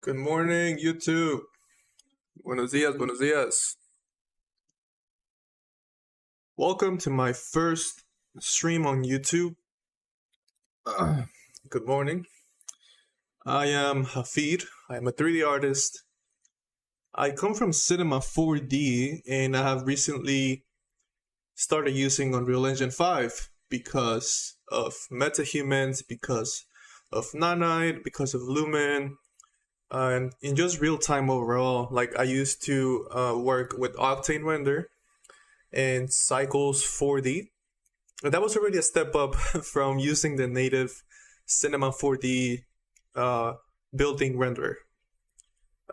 Good morning, YouTube. Buenos dias, buenos dias. Welcome to my first stream on YouTube. Good morning. I am Hafid. I am a 3D artist. I come from Cinema 4D and I have recently started using Unreal Engine 5 because of Metahumans, because of Nanite, because of Lumen, and in just real time overall. Like I used to work with Octane Render and Cycles 4D. And that was already a step up from using the native Cinema 4D building renderer.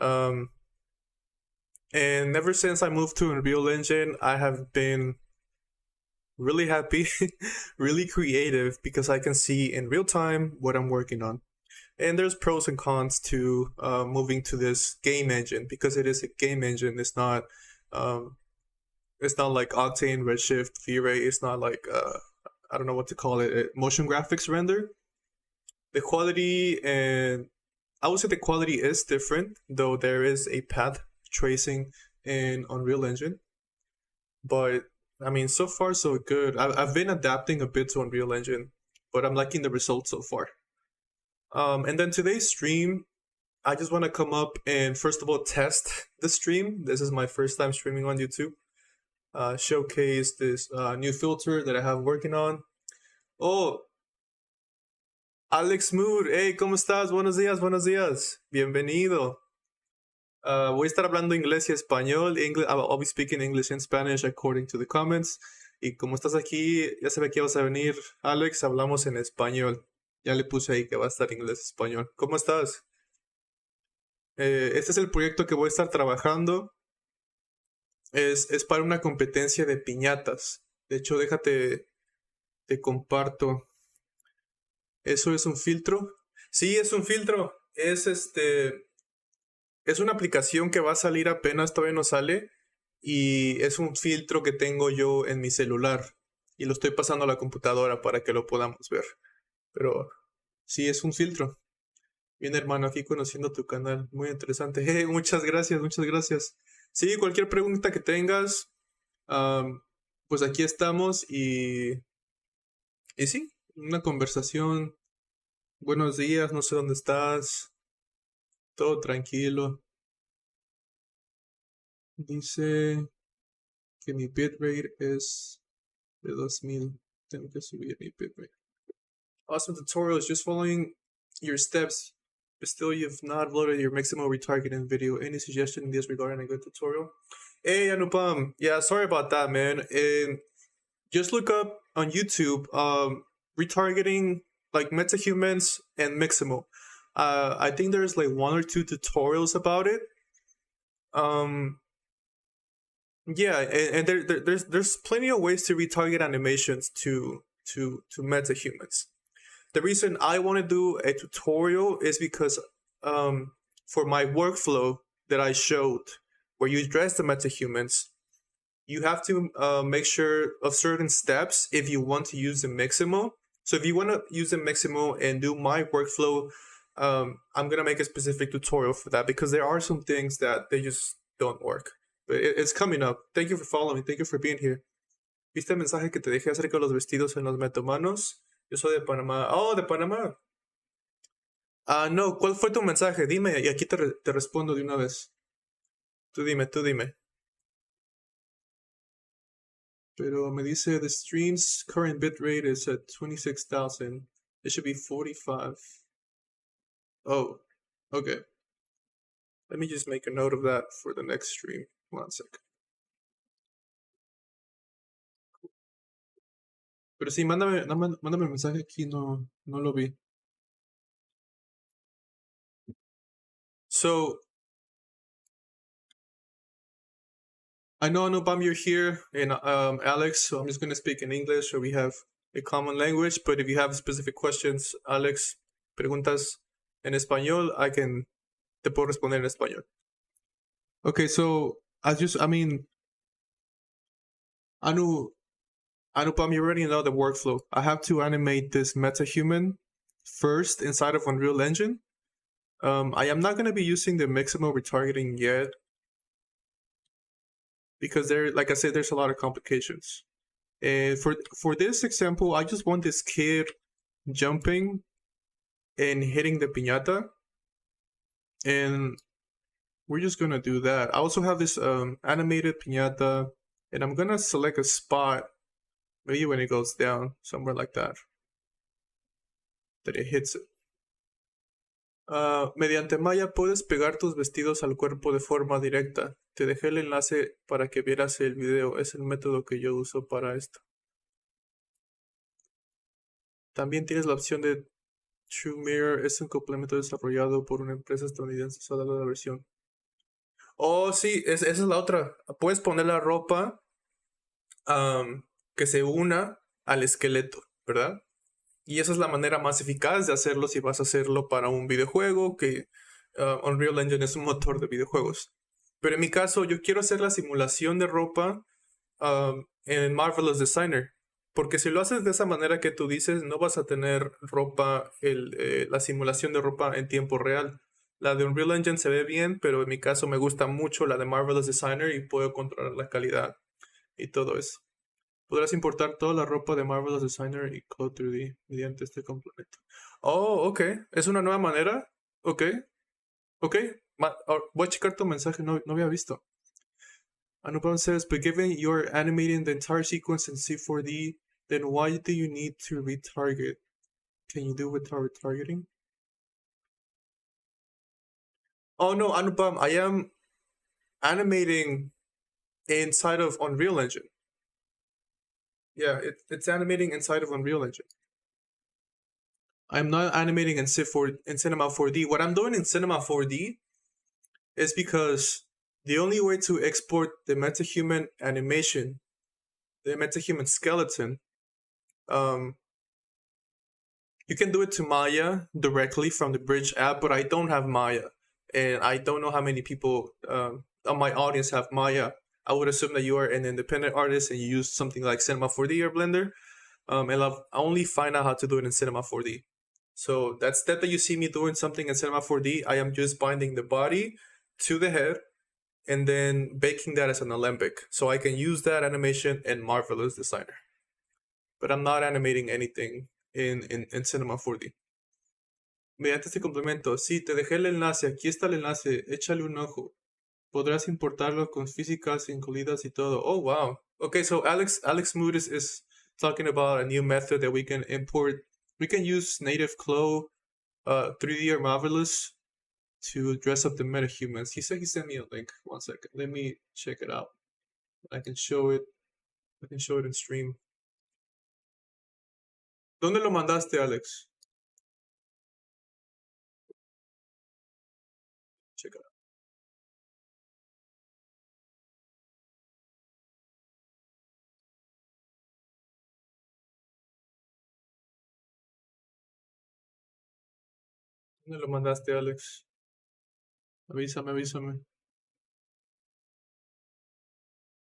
And ever since I moved to Unreal Engine, I have been really happy, really creative, because I can see in real time what I'm working on. And there's pros and cons to moving to this game engine, because it is a game engine. It's not like Octane, Redshift, V-Ray. It's not like I don't know what to call it, motion graphics render. The quality, and I would say the quality is different, though there is a path tracing in Unreal Engine. But I mean, so far so good. I've been adapting a bit to Unreal Engine, but I'm liking the results so far. And then today's stream, I just want to come up and first of all test the stream. This is my first time streaming on YouTube. Showcase this new filter that I have working on. Oh, Alex Mood, hey, ¿cómo estás? Buenos días, buenos días. Bienvenido. Voy a estar hablando inglés y español. I'll be speaking English and Spanish according to the comments. Y como estás aquí, ya sabes que vas a venir, Alex, hablamos en español. Ya le puse ahí que va a estar inglés-español. ¿Cómo estás? Este es el proyecto que voy a estar trabajando. Es para una competencia de piñatas. De hecho, déjate, te comparto. ¿Eso es un filtro? Sí, es un filtro. Es una aplicación que va a salir apenas, todavía no sale. Y es un filtro que tengo yo en mi celular. Y lo estoy pasando a la computadora para que lo podamos ver. Pero sí, es un filtro. Bien, hermano, aquí conociendo tu canal. Muy interesante. Muchas gracias, muchas gracias. Sí, cualquier pregunta que tengas, pues aquí estamos. Y sí, una conversación. Buenos días, no sé dónde estás. Todo tranquilo. Dice que mi bitrate es de 2000. Tengo que subir mi bitrate. Awesome tutorials, just following your steps, but still you've not uploaded your Maximo Retargeting video. Any suggestion in this regarding a good tutorial? Hey Anupam, yeah, sorry about that, man. Just look up on YouTube retargeting, like Metahumans and Maximo. I think there's like 1 or 2 tutorials about it. Yeah, and there's plenty of ways to retarget animations to Metahumans. The reason I want to do a tutorial is because for my workflow that I showed, where you dress the Metahumans, you have to make sure of certain steps if you want to use the Maximo. So if you want to use the Maximo and do my workflow, I'm going to make a specific tutorial for that, because there are some things that they just don't work. But it's coming up. Thank you for following. Thank you for being here. ¿Viste el mensaje que te dejé acerca de los vestidos en los metahumanos? Yo soy de Panamá. Oh, de Panamá. No, ¿cuál fue tu mensaje? Dime y aquí te respondo de una vez. Tú dime. Pero me dice the stream's current bitrate is at 26,000. It should be 45. Oh, okay. Let me just make a note of that for the next stream. 1 sec. Pero sí, mándame mensaje aquí, no lo vi. So, I know Anupam, you're here, and Alex, so I'm just going to speak in English, so we have a common language, but if you have specific questions, Alex, preguntas en español, te puedo responder en español. Okay, so, Anupam, you already know the workflow. I have to animate this metahuman first inside of Unreal Engine. I am not going to be using the Maximo Retargeting yet because like I said, there's a lot of complications. And for this example, I just want this kid jumping and hitting the piñata, and we're just gonna do that. I also have this animated piñata, and I'm gonna select a spot, maybe when it goes down, somewhere like that it hits it. Mediante Maya puedes pegar tus vestidos al cuerpo de forma directa. Te dejé el enlace para que vieras el video. Es el método que yo uso para esto. También tienes la opción de True Mirror. Es un complemento desarrollado por una empresa estadounidense usada la versión. Oh, sí, esa es la otra. Puedes poner la ropa que se una al esqueleto, ¿verdad? Y esa es la manera más eficaz de hacerlo si vas a hacerlo para un videojuego, que Unreal Engine es un motor de videojuegos. Pero en mi caso, yo quiero hacer la simulación de ropa en Marvelous Designer. Porque si lo haces de esa manera que tú dices, no vas a tener ropa, la simulación de ropa en tiempo real. La de Unreal Engine se ve bien, pero en mi caso me gusta mucho la de Marvelous Designer y puedo controlar la calidad y todo eso. Podrás importar toda la ropa de Marvelous Designer y Code 3D mediante este complemento. Oh, ok. ¿Es una nueva manera? Ok. Ok. Voy a checar tu mensaje, no había visto. Anupam says, but given you're animating the entire sequence in C4D, then why do you need to retarget? Can you do without retargeting? Oh no, Anupam, I am animating inside of Unreal Engine. Yeah, it's animating inside of Unreal Engine. I'm not animating in Cinema 4D. What I'm doing in Cinema 4D is because the only way to export the metahuman animation, the metahuman skeleton, you can do it to Maya directly from the Bridge app, but I don't have Maya. And I don't know how many people on my audience have Maya. I would assume that you are an independent artist and you use something like Cinema 4D or Blender. And I've only find out how to do it in Cinema 4D. So that step that you see me doing something in Cinema 4D, I am just binding the body to the head and then baking that as an alembic. So I can use that animation in Marvelous Designer. But I'm not animating anything in Cinema 4D. Mediante este complemento, sí, te dejé el enlace, aquí está el enlace, échale un ojo. Podrás importarlo con físicas incluidas y todo. Oh, wow. Okay, so Alex Mood is talking about a new method that we can import. We can use native Clo, 3D or Marvelous to dress up the metahumans. He said he sent me a link. 1 second. Let me check it out. I can show it. I can show it in stream. ¿Dónde lo mandaste, Alex? Check it out. ¿Dónde lo mandaste, Alex? Avísame.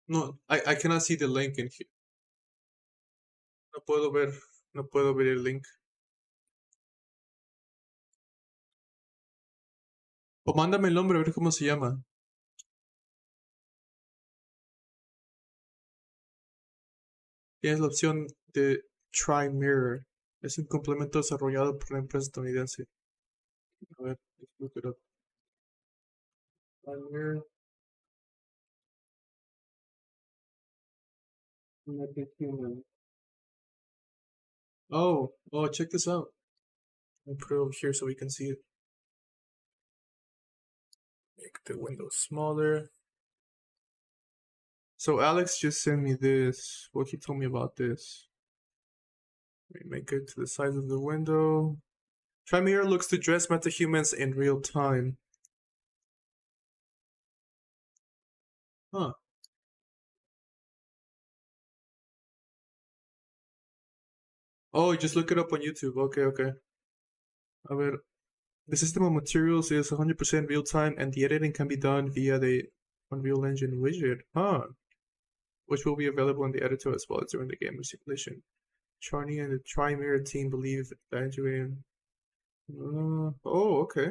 No, I cannot see the link in here. No puedo ver el link. O mándame el nombre a ver cómo se llama. Tienes la opción de Try Mirror. Es un complemento desarrollado por la empresa estadounidense. A ver, let's look it up. Try Mirror. Metahumans. Oh, check this out. I'll put it over here so we can see it. Make the window smaller. So Alex just sent me this. What he told me about this. Let me make it to the size of the window. Try Mirror looks to dress metahumans in real time. Huh. Oh, just look it up on YouTube. Okay. A ver. The system of materials is 100% real time and the editing can be done via the Unreal Engine widget. Which will be available in the editor as well as during the game simulation. Charney and the Try Mirror team believe that okay.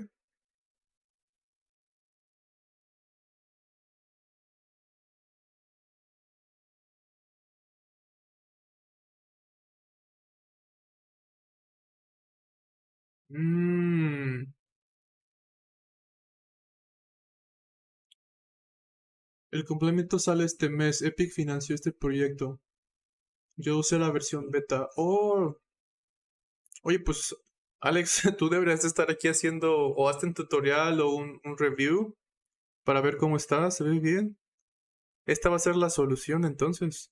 Mm. El complemento sale este mes. Epic financió este proyecto. Yo usé la versión beta. Oh, oye, pues, Alex, tú deberías de estar aquí haciendo o hazte un tutorial o un review para ver cómo está. ¿Se ve bien? Esta va a ser la solución entonces.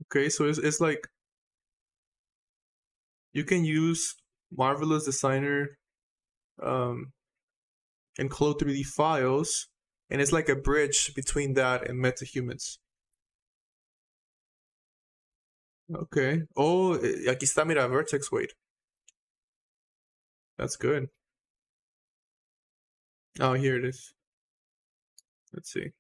Okay, so it's like you can use Marvelous Designer um, and Cloud 3D files, and it's like a bridge between that and Metahumans. Okay. Oh, aquí está, mira, vertex weight. That's good. Oh, here it is. Let's see.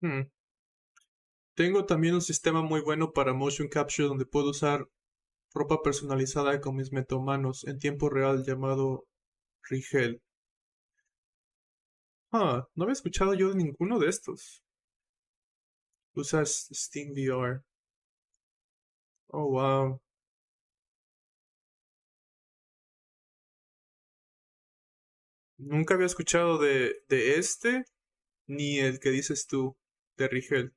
Hmm. Tengo también un sistema muy bueno para motion capture donde puedo usar ropa personalizada con mis metahumanos en tiempo real llamado Rigel. Ah, no había escuchado yo de ninguno de estos. Usas Steam VR. Oh, wow. Nunca había escuchado de este ni el que dices tú, de Rigel.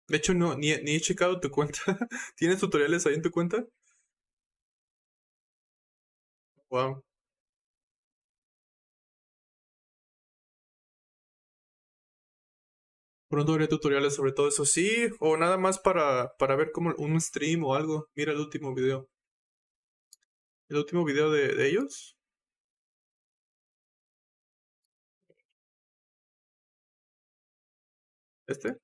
De hecho, no, ni he checado tu cuenta. ¿Tienes tutoriales ahí en tu cuenta? Wow. Pronto haré tutoriales sobre todo eso. Sí, o nada más para ver como un stream o algo. Mira el último video. El último video de ellos. Este.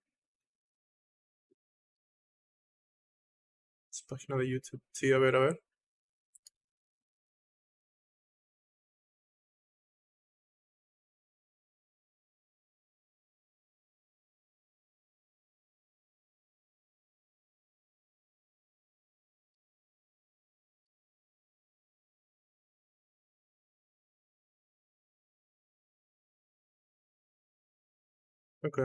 Es página de YouTube. Sí, a ver, a ver. Ok.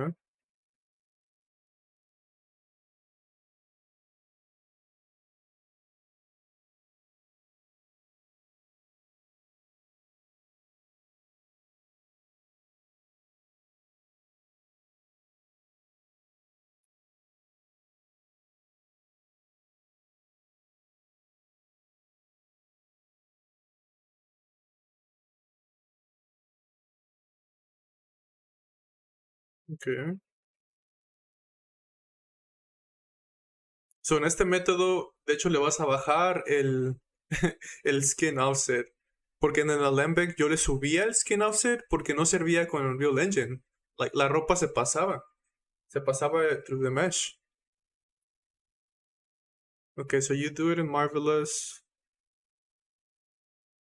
Ok. So, en este método, de hecho, le vas a bajar el skin offset. Porque en el Alembic yo le subía el skin offset porque no servía con el Real Engine. Like, la ropa se pasaba. Se pasaba through the mesh. Okay, so you do it in Marvelous.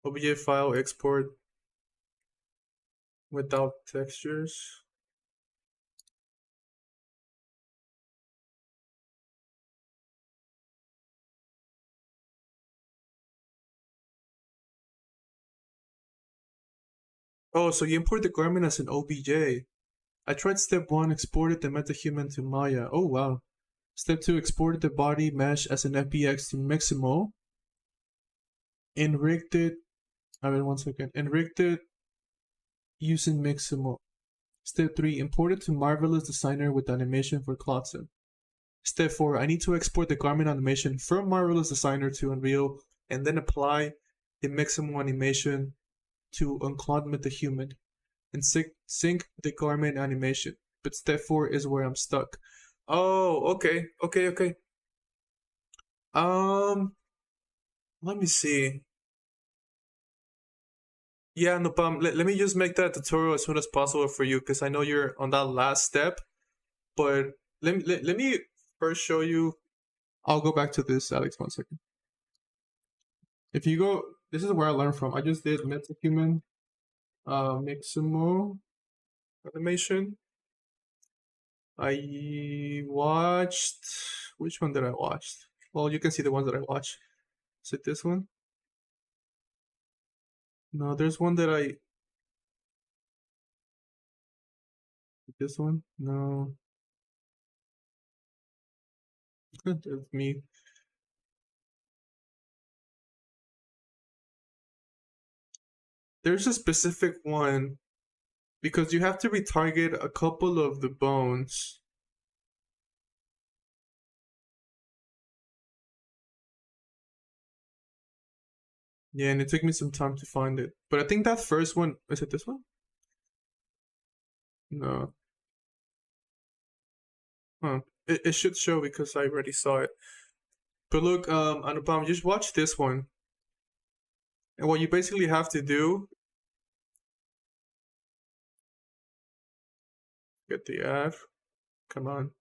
OBJ file export without textures. Oh, so you import the garment as an OBJ. I tried step 1, exported the metahuman to Maya. Oh wow. Step 2, exported the body mesh as an FBX to Maximo. And rigged it. I mean, 1 second. And rigged it using Maximo. Step 3, imported to Marvelous Designer with animation for Clotson. Step 4, I need to export the garment animation from Marvelous Designer to Unreal and then apply the Maximo animation to unclog Metahuman and sync the garment animation. But step 4 is where I'm stuck. Oh, okay. Let me see. Yeah, no problem. Let me just make that tutorial as soon as possible for you because I know you're on that last step. But let me first show you. I'll go back to this, Alex, 1 second. If you go, this is where I learned from. I just did Metahuman, Maximo animation. I watched, which one did I watch? Well, you can see the ones that I watched. Is it this one? No, there's one that this one? No. That's me. There's a specific one because you have to retarget a couple of the bones. Yeah, and it took me some time to find it. But I think that first one, is it this one? No. Huh. It should show because I already saw it. But look, Anupam, just watch this one. And what you basically have to do, get the ad. Come on.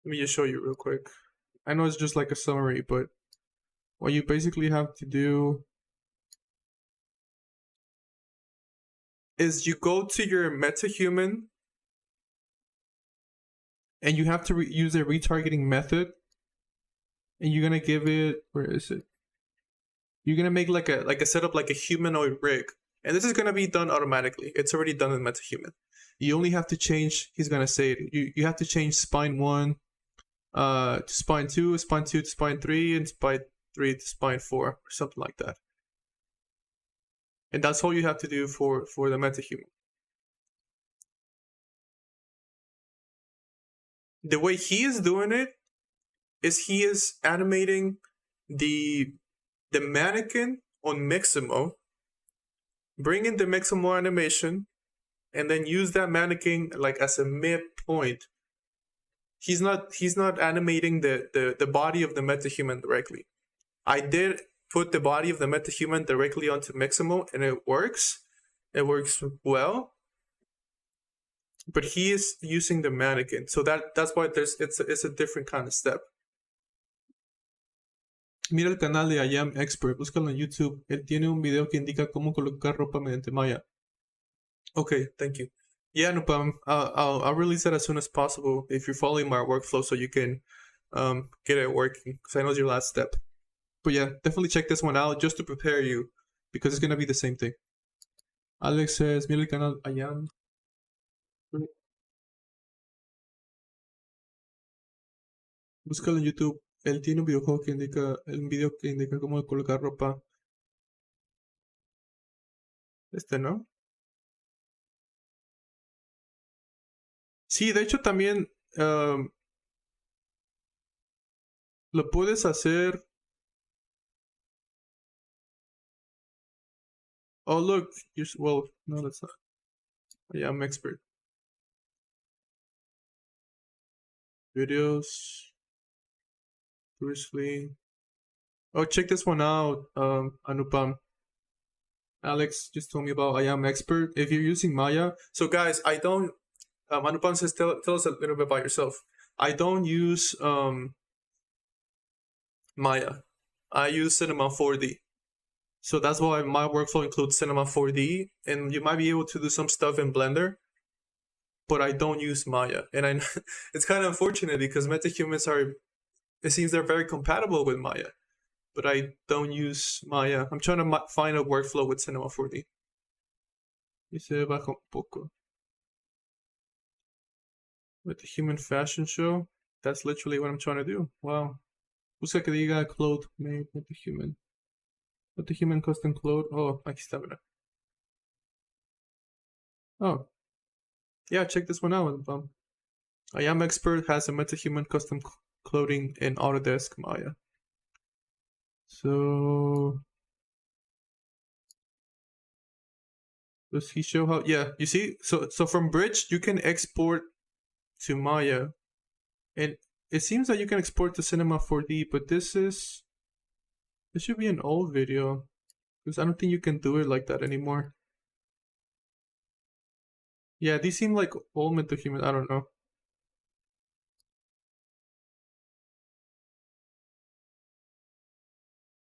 Let me just show you real quick. I know it's just like a summary, but what you basically have to do is you go to your metahuman and you have to use a retargeting method, and you're gonna give it, where is it? You're gonna make like a setup like a humanoid rig, and this is gonna be done automatically. It's already done in Metahuman. You only have to change. He's gonna say it. You have to change spine 1 to spine 2, spine 2 to spine 3, and spine 3 to spine 4, or something like that. And that's all you have to do for the Metahuman. The way he is doing it is he is animating the mannequin on Maximo, bring in the Maximo animation, and then use that mannequin like as a midpoint. He's not animating the body of the metahuman directly. I did put the body of the metahuman directly onto Maximo, and it works. It works well. But he is using the mannequin, so that's why it's a different kind of step. Mira el canal de I Am Expert, búscalo en YouTube. Él tiene un video que indica cómo colocar ropa mediante Maya. Okay, thank you. Yeah, no problem. I'll release that as soon as possible if you're following my workflow, so you can get it working, because I know it's your last step. But yeah, definitely check this one out just to prepare you, because it's gonna be the same thing. Alex says, mira el canal I Am. Búscalo en YouTube. Él tiene un videojuego que indica, un video que indica cómo colocar ropa. ¿No? Sí, de hecho también lo puedes hacer. Oh, look. Well, no, that's not. Yeah, I'm expert. Videos. Bruce Lee. Oh, check this one out, Anupam. Alex just told me about I Am Expert. If you're using Maya. So guys, I don't... Anupam says, tell us a little bit about yourself. I don't use Maya. I use Cinema 4D. So that's why my workflow includes Cinema 4D. And you might be able to do some stuff in Blender. But I don't use Maya. And it's kind of unfortunate because metahumans are... It seems they're very compatible with Maya. But I don't use Maya. I'm trying to find a workflow with Cinema 4D. Y se baja un poco. With the human fashion show. That's literally what I'm trying to do. Wow. Busca que diga cloth made with the human. With the human custom cloth. Oh, aquí está, mira. Oh. Yeah, check this one out. I Am Expert has a metahuman custom clothing in Autodesk Maya. So does he show how? Yeah, you see, so from Bridge you can export to Maya, and it seems that you can export to Cinema 4D, but this should be an old video, because I don't think you can do it like that anymore. Yeah, these seem like old metahuman. I don't know.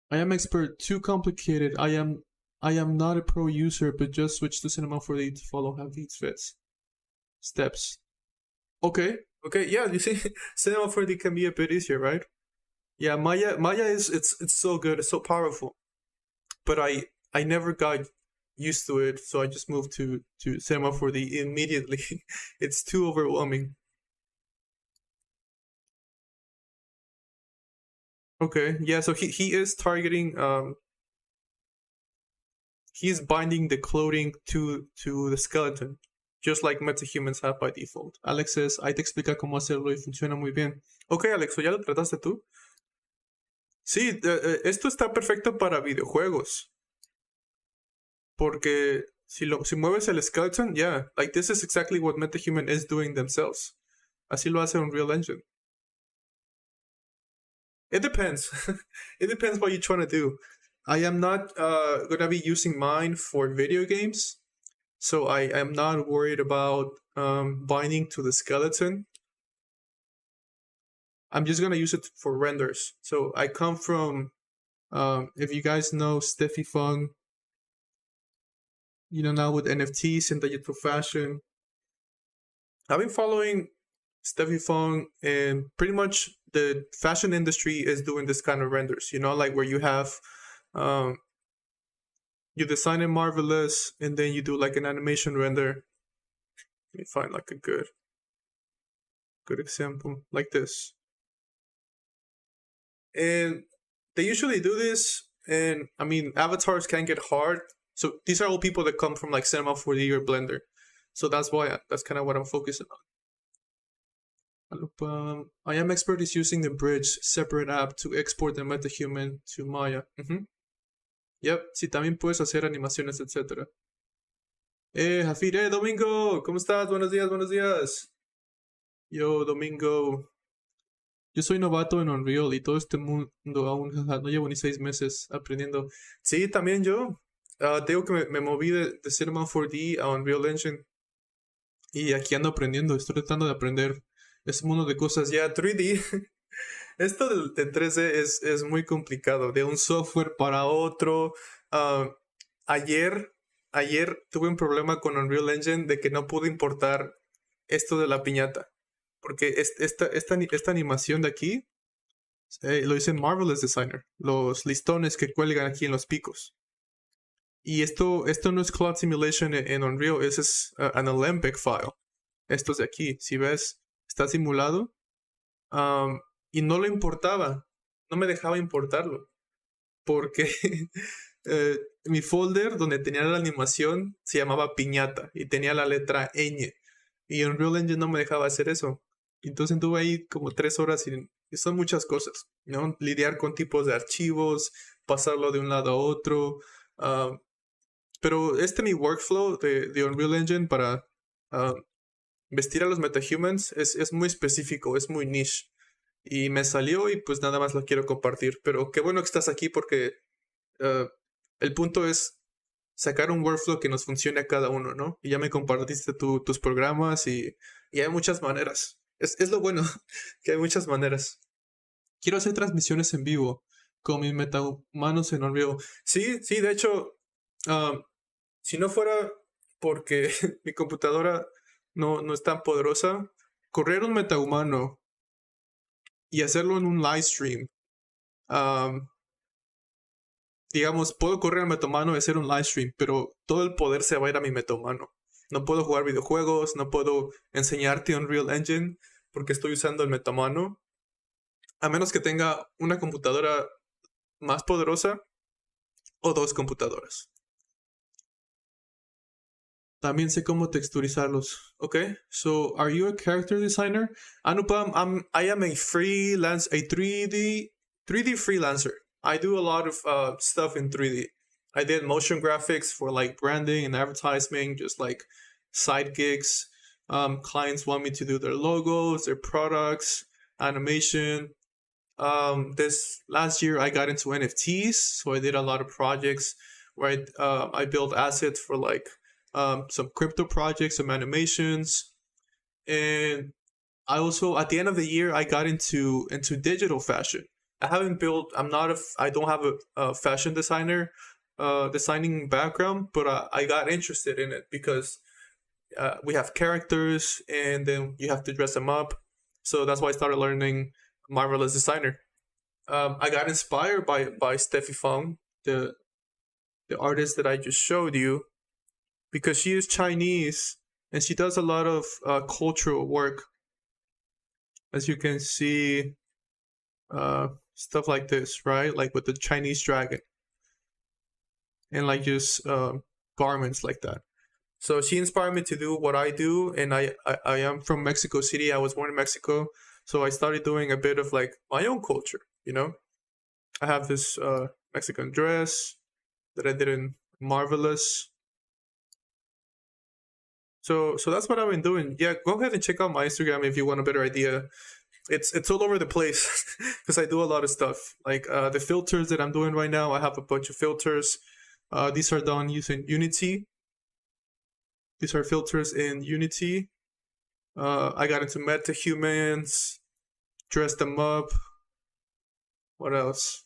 I Am Expert, too complicated. I am not a pro user, but just switch to Cinema 4D to follow how these fits. steps. Okay, yeah, you see, Cinema 4D can be a bit easier, right? Yeah, Maya is it's so good, it's so powerful, but I never got used to it, so I just moved to Cinema 4D immediately. It's too overwhelming. Okay, yeah, so he is targeting he's binding the clothing to the skeleton, just like metahumans have by default. Alex says, ahí te explica cómo hacerlo y funciona muy bien. Ok, Alex, ¿ya lo trataste tú? Sí, esto está perfecto para videojuegos. Porque si mueves el skeleton, yeah, like this is exactly what Metahuman is doing themselves. Así lo hace Unreal Engine. It depends. It depends what you're trying to do. I am not gonna be using mine for video games, so I am not worried about binding to the skeleton. I'm just gonna use it for renders. So I come from, if you guys know Steffi Fung, you know, now with NFTs and digital fashion. I've been following Steffi Fung, and pretty much the fashion industry is doing this kind of renders, you know, like where you have you design it marvelous and then you do like an animation render. Let me find like a good example like this. And they usually do this, and I mean avatars can get hard. So these are all people that come from like Cinema 4D or Blender. So that's why that's kind of what I'm focusing on. I am expert is using the bridge separate app to export the metahuman to Maya. Yep, sí, también puedes hacer animaciones, etc. Jafir, Domingo, ¿cómo estás? Buenos días. Yo, Domingo. Yo soy novato en Unreal y todo este mundo aún no llevo ni 6 meses aprendiendo. Sí, también yo. Tengo que me moví de Cinema 4D a Unreal Engine. Y aquí ando aprendiendo, estoy tratando de aprender ese mundo de cosas ya 3D. Esto de 3D es muy complicado, de un software para otro. Ayer tuve un problema con Unreal Engine de que no pude importar esto de la piñata. Porque esta animación de aquí lo hice en Marvelous Designer. Los listones que cuelgan aquí en los picos. Y esto no es Cloud Simulation en Unreal, es an Alembic file. Esto es de aquí, si ves, está simulado. Y no lo importaba, no me dejaba importarlo. Porque mi folder donde tenía la animación se llamaba piñata y tenía la letra ñ. Y Unreal Engine no me dejaba hacer eso. Entonces estuve ahí como 3 horas y son muchas cosas, ¿no? Lidiar con tipos de archivos, pasarlo de un lado a otro. Pero mi workflow de Unreal Engine para vestir a los metahumans es muy específico, es muy niche. Y me salió y pues nada más lo quiero compartir. Pero qué bueno que estás aquí porque el punto es sacar un workflow que nos funcione a cada uno, ¿no? Y ya me compartiste tus programas y hay muchas maneras. Es lo bueno, que hay muchas maneras. Quiero hacer transmisiones en vivo con mis metahumanos en Unreal. Sí, de hecho, si no fuera porque mi computadora no es tan poderosa, correr un metahumano y hacerlo en un live stream. Digamos, puedo correr al metahumano y hacer un live stream, pero todo el poder se va a ir a mi metahumano. No puedo jugar videojuegos, no puedo enseñarte Unreal Engine porque estoy usando el metahumano. A menos que tenga una computadora más poderosa o 2 computadoras. También sé cómo texturizarlos. Okay, so are you a character designer? Anupam, I am a 3D freelancer. I do a lot of stuff in 3D. I did motion graphics for like branding and advertising, just like side gigs. Clients want me to do their logos, their products, animation. This last year I got into NFTs, so I did a lot of projects where I built assets for like some crypto projects, some animations, and I also at the end of the year I got into digital fashion. I don't have a fashion designing background, but I got interested in it because we have characters, and then you have to dress them up. So that's why I started learning Marvelous Designer. I got inspired by Steffi Fong, the artist that I just showed you, because she is Chinese and she does a lot of cultural work. As you can see, stuff like this, right? Like with the Chinese dragon, and like just garments like that. So she inspired me to do what I do, and I am from Mexico City. I was born in Mexico, so I started doing a bit of like my own culture. You know, I have this Mexican dress that I did in Marvelous. So that's what I've been doing. Yeah, go ahead and check out my Instagram if you want a better idea. It's all over the place because I do a lot of stuff. Like the filters that I'm doing right now, I have a bunch of filters. These are done using Unity. These are filters in Unity. I got into Metahumans, dressed them up. What else?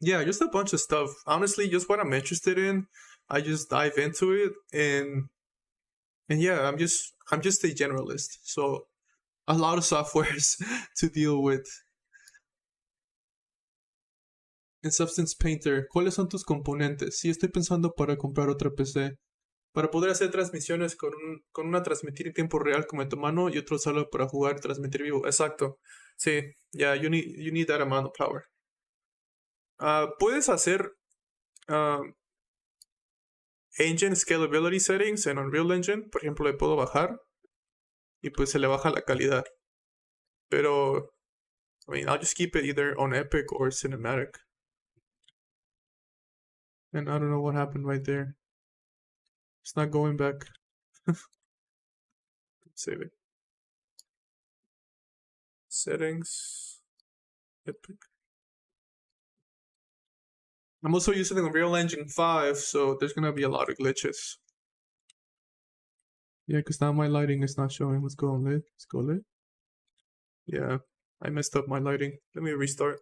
Yeah, just a bunch of stuff. Honestly, just what I'm interested in. I just dive into it, and yeah, I'm just a generalist. So a lot of softwares to deal with. En Substance Painter, ¿cuáles son tus componentes? Sí, estoy pensando para comprar otra PC. Para poder hacer transmisiones con una transmitir en tiempo real como en tu mano y otro solo para jugar y transmitir vivo. Exacto. Sí, yeah, you need that amount of power. Puedes hacer engine scalability settings en Unreal Engine. Por ejemplo, le puedo bajar y pues se le baja la calidad. Pero, I mean, I'll just keep it either on Epic or Cinematic. And I don't know what happened right there. It's not going back. Save it. Settings. Epic. I'm also using Unreal Engine 5, so there's gonna be a lot of glitches. Yeah, because now my lighting is not showing. Let's go lit. Let's go lit. Yeah, I messed up my lighting. Let me restart.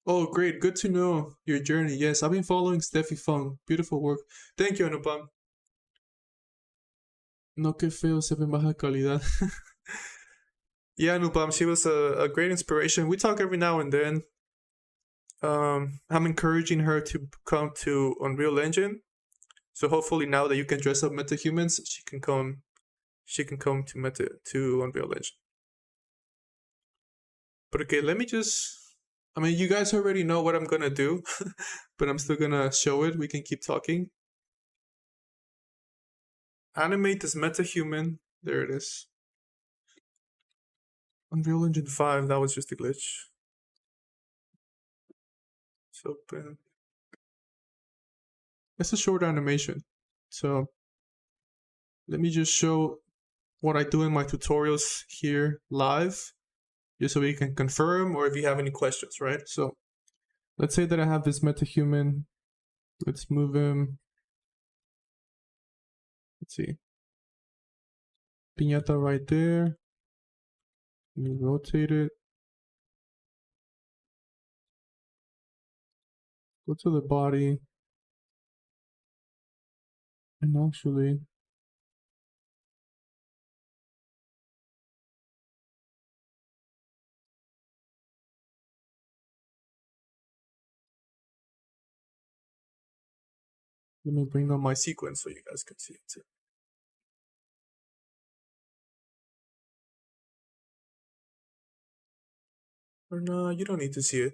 Oh, great. Good to know your journey. Yes, I've been following Steffi Fong. Beautiful work. Thank you, Anupam. No, que feo, se ve en baja calidad. Yeah, Anupam, she was a great inspiration. We talk every now and then. I'm encouraging her to come to Unreal Engine. So hopefully now that you can dress up Metahumans, she can come to Unreal Engine. But okay, let me just, I mean, you guys already know what I'm gonna do, but I'm still gonna show it. We can keep talking. Animate this metahuman. There it is. Unreal Engine 5, that was just a glitch. It's open. It's a short animation. So let me just show what I do in my tutorials here live, just so we can confirm or if you have any questions, right? So let's say that I have this metahuman. Let's move him. Let's see. Piñata right there. Let me rotate it. Go to the body. And actually, let me bring on my sequence so you guys can see it too. Or no, you don't need to see it.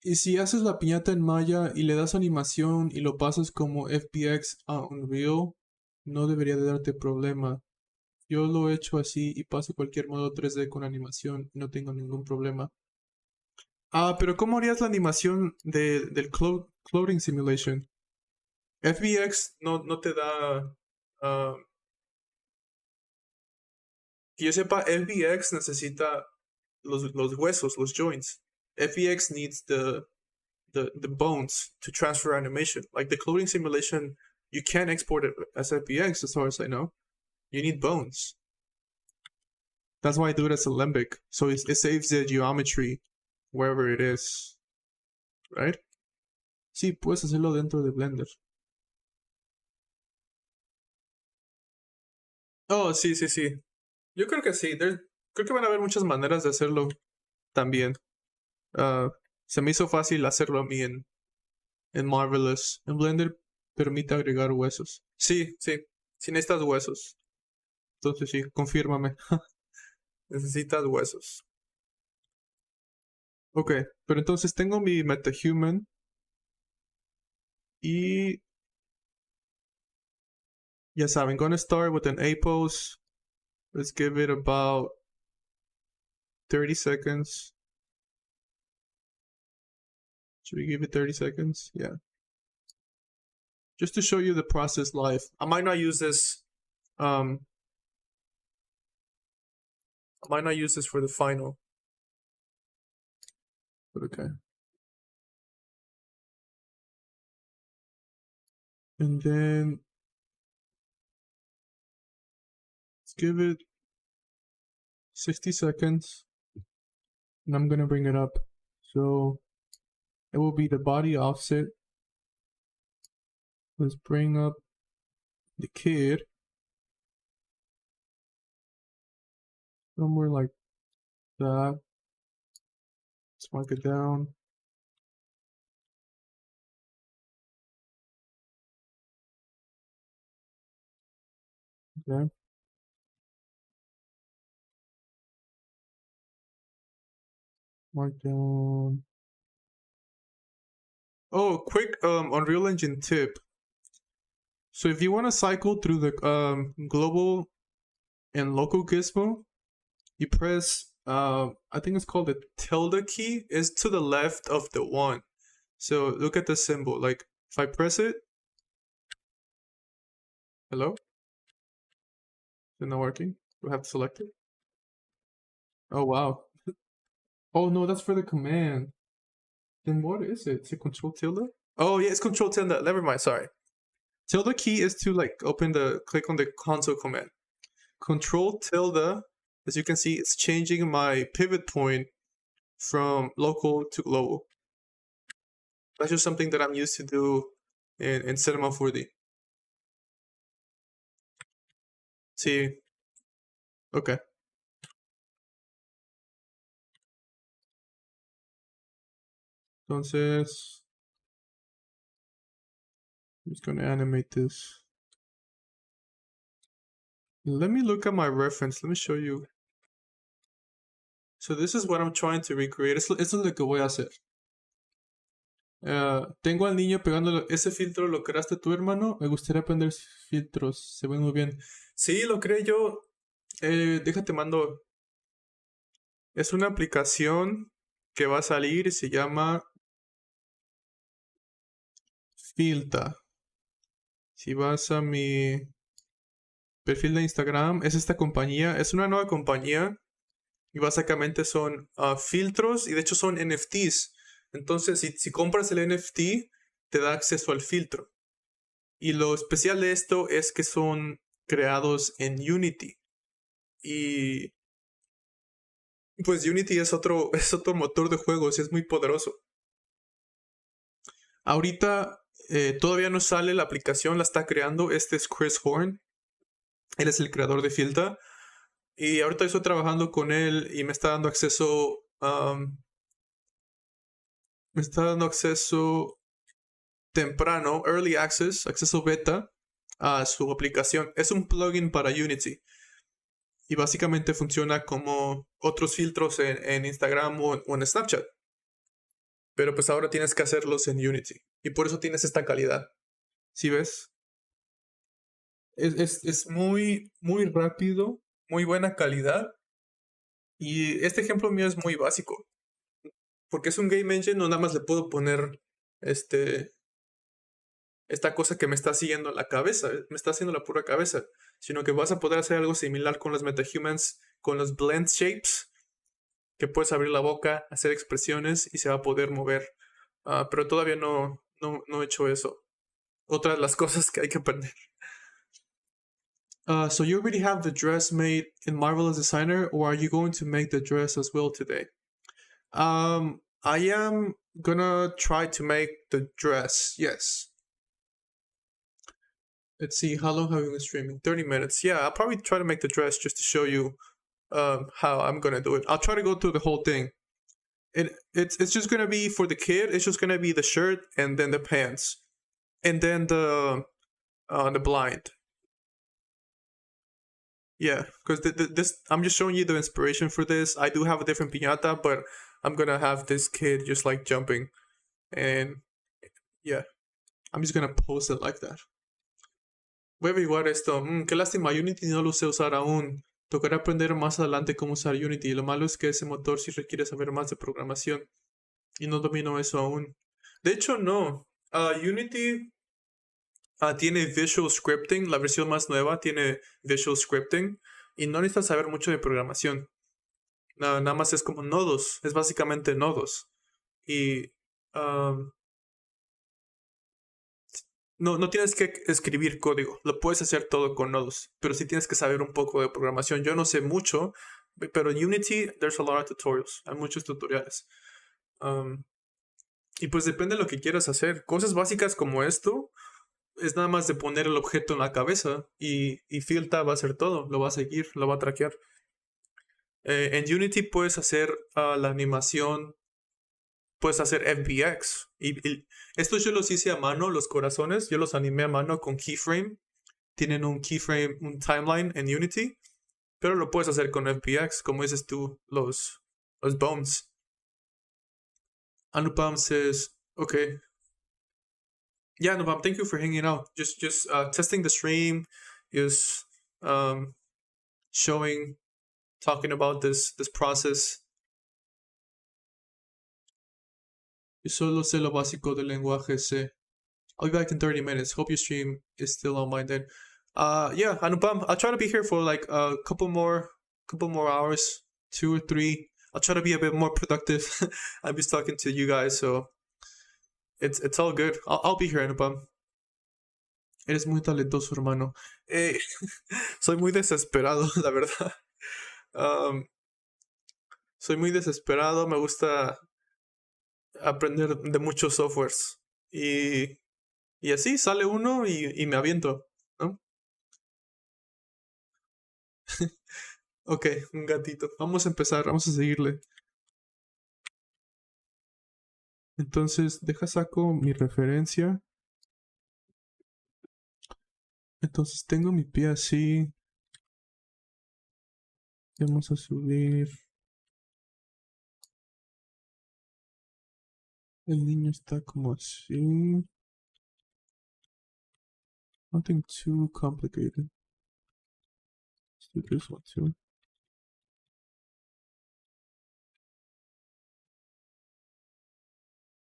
Y si haces la piñata en Maya y le das animación y lo pasas como FBX a Unreal, no debería de darte problema. Yo lo he hecho así y paso cualquier modo 3D con animación y no tengo ningún problema. Pero ¿cómo harías la animación del clothing simulation? FBX no te da... que yo sepa, FBX necesita los huesos, los joints. FBX needs the bones to transfer animation. Like the clothing simulation, you can't export it as FBX as far as I know. You need bones. That's why I do it as Alembic. So it saves the geometry wherever it is. Right? Sí, puedes hacerlo dentro de Blender. Oh, sí, sí, sí. Yo creo que sí. Creo que van a haber muchas maneras de hacerlo también. Se me hizo fácil hacerlo a mí en Marvelous. En Blender permite agregar huesos. Sí, sí. Si necesitas huesos. Entonces sí, confírmame. Necesitas huesos. Ok, pero entonces tengo mi Metahuman. Y ya saben, gonna start with an A pose. Let's give it about 30 seconds. Should we give it 30 seconds? Yeah. Just to show you the process live. I might not use this. I might not use this for the final. But okay. And then let's give it 60 seconds. And I'm gonna bring it up. So it will be the body offset. Let's bring up the kid. Somewhere like that. Let's mark it down. Okay. Mark down. Oh, quick Unreal Engine tip. So if you want to cycle through the global and local gizmo, you press I think it's called the tilde key. Is to the left of the 1. So look at the symbol. Like if I press it, hello? Is it not working? Do I have to select it? Oh wow. Oh no, that's for the command. Then what is it? Is it control tilde? Oh yeah, it's control tilde. Never mind, sorry. Tilde key is to like click on the console command. Control tilde, as you can see, it's changing my pivot point from local to global. That's just something that I'm used to do in Cinema 4D. See, okay. Entonces, I'm just gonna animate this. Let me look at my reference. Let me show you. So this is what I'm trying to recreate. Esto es lo que voy a hacer. Tengo al niño pegándolo. Ese filtro lo creaste tú, hermano. Me gustaría aprender filtros. Se ven muy bien. Sí, lo creé yo. Déjate mando. Es una aplicación que va a salir y se llama Filta. Si vas a mi perfil de Instagram, es esta compañía. Es una nueva compañía. Y básicamente son filtros. Y de hecho son NFTs. Entonces, si compras el NFT, te da acceso al filtro. Y lo especial de esto es que son creados en Unity. Y pues Unity es otro motor de juegos y es muy poderoso. Ahorita todavía no sale la aplicación, la está creando. Este es Chris Horn. Él es el creador de Filta. Y ahorita estoy trabajando con él y me está dando acceso. Me está dando acceso temprano, early access, acceso beta a su aplicación. Es un plugin para Unity. Y básicamente funciona como otros filtros en Instagram o en Snapchat. Pero pues ahora tienes que hacerlos en Unity. Y por eso tienes esta calidad. ¿Sí ves? Es muy, muy rápido, muy buena calidad. Y este ejemplo mío es muy básico. Porque es un game engine, no nada más le puedo poner esta cosa que me está siguiendo la cabeza, me está haciendo la pura cabeza, sino que vas a poder hacer algo similar con los Metahumans, con los blend shapes, que puedes abrir la boca, hacer expresiones y se va a poder mover. Pero todavía no he hecho eso. Otra de las cosas que hay que aprender. So you already have the dress made in Marvelous Designer, or are you going to make the dress as well today? I am gonna try to make the dress. Yes. Let's see, how long have we been streaming? 30 minutes. Yeah, I'll probably try to make the dress just to show you how I'm gonna do it. I'll try to go through the whole thing. It's just gonna be for the kid. It's just gonna be the shirt and then the pants, and then the blind. Yeah, because this I'm just showing you the inspiration for this. I do have a different piñata, but I'm gonna have this kid just like jumping, and yeah, I'm just gonna post it like that. Voy a averiguar esto. Qué lástima, Unity no lo sé usar aún. Tocará aprender más adelante cómo usar Unity. Lo malo es que ese motor sí requiere saber más de programación. Y no domino eso aún. De hecho, no. Unity tiene Visual Scripting. La versión más nueva tiene Visual Scripting. Y no necesitas saber mucho de programación. Nada más es como nodos. Es básicamente nodos. Y no tienes que escribir código, lo puedes hacer todo con nodos, pero sí tienes que saber un poco de programación. Yo no sé mucho, pero en Unity there's a lot of tutorials, hay muchos tutoriales. Y pues depende de lo que quieras hacer. Cosas básicas como esto, es nada más de poner el objeto en la cabeza y Filta va a hacer todo, lo va a seguir, lo va a traquear. En Unity puedes hacer la animación, puedes hacer FBX. Y estos yo los hice a mano, los corazones, yo los animé a mano con keyframe. Tienen un keyframe, un timeline en Unity, pero lo puedes hacer con FBX, como dices tú, los bones. Anupam says, okay. Yeah, Anupam, thank you for hanging out. Just testing the stream, just showing, talking about this process. Yo solo sé lo básico del lenguaje C. I'll be back in 30 minutes. Hope your stream is still online then. Yeah, Anupam, I'll try to be here for like a couple more hours, 2 or 3. I'll try to be a bit more productive. I'll be talking to you guys, so it's all good. I'll be here, Anupam. Eres muy talentoso, hermano. Soy muy desesperado, la verdad. Soy muy desesperado, me gusta aprender de muchos softwares. Y así sale uno y me aviento, ¿no? Ok, un gatito. Vamos a empezar, vamos a seguirle. Entonces, saco mi referencia. Entonces, tengo mi pie así. Vamos a subir. El niño está como así. Nothing too complicated. Let's do this one too.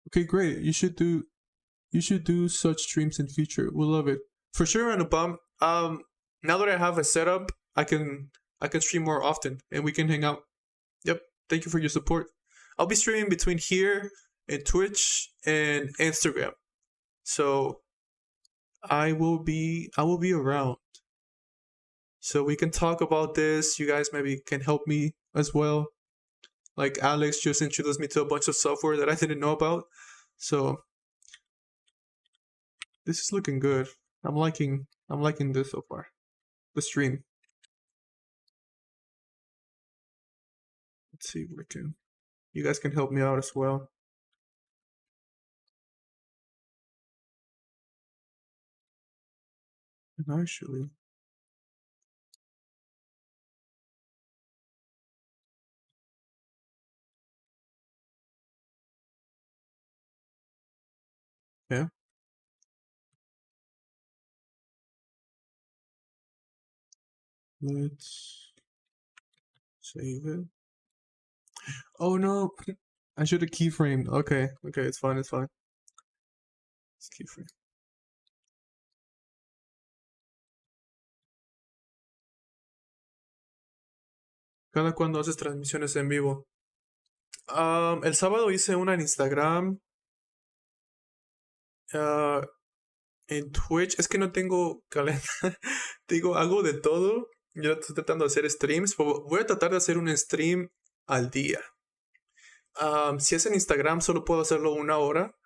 Okay, great. You should do such streams in future. We'll love it. For sure, Anupam. Now that I have a setup, I can stream more often and we can hang out. Yep. Thank you for your support. I'll be streaming between here and Twitch and Instagram. So I will be around. So we can talk about this. You guys maybe can help me as well. Like Alex just introduced me to a bunch of software that I didn't know about. So this is looking good. I'm liking this so far. The stream. Let's see if we can. You guys can help me out as well. And actually, yeah. Let's save it. Oh no, I should have keyframed. Okay, it's fine, it's fine. Let's keyframe. ¿Cada cuándo haces transmisiones en vivo? El sábado hice una en Instagram. En Twitch, es que no tengo calendario. Digo, hago de todo. Yo estoy tratando de hacer streams. Voy a tratar de hacer un stream al día. Si es en Instagram, solo puedo hacerlo 1 hora,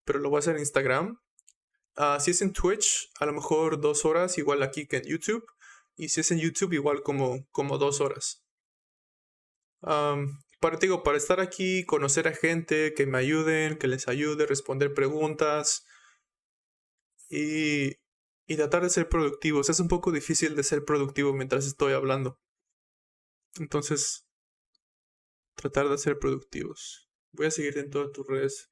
pero lo voy a hacer en Instagram. Si es en Twitch, a lo mejor 2 horas, igual aquí que en YouTube. Y si es en YouTube, igual como 2 horas. Para estar aquí, conocer a gente, que me ayuden, que les ayude, responder preguntas y, y tratar de ser productivos. Es un poco difícil de ser productivo mientras estoy hablando. Entonces, tratar de ser productivos. Voy a seguirte en todas tus redes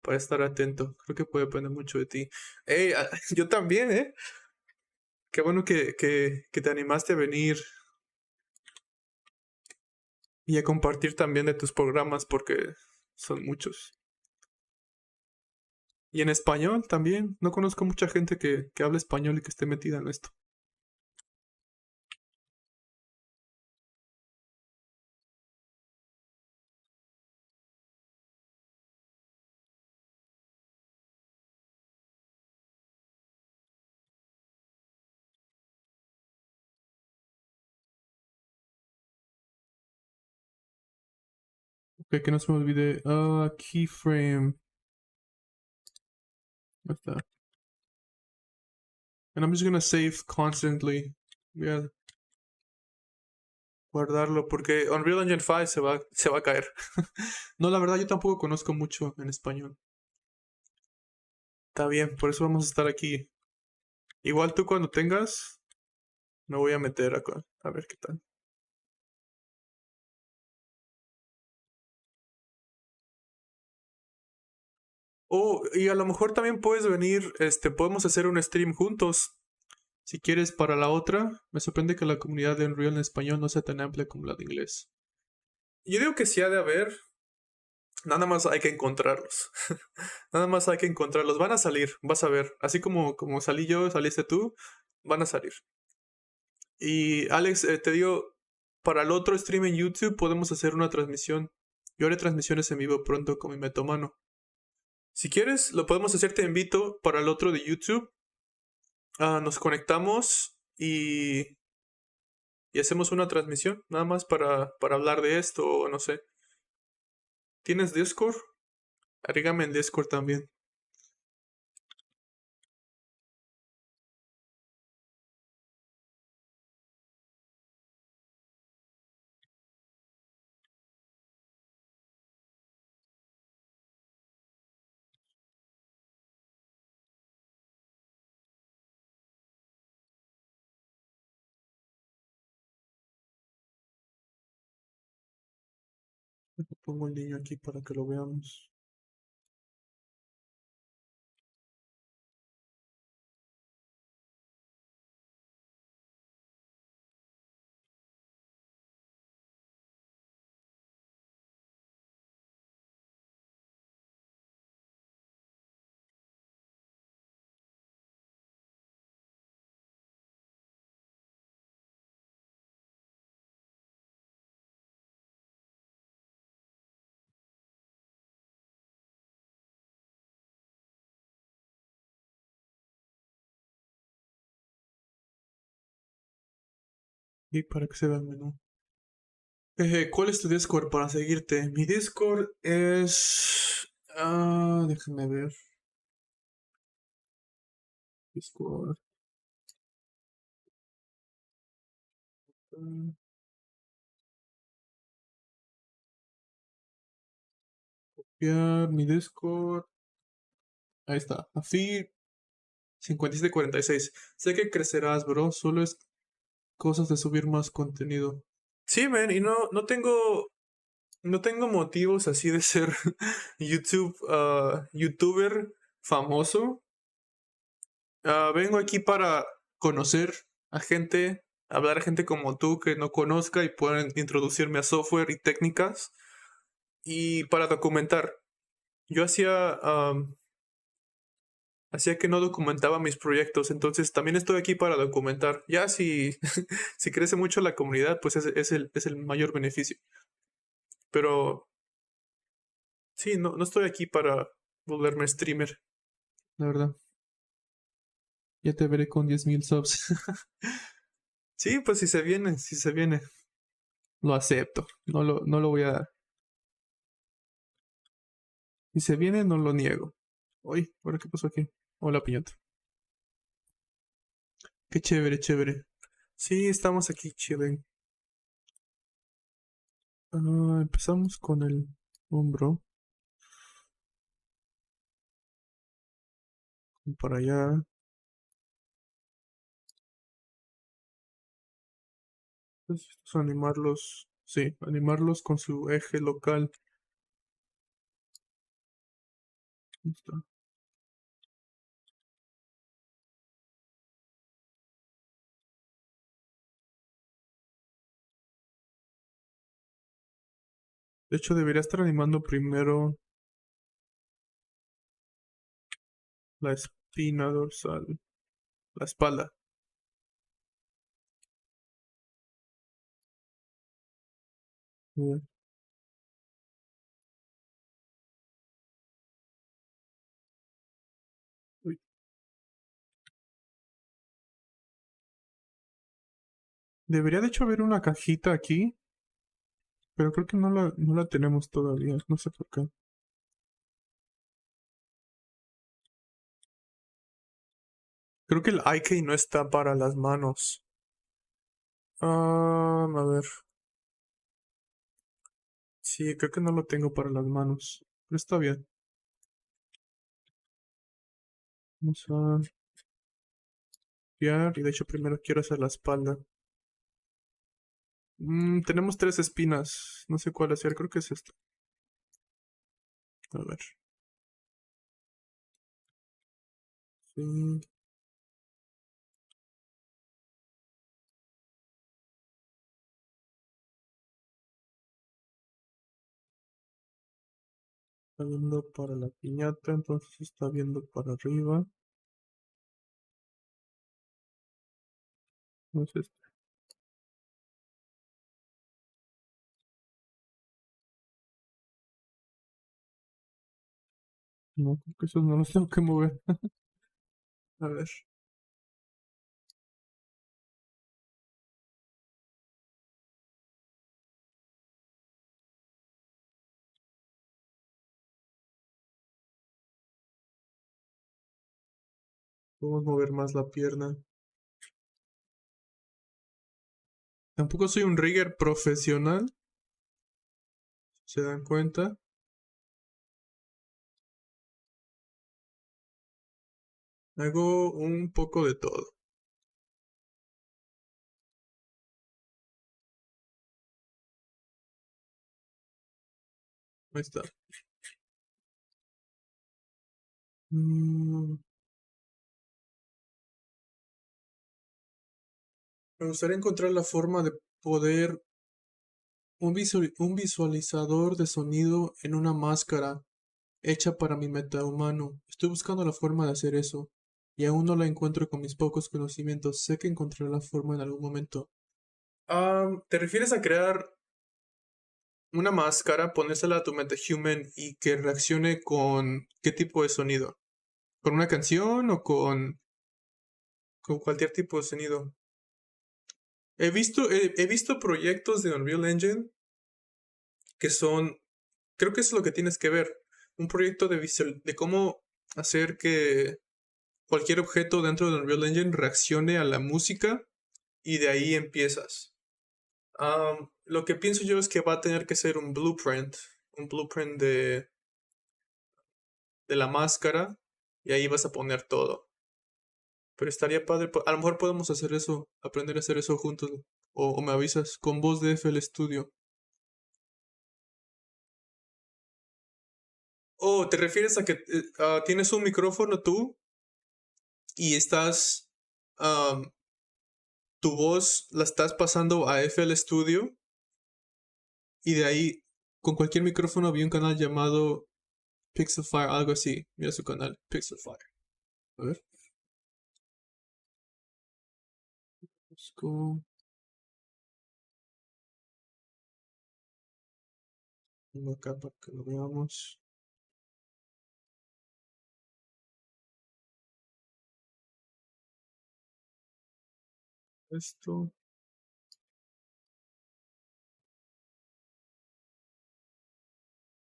para estar atento. Creo que puede aprender mucho de ti. Hey, yo también, ¿eh? Qué bueno que te animaste a venir y a compartir también de tus programas porque son muchos. Y en español también. No conozco mucha gente que hable español y que esté metida en esto. Ok, que no se me olvide. Keyframe. Ahí está. And I'm just gonna save constantly. Voy a guardarlo porque Unreal Engine 5 se va a caer. No, la verdad yo tampoco conozco mucho en español. Está bien, por eso vamos a estar aquí. Igual tú cuando tengas, me voy a meter acá, a ver qué tal. Oh, y a lo mejor también puedes venir, podemos hacer un stream juntos. Si quieres para la otra, me sorprende que la comunidad de Unreal en español no sea tan amplia como la de inglés. Yo digo que sí ha de haber, nada más hay que encontrarlos. Nada más hay que encontrarlos. Van a salir, vas a ver. Así como salí yo, saliste tú, van a salir. Y Alex, te digo, para el otro stream en YouTube podemos hacer una transmisión. Yo haré transmisiones en vivo pronto con mi metomano. Si quieres, lo podemos hacer, te invito para el otro de YouTube. Nos conectamos y hacemos una transmisión, nada más para hablar de esto, o no sé. ¿Tienes Discord? Agrégame en Discord también. Pongo el niño aquí para que lo veamos. Y para que se vea el menú. ¿Cuál es tu Discord para seguirte? Mi Discord es... déjame ver. Discord. mm, Copiar mi Discord. Ahí está. Afí 5746. Sé que crecerás, bro. Solo es cosas de subir más contenido. Sí, man. Y no tengo motivos así de ser YouTuber famoso. Vengo aquí para conocer a gente, hablar a gente como tú que no conozca y puedan introducirme a software y técnicas. Y para documentar. Yo hacía que no documentaba mis proyectos, entonces también estoy aquí para documentar. Ya si, si crece mucho la comunidad, pues es el mayor beneficio. Pero sí, no estoy aquí para volverme streamer, la verdad. Ya te veré con 10,000 subs. Sí, pues si se viene, lo acepto. No lo voy a Si se viene, no lo niego. Uy, ¿ahora qué pasó aquí? Hola, piñata. Qué chévere, chévere. Sí, estamos aquí, chévere. Empezamos con el hombro. Para allá. Pues, animarlos. Sí, animarlos con su eje local. Ahí está. De hecho, debería estar animando primero la espina dorsal. La espalda. Bien. Uy. Debería de hecho haber una cajita aquí, pero creo que no la tenemos todavía. No sé por qué. Creo que el IK no está para las manos. A ver. Sí, creo que no lo tengo para las manos. Pero está bien. Vamos a y de hecho primero quiero hacer la espalda. Tenemos 3 espinas. No sé cuál hacer, creo que es esta. A ver. Sí. Está viendo para la piñata, entonces está viendo para arriba. No es este. No, creo que esos no los tengo que mover. A ver. Podemos mover más la pierna. Tampoco soy un rigger profesional. ¿Se dan cuenta? Hago un poco de todo. Ahí está. Mm, Me gustaría encontrar la forma de poder un visualizador de sonido en una máscara hecha para mi metahumano. Estoy buscando la forma de hacer eso y aún no la encuentro con mis pocos conocimientos. Sé que encontraré la forma en algún momento. ¿Te refieres a crear una máscara, ponérsela a tu metahuman y que reaccione con qué tipo de sonido? ¿Con una canción o con cualquier tipo de sonido? He visto proyectos de Unreal Engine que son, creo que eso es lo que tienes que ver, un proyecto de cómo hacer que cualquier objeto dentro de Unreal Engine reaccione a la música y de ahí empiezas. Lo que pienso yo es que va a tener que ser un blueprint de la máscara y ahí vas a poner todo. Pero estaría padre, a lo mejor podemos hacer eso, aprender a hacer eso juntos. O me avisas con voz de FL Studio. Oh, ¿te refieres a que tienes un micrófono tú y am, tu voz la estás pasando a FL Studio y de ahí con cualquier micrófono había un canal llamado Pixelfire, algo así. Mira su canal, Pixelfire. A ver. Busco uno acá para que lo veamos. Esto.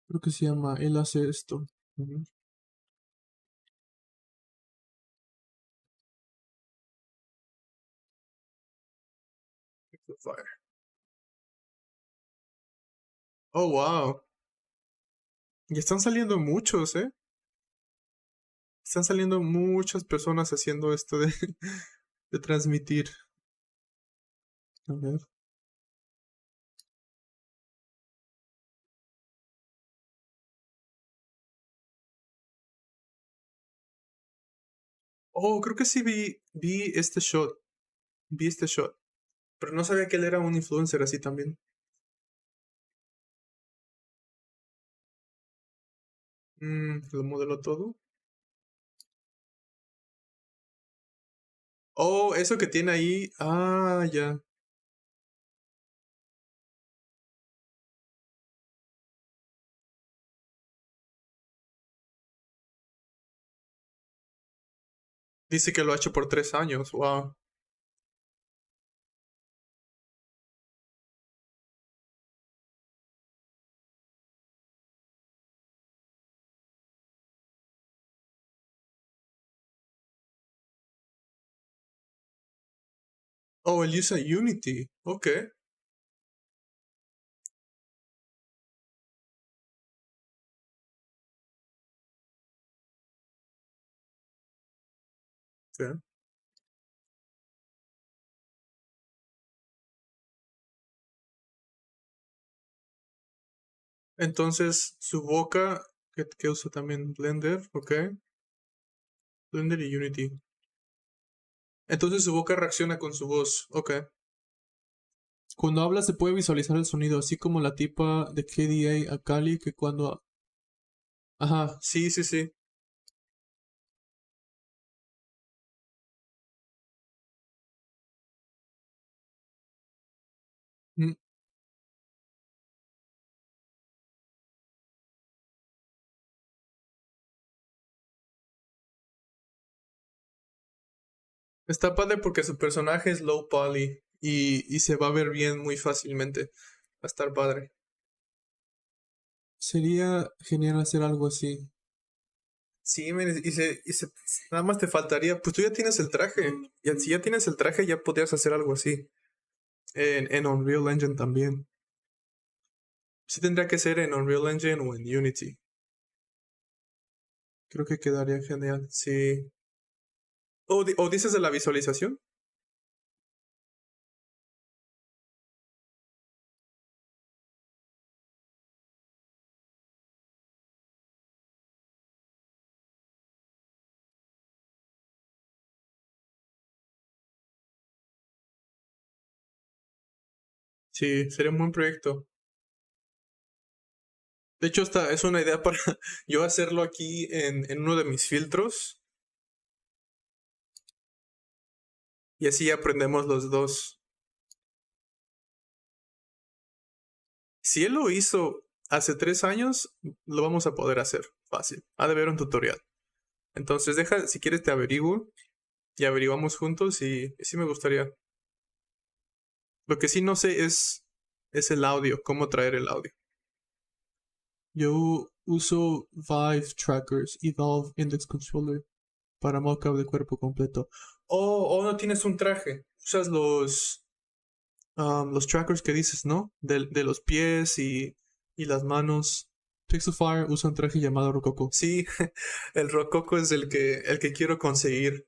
Creo que se llama, él hace esto. Oh, wow. Y están saliendo muchos, ¿eh? Están saliendo muchas personas haciendo esto de, de transmitir. A ver. Oh, creo que sí vi este shot. Vi este shot. Pero no sabía que él era un influencer así también. Lo modeló todo. Oh, eso que tiene ahí. Ah, ya. Dice que lo ha hecho por 3 años. Wow. Oh, él usa Unity. Ok. Sí. Entonces, su boca, que usa también Blender, ok. Blender y Unity. Entonces su boca reacciona con su voz, ok. Cuando habla se puede visualizar el sonido, así como la tipa de KDA Akali que cuando... Ajá, sí, sí, sí. Mm, Está padre porque su personaje es low poly y se va a ver bien muy fácilmente. Va a estar padre. Sería genial hacer algo así. Sí, men, nada más te faltaría, pues tú ya tienes el traje. Y si ya tienes el traje, ya podrías hacer algo así. En Unreal Engine también. Sí tendría que ser en Unreal Engine o en Unity. Creo que quedaría genial, sí. ¿O dices de la visualización? Sí, sería un buen proyecto. De hecho, esta es una idea para yo hacerlo aquí en uno de mis filtros. Y así aprendemos los dos. Si él lo hizo hace 3 años, lo vamos a poder hacer fácil. Ha de haber un tutorial. Entonces, deja, si quieres te averiguo y averiguamos juntos y sí me gustaría. Lo que sí no sé es el audio, cómo traer el audio. Yo uso Vive Trackers y Valve Index Controller para mockup de cuerpo completo. Oh, no tienes un traje. Usas los trackers que dices, ¿no? De los pies y las manos. Pixelfire usa un traje llamado Rococo. Sí, el Rococo es el que quiero conseguir.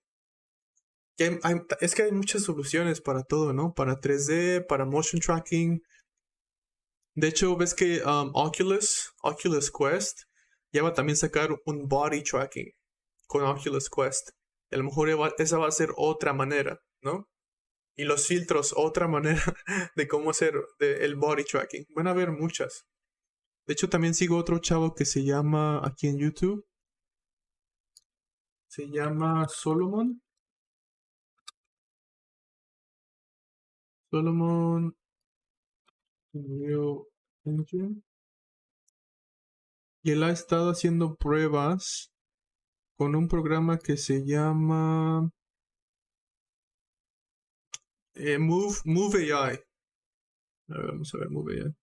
Es que hay muchas soluciones para todo, ¿no? Para 3D, para motion tracking. De hecho, ves que Oculus Quest, ya va a también sacar un body tracking con Oculus Quest. A lo mejor esa va a ser otra manera, ¿no? Y los filtros, otra manera de cómo hacer el body tracking. Van a haber muchas. De hecho, también sigo otro chavo que se llama aquí en YouTube. Se llama Solomon. Solomon Real Engine. Y él ha estado haciendo pruebas con un programa que se llama Move AI. A ver, vamos a ver, Move AI.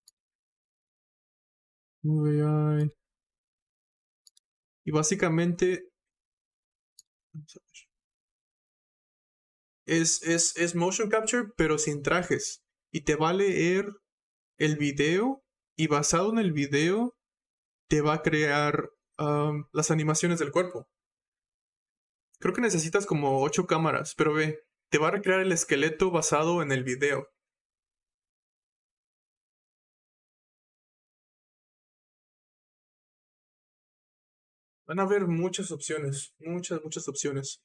AI. Y básicamente es motion capture, pero sin trajes. Y te va a leer el video. Y basado en el video, te va a crear las animaciones del cuerpo. Creo que necesitas como 8 cámaras, pero ve, te va a recrear el esqueleto basado en el video. Van a haber muchas opciones, muchas opciones.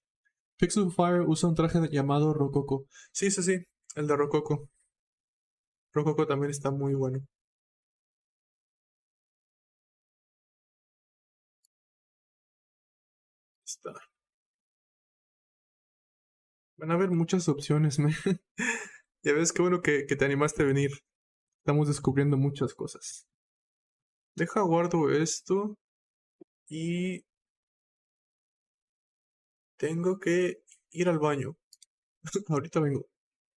Pixel Fire usa un traje llamado Rococo. Sí, sí, sí, el de Rococo. Rococo también está muy bueno. Está. Van a haber muchas opciones, man. Ya ves qué bueno que te animaste a venir. Estamos descubriendo muchas cosas. Deja guardo esto y tengo que ir al baño. Ahorita vengo.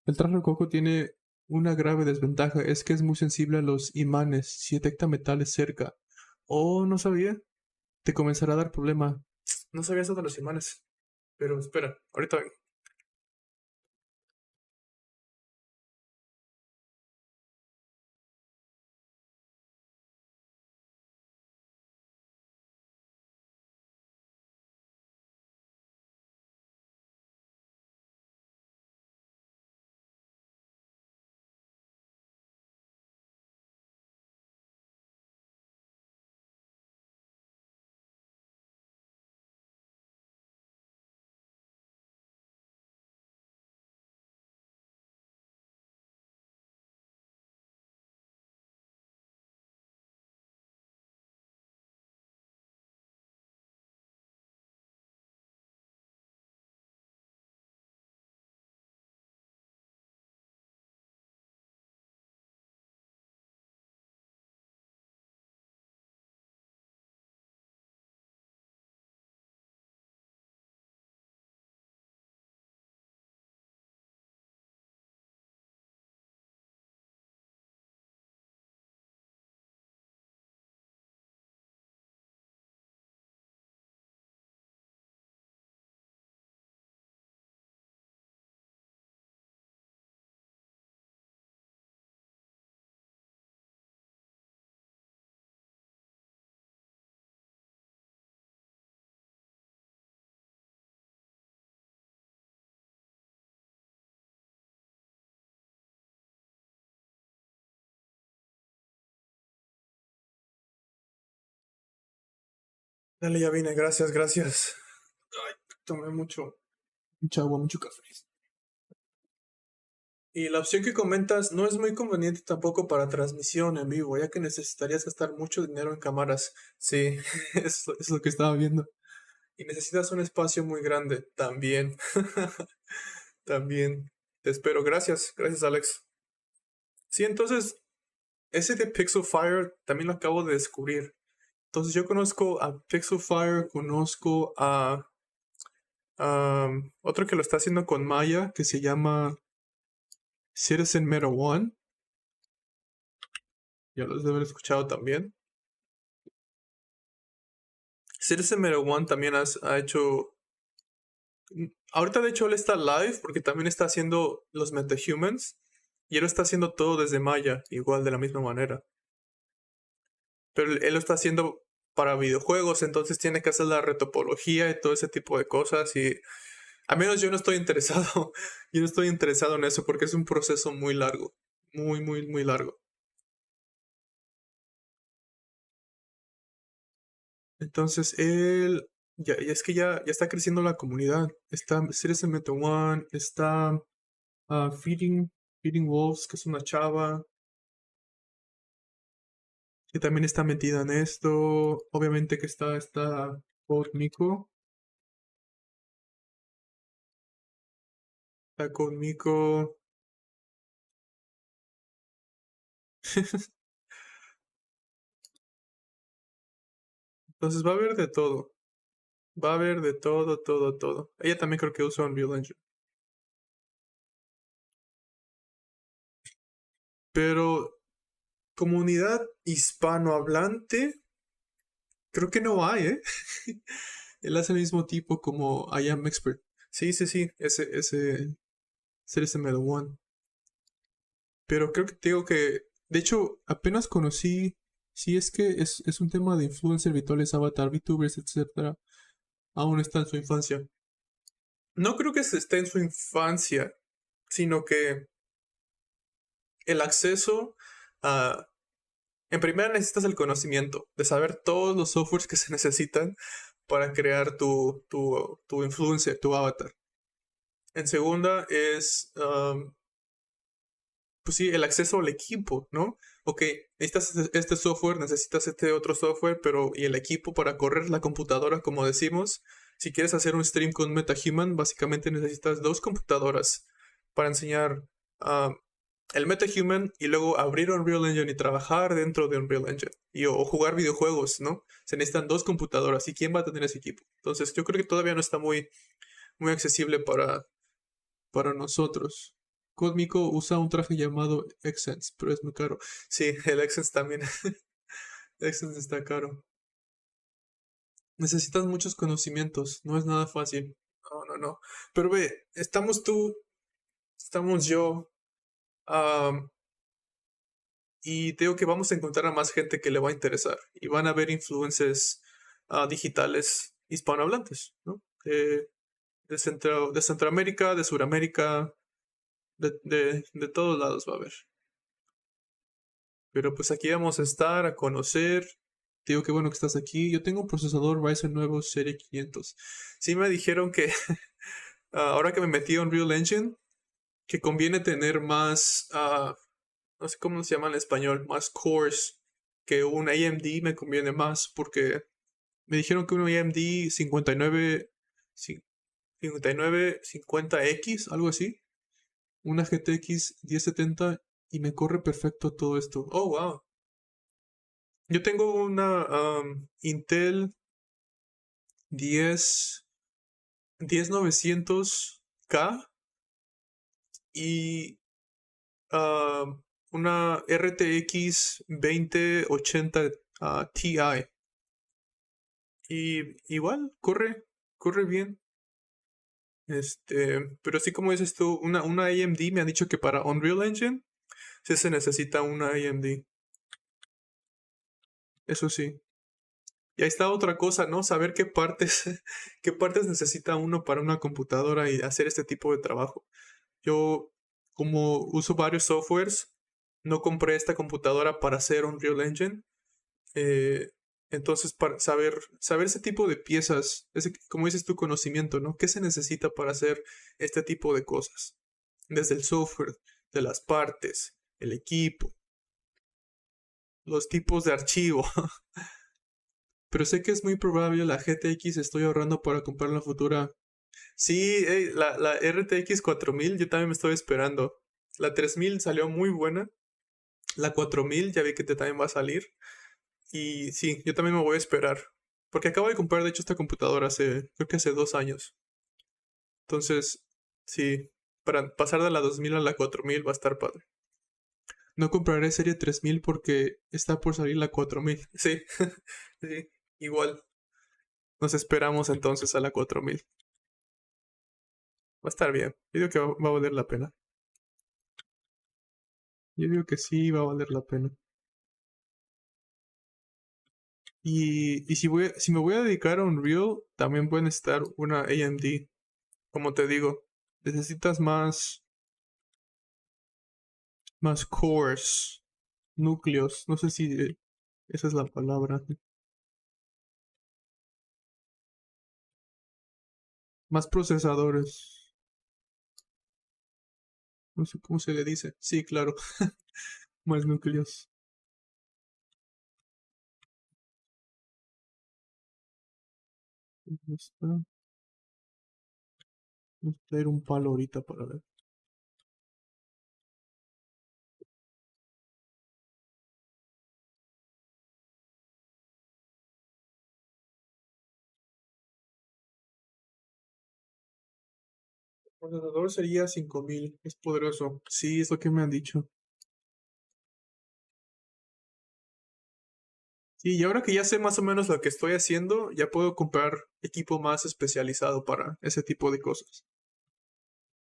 El traje Rococo tiene una grave desventaja, es que es muy sensible a los imanes si detecta metales cerca. Oh, no sabía. Te comenzará a dar problema. No sabía eso de los imanes. Pero espera, ahorita vengo. Dale, ya vine, gracias, gracias. Ay, tomé mucha agua, mucho café. Y la opción que comentas no es muy conveniente tampoco para transmisión en vivo, ya que necesitarías gastar mucho dinero en cámaras. Sí, es lo que estaba viendo. Y necesitas un espacio muy grande también. También. Te espero. Gracias. Gracias, Alex. Sí, entonces, ese de Pixel Fire también lo acabo de descubrir. Entonces, yo conozco a Pixel Fire, conozco a otro que lo está haciendo con Maya, que se llama Citizen Meta One. Ya los debe haber escuchado también. Citizen Meta One también ha hecho. Ahorita, de hecho, él está live porque también está haciendo los Metahumans. Y él lo está haciendo todo desde Maya, igual de la misma manera. Pero él lo está haciendo para videojuegos, entonces tiene que hacer la retopología y todo ese tipo de cosas. Y al menos yo no estoy interesado. Yo no estoy interesado en eso porque es un proceso muy largo. Muy largo. Entonces él. Ya es que ya está creciendo la comunidad. Está Citizen Meta One, está Feeding Wolves, que es una chava, que también está metida en esto. Obviamente que está Code Miko. Está Code Miko. Entonces va a haber de todo. Va a haber de todo. Ella también creo que usa Unreal Engine. Pero Comunidad hispanohablante, creo que no hay, ¿eh? Él hace el mismo tipo como I Am Expert. Sí, sí, sí, ese Metal One. Pero creo que te digo que, de hecho, apenas conocí, si es que es un tema de influencer virtuales, avatar, VTubers, etcétera. Aún está en su infancia. No creo que se esté en su infancia, sino que el acceso a... En primera necesitas el conocimiento de saber todos los softwares que se necesitan para crear tu influencer, tu avatar. En segunda es, pues sí, el acceso al equipo, ¿no? Ok, necesitas este software, necesitas este otro software, pero ¿y el equipo para correr la computadora, como decimos? Si quieres hacer un stream con Metahuman, básicamente necesitas dos computadoras para enseñar el Metahuman y luego abrir Unreal Engine y trabajar dentro de Unreal Engine. O jugar videojuegos, ¿no? Se necesitan dos computadoras. ¿Y quién va a tener ese equipo? Entonces yo creo que todavía no está muy accesible para nosotros. Cósmico usa un traje llamado Excense, pero es muy caro. Sí, el Excense también. Excense está caro. Necesitas muchos conocimientos, no es nada fácil. No, no, no. Pero ve, estamos tú, estamos yo, am, y te digo que vamos a encontrar a más gente que le va a interesar. Y van a haber influencers digitales hispanohablantes, ¿no? De Centroamérica, de Suramérica, de todos lados va a haber. Pero pues aquí vamos a estar a conocer. Te digo que bueno que estás aquí. Yo tengo un procesador Ryzen nuevo serie 500. Sí me dijeron que ahora que me metí a Unreal Engine, que conviene tener más, no sé cómo se llama en español, más cores que un AMD me conviene más porque me dijeron que un AMD 50X, algo así, una GTX 1070 y me corre perfecto todo esto. Oh, wow. Yo tengo una Intel 10, 10900K y una RTX 2080 Ti. Y igual, corre bien. Pero así como dices tú, una AMD me han dicho que para Unreal Engine sí se necesita una AMD. Eso sí. Y ahí está otra cosa, ¿no? Saber qué partes, qué partes necesita uno para una computadora y hacer este tipo de trabajo. Yo, como uso varios softwares, no compré esta computadora para hacer Unreal Engine. eh, entonces, para saber ese tipo de piezas, como dices tu conocimiento, ¿no? ¿Qué se necesita para hacer este tipo de cosas? Desde el software, de las partes, el equipo, los tipos de archivo. Pero sé que es muy probable la GTX estoy ahorrando para comprar la futura. Sí, la RTX 4000 yo también me estoy esperando. La 3000 salió muy buena. La 4000 ya vi que te también va a salir. Y sí, yo también me voy a esperar. Porque acabo de comprar, de hecho, esta computadora creo que hace 2 años. Entonces, sí, para pasar de la 2000 a la 4000 va a estar padre. No compraré serie 3000 porque está por salir la 4000. Sí, sí, igual. Nos esperamos entonces a la 4000. Va a estar bien. Yo digo que va a valer la pena. Yo digo que sí va a valer la pena. Y si me voy a dedicar a Unreal, también puede necesitar una AMD. Como te digo, necesitas más cores, núcleos. No sé si esa es la palabra. Más procesadores. No sé cómo se le dice. Sí, claro. Más núcleos. ¿Dónde está? Vamos a traer un palo ahorita para ver. El procesador sería 5000. Es poderoso. Sí, es lo que me han dicho. Y ahora que ya sé más o menos lo que estoy haciendo, ya puedo comprar equipo más especializado para ese tipo de cosas.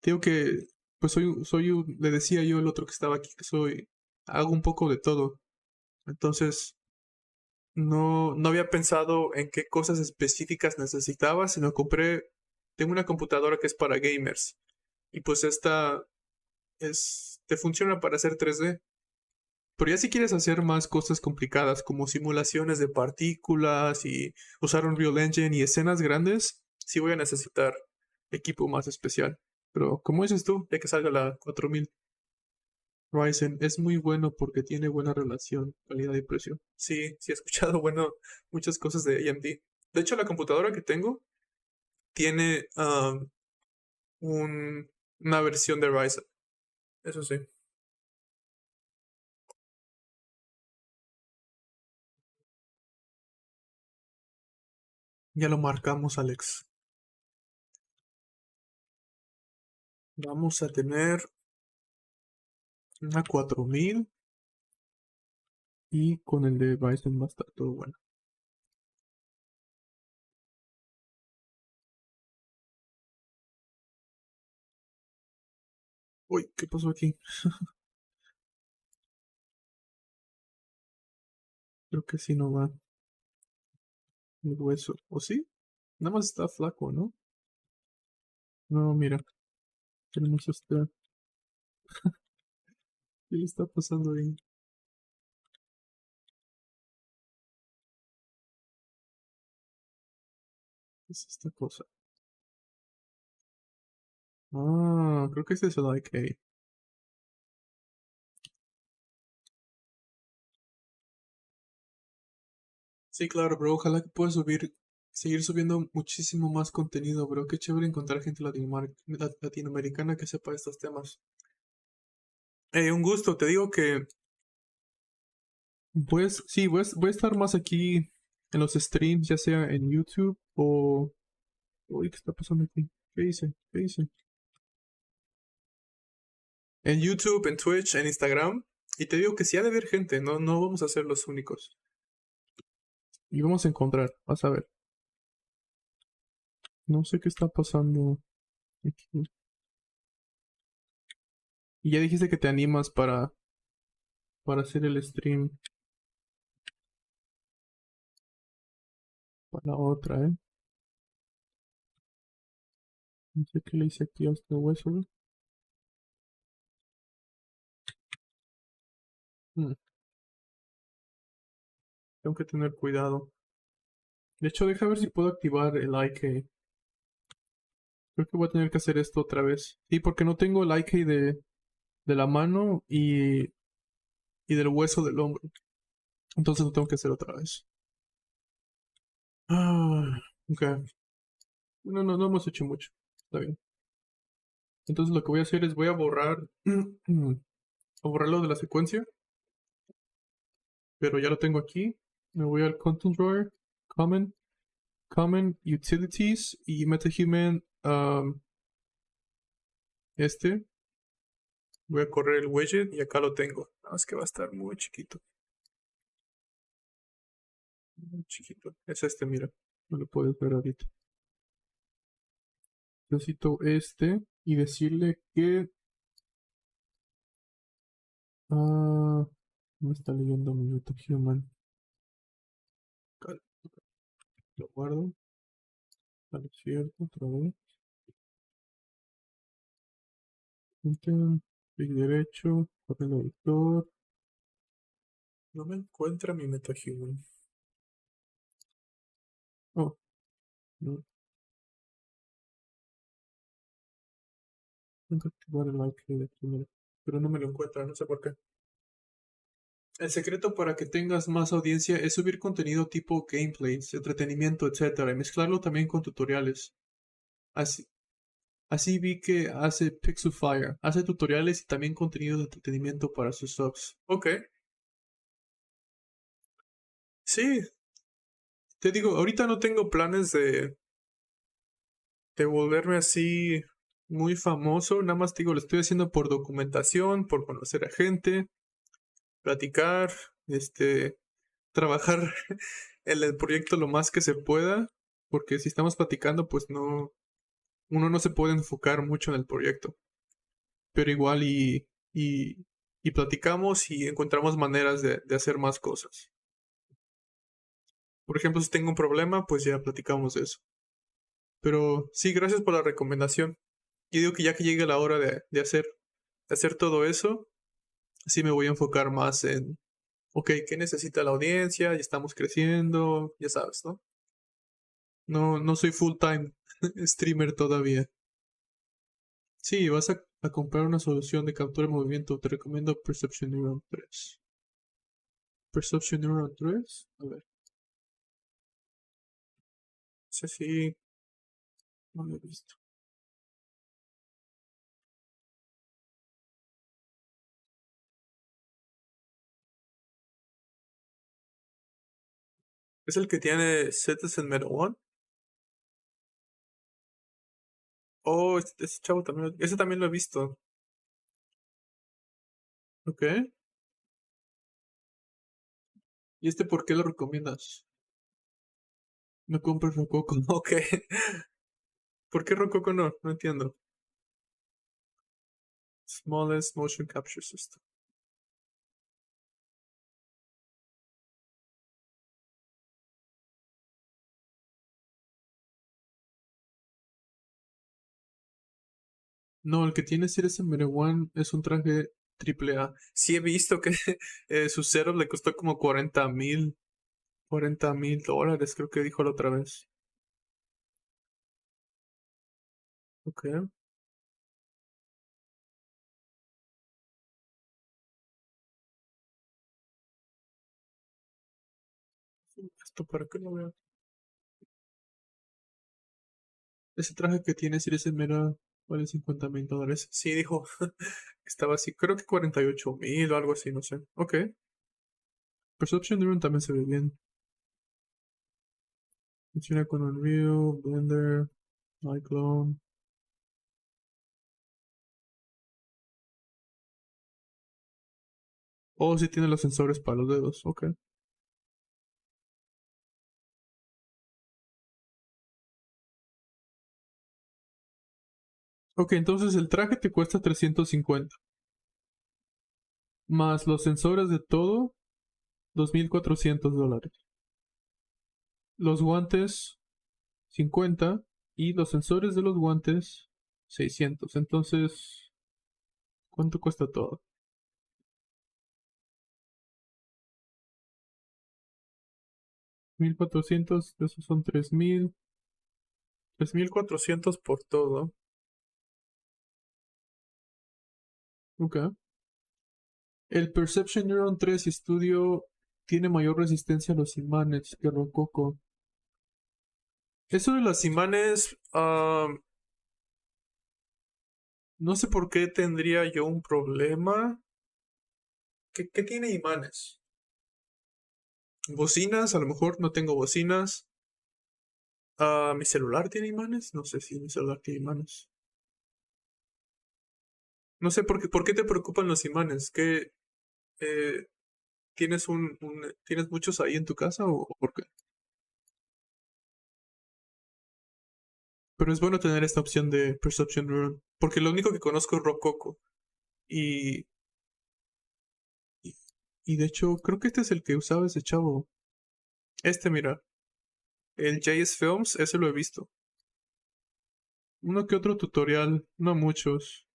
Digo que, pues le decía yo el otro que estaba aquí, que hago un poco de todo. Entonces, no había pensado en qué cosas específicas necesitaba, sino tengo una computadora que es para gamers. Y pues te funciona para hacer 3D. Pero ya si quieres hacer más cosas complicadas como simulaciones de partículas y usar un Unreal Engine y escenas grandes, sí voy a necesitar equipo más especial. Pero como dices tú, ya que salga la 4000 Ryzen, es muy bueno porque tiene buena relación calidad y precio. Sí, sí he escuchado muchas cosas de AMD. De hecho, la computadora que tengo tiene una versión de Ryzen. Eso sí. Ya lo marcamos, Alex. Vamos a tener una 4000 y con el de Ryzen va a estar todo bueno. Uy, ¿qué pasó aquí? Creo que sí no va el hueso. ¿O sí? Nada más está flaco, ¿no? No, mira. Tenemos este. ¿Qué le está pasando ahí? ¿Qué es esta cosa? Ah, creo que este es el IK. Sí, claro, bro. Ojalá que puedas seguir subiendo muchísimo más contenido, bro. Qué chévere encontrar gente latinoamericana que sepa estos temas. Un gusto. Te digo que pues sí, voy a estar más aquí en los streams, ya sea en YouTube o... Uy, ¿qué está pasando aquí? ¿Qué hice? ¿Qué hice? En YouTube, en Twitch, en Instagram. Y te digo que sí ha de haber gente, no vamos a ser los únicos. Y vamos a encontrar, vas a ver. No sé qué está pasando aquí. Y ya dijiste que te animas para hacer el stream para la otra, ¿eh? No sé qué le hice aquí a este hueso. Hmm, Tengo que tener cuidado. De hecho, deja ver si puedo activar el IK. Creo que voy a tener que hacer esto otra vez. Sí, porque no tengo el IK de la mano y del hueso del hombro. Entonces lo tengo que hacer otra vez. Ah, ok. No hemos hecho mucho. Está bien. Entonces lo que voy a hacer es voy a borrarlo de la secuencia. Pero ya lo tengo aquí. Me voy al Content Drawer, Common, Utilities y Metahuman. Este. Voy a correr el widget y acá lo tengo. Nada más que va a estar muy chiquito. Muy chiquito. Es este, mira. No lo puedes ver ahorita. Necesito este y decirle que... no me está leyendo mi Metahuman. Lo guardo. Vale, cierto, otra vez. Clic derecho, papel editor. No me encuentra mi MetaHuman. Oh, no. Tengo que activar el like de primero. Pero no me lo encuentra, no sé por qué. El secreto para que tengas más audiencia es subir contenido tipo gameplays, entretenimiento, etc. Y mezclarlo también con tutoriales. Así, así vi que hace Pixelfire. Hace tutoriales y también contenido de entretenimiento para sus subs. Ok. Sí, te digo, ahorita no tengo planes de volverme así muy famoso. Nada más te digo, lo estoy haciendo por documentación, por conocer a gente, platicar, trabajar en el proyecto lo más que se pueda, porque si estamos platicando, pues no, uno no se puede enfocar mucho en el proyecto. Pero igual y platicamos y encontramos maneras de hacer más cosas. Por ejemplo, si tengo un problema, pues ya platicamos de eso. Pero sí, gracias por la recomendación. Yo digo que ya que llegue la hora de hacer todo eso, sí me voy a enfocar más en, ok, ¿qué necesita la audiencia? Ya estamos creciendo, ya sabes, ¿no? No, no soy full time streamer todavía. Sí, vas a comprar una solución de captura de movimiento. Te recomiendo Perception Neuron 3. Perception Neuron 3. A ver. Sí, sí, no lo he visto. ¿Es el que tiene Citizen Metal One? Oh, este chavo también. Ese también lo he visto. Ok. ¿Y este por qué lo recomiendas? No compres Rococo. Ok. ¿Por qué Rococo no? No entiendo. Smallest motion capture system. No, el que tiene Series One es un traje triple A. Sí he visto que su setup le costó como 40,000. $40,000, creo que dijo la otra vez. Ok. ¿Esto para qué lo veo? Ese traje que tiene Series vale $50,000. Sí, dijo. Estaba así. Creo que 48,000 o algo así, no sé. Ok. Perception Neuron también se ve bien. Funciona con Unreal, Blender, iClone. Oh, sí tiene los sensores para los dedos. Ok. Ok, entonces el traje te cuesta 350. Más los sensores de todo, $2,400. Los guantes, 50. Y los sensores de los guantes, 600. Entonces, ¿cuánto cuesta todo? 1,400. Esos son 3,000. 3,400 por todo. Ok. El Perception Neuron 3 Studio tiene mayor resistencia a los imanes que Rococo. Eso de los imanes, no sé por qué tendría yo un problema. ¿Qué tiene imanes? Bocinas, a lo mejor no tengo bocinas. ¿Mi celular tiene imanes? No sé si mi celular tiene imanes. No sé por qué te preocupan los imanes. Eh, ¿Tienes muchos ahí en tu casa o por qué? Pero es bueno tener esta opción de Perception Neuron. Porque lo único que conozco es Rococo. Y, y, y de hecho, creo que este es el que usaba ese chavo. Este, mira. El JS Films, ese lo he visto. Uno que otro tutorial, no muchos.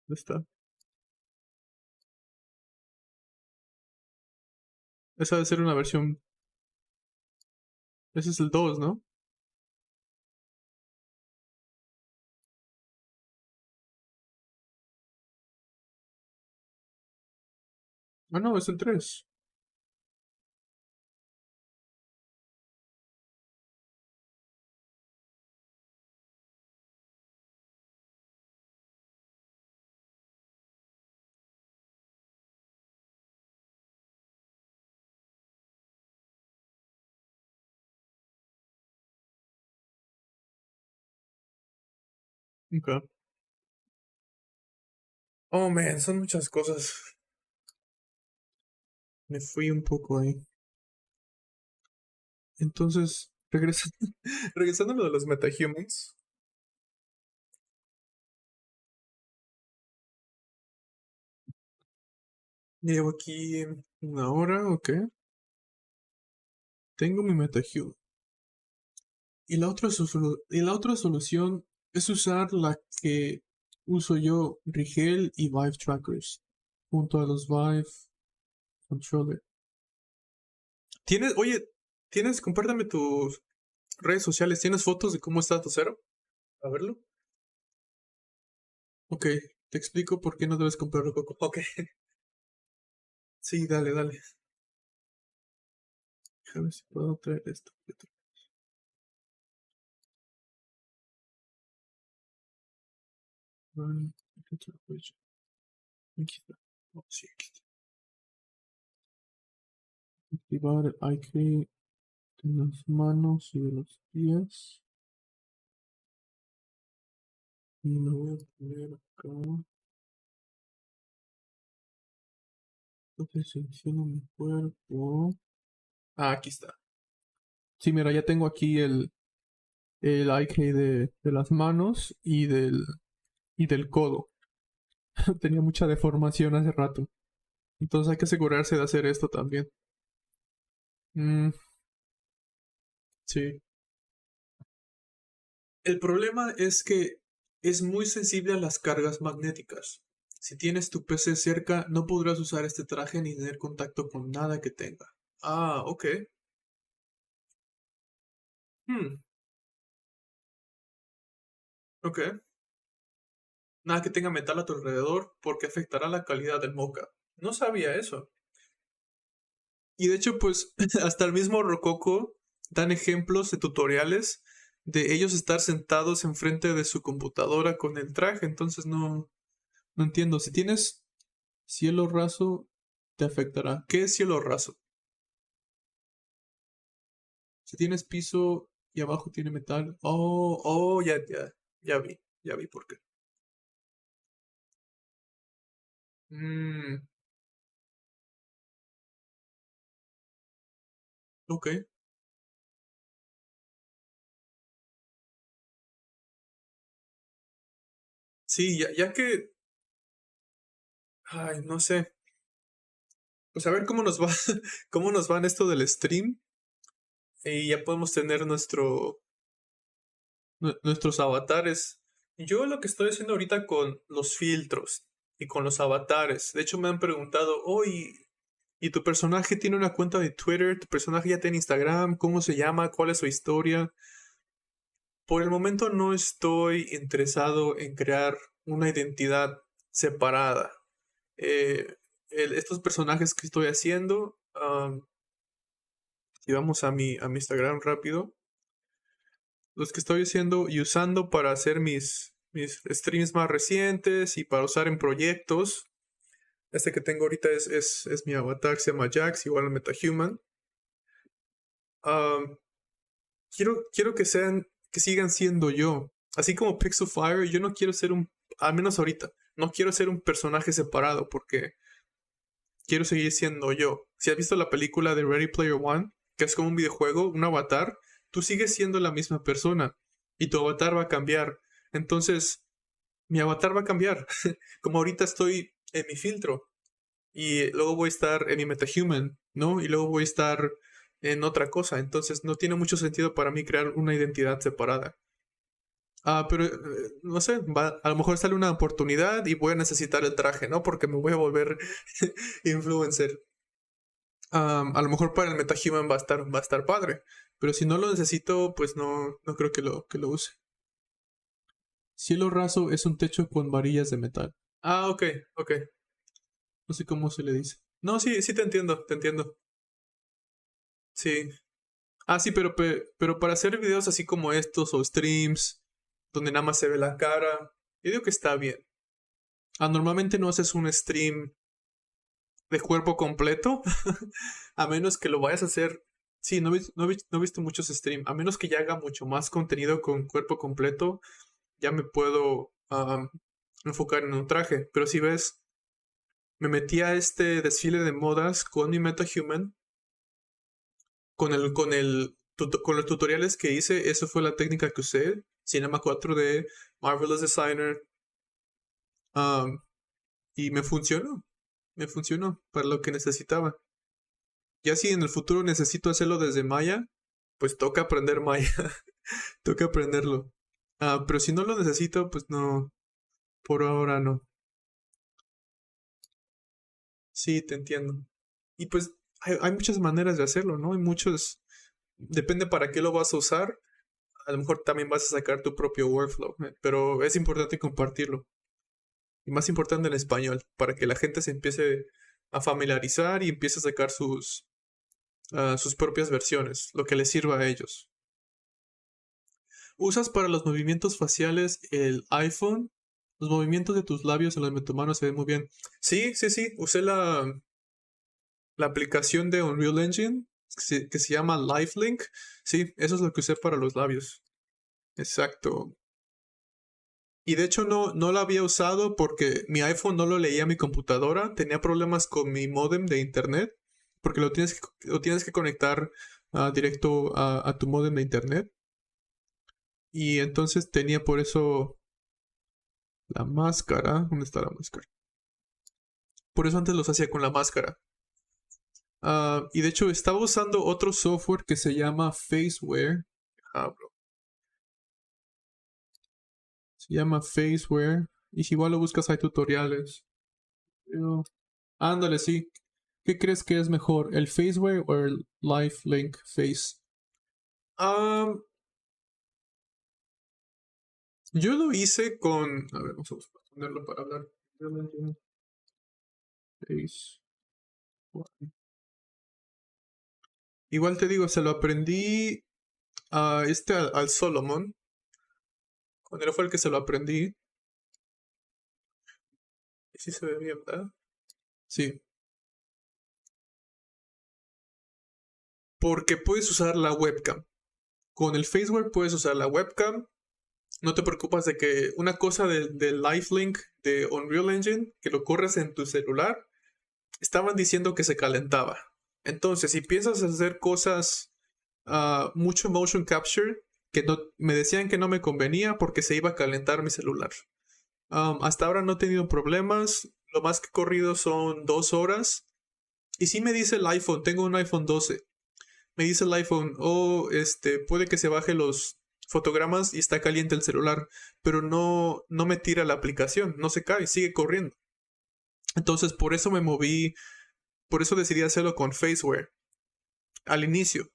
¿Dónde está? Esa debe ser una versión. Ese es el 2, ¿no? Ah, no, es el 3. Ok. Oh, man, son muchas cosas. Me fui un poco ahí. Entonces, regresando a lo de los metahumans. Llevo aquí una hora, ok. Tengo mi metahuman. Y la otra solución es usar la que uso yo, Rigel y Vive Trackers, junto a los Vive Controller. Compártame tus redes sociales. ¿Tienes fotos de cómo está tu cero? A verlo. Ok, te explico por qué no debes comprarlo, Coco. Ok, sí, dale, dale. A ver si puedo traer esto. Aquí está. Oh, sí, aquí está. Activar el IK de las manos y de los pies. Y lo voy a poner acá. Entonces selecciono mi cuerpo. Ah, aquí está. Sí, mira, ya tengo aquí el IK de las manos y del codo. Tenía mucha deformación hace rato. Entonces hay que asegurarse de hacer esto también. Sí. El problema es que es muy sensible a las cargas magnéticas. Si tienes tu PC cerca, no podrás usar este traje ni tener contacto con nada que tenga. Ah, ok. Hmm, ok. Nada que tenga metal a tu alrededor porque afectará la calidad del mocha. No sabía eso. Y de hecho, pues, hasta el mismo Rococo dan ejemplos de tutoriales de ellos estar sentados enfrente de su computadora con el traje. Entonces no entiendo. Si tienes cielo raso, te afectará. ¿Qué es cielo raso? Si tienes piso y abajo tiene metal. Oh, ya vi por qué. Mm, ok. Sí, ya que. Ay, no sé. Pues a ver cómo nos va. Cómo nos va en esto del stream. Y ya podemos tener nuestros avatares. Yo lo que estoy haciendo ahorita con los filtros y con los avatares. De hecho, me han preguntado, ¿y tu personaje tiene una cuenta de Twitter? ¿Tu personaje ya tiene Instagram? ¿Cómo se llama? ¿Cuál es su historia? Por el momento no estoy interesado en crear una identidad separada. Eh, estos personajes que estoy haciendo, si vamos a mi Instagram rápido, los que estoy haciendo y usando para hacer mis streams más recientes y para usar en proyectos. Este que tengo ahorita es mi avatar, se llama Jax, igual a Metahuman. Um, quiero que sigan siendo yo. Así como Pixel Fire, yo no quiero ser al menos ahorita, no quiero ser un personaje separado porque quiero seguir siendo yo. Si has visto la película de Ready Player One, que es como un videojuego, un avatar, tú sigues siendo la misma persona y tu avatar va a cambiar. Entonces, mi avatar va a cambiar. Como ahorita estoy en mi filtro y luego voy a estar en mi Metahuman, ¿no? Y luego voy a estar en otra cosa. Entonces, no tiene mucho sentido para mí crear una identidad separada. Pero no sé, a lo mejor sale una oportunidad y voy a necesitar el traje, ¿no? Porque me voy a volver influencer. A lo mejor para el Metahuman va a estar padre. Pero si no lo necesito, pues no creo que lo use. Cielo raso es un techo con varillas de metal. Ah, ok, ok. No sé cómo se le dice. No, sí te entiendo, te entiendo. Sí. Ah, sí, pero para hacer videos así como estos o streams, donde nada más se ve la cara, yo digo que está bien. Normalmente no haces un stream de cuerpo completo, a menos que lo vayas a hacer. Sí, no he visto muchos streams, a menos que ya haga mucho más contenido con cuerpo completo, ya me puedo enfocar en un traje. Pero si ves, me metí a este desfile de modas con mi MetaHuman, con los tutoriales que hice. Eso fue la técnica que usé. Cinema 4D, Marvelous Designer. um, y me funcionó. Me funcionó para lo que necesitaba. Ya si en el futuro necesito hacerlo desde Maya, pues toca aprender Maya. Toca aprenderlo. Pero si no lo necesito, pues no. Por ahora no. Sí, te entiendo. Y pues hay muchas maneras de hacerlo, ¿no? Hay muchos. Depende para qué lo vas a usar. A lo mejor también vas a sacar tu propio workflow. Pero es importante compartirlo. Y más importante en español. Para que la gente se empiece a familiarizar y empiece a sacar sus propias versiones. Lo que les sirva a ellos. ¿Usas para los movimientos faciales el iPhone? Los movimientos de tus labios en los metahumanos se ven muy bien. Sí, sí, sí. Usé la aplicación de Unreal Engine que se llama Lifelink. Sí, eso es lo que usé para los labios. Exacto. Y de hecho no la había usado porque mi iPhone no lo leía a mi computadora. Tenía problemas con mi modem de internet. Porque lo tienes que conectar directo a tu modem de internet. Y entonces tenía por eso la máscara. ¿Dónde está la máscara? Por eso antes los hacía con la máscara. Y de hecho estaba usando otro software que se llama Faceware. Bro. Se llama Faceware. Y si igual lo buscas hay tutoriales. Pero, ándale, sí. ¿Qué crees que es mejor? ¿El Faceware o el Lifelink Face? Yo lo hice con... A ver, vamos a ponerlo para hablar. Face. Igual te digo, se lo aprendí al Solomon. Con él fue el que se lo aprendí. Y sí se ve bien, ¿verdad? Sí. Porque puedes usar la webcam. Con el Faceware puedes usar la webcam. No te preocupas de que una cosa de Lifelink de Unreal Engine, que lo corres en tu celular, estaban diciendo que se calentaba. Entonces, si piensas hacer cosas, mucho motion capture, que no, me decían que no me convenía porque se iba a calentar mi celular. Hasta ahora no he tenido problemas. Lo más que he corrido son 2 horas. Y sí me dice el iPhone, tengo un iPhone 12. Me dice el iPhone, puede que se baje los fotogramas y está caliente el celular, pero no me tira la aplicación, no se cae, sigue corriendo. Entonces por eso me moví, por eso decidí hacerlo con Faceware al inicio.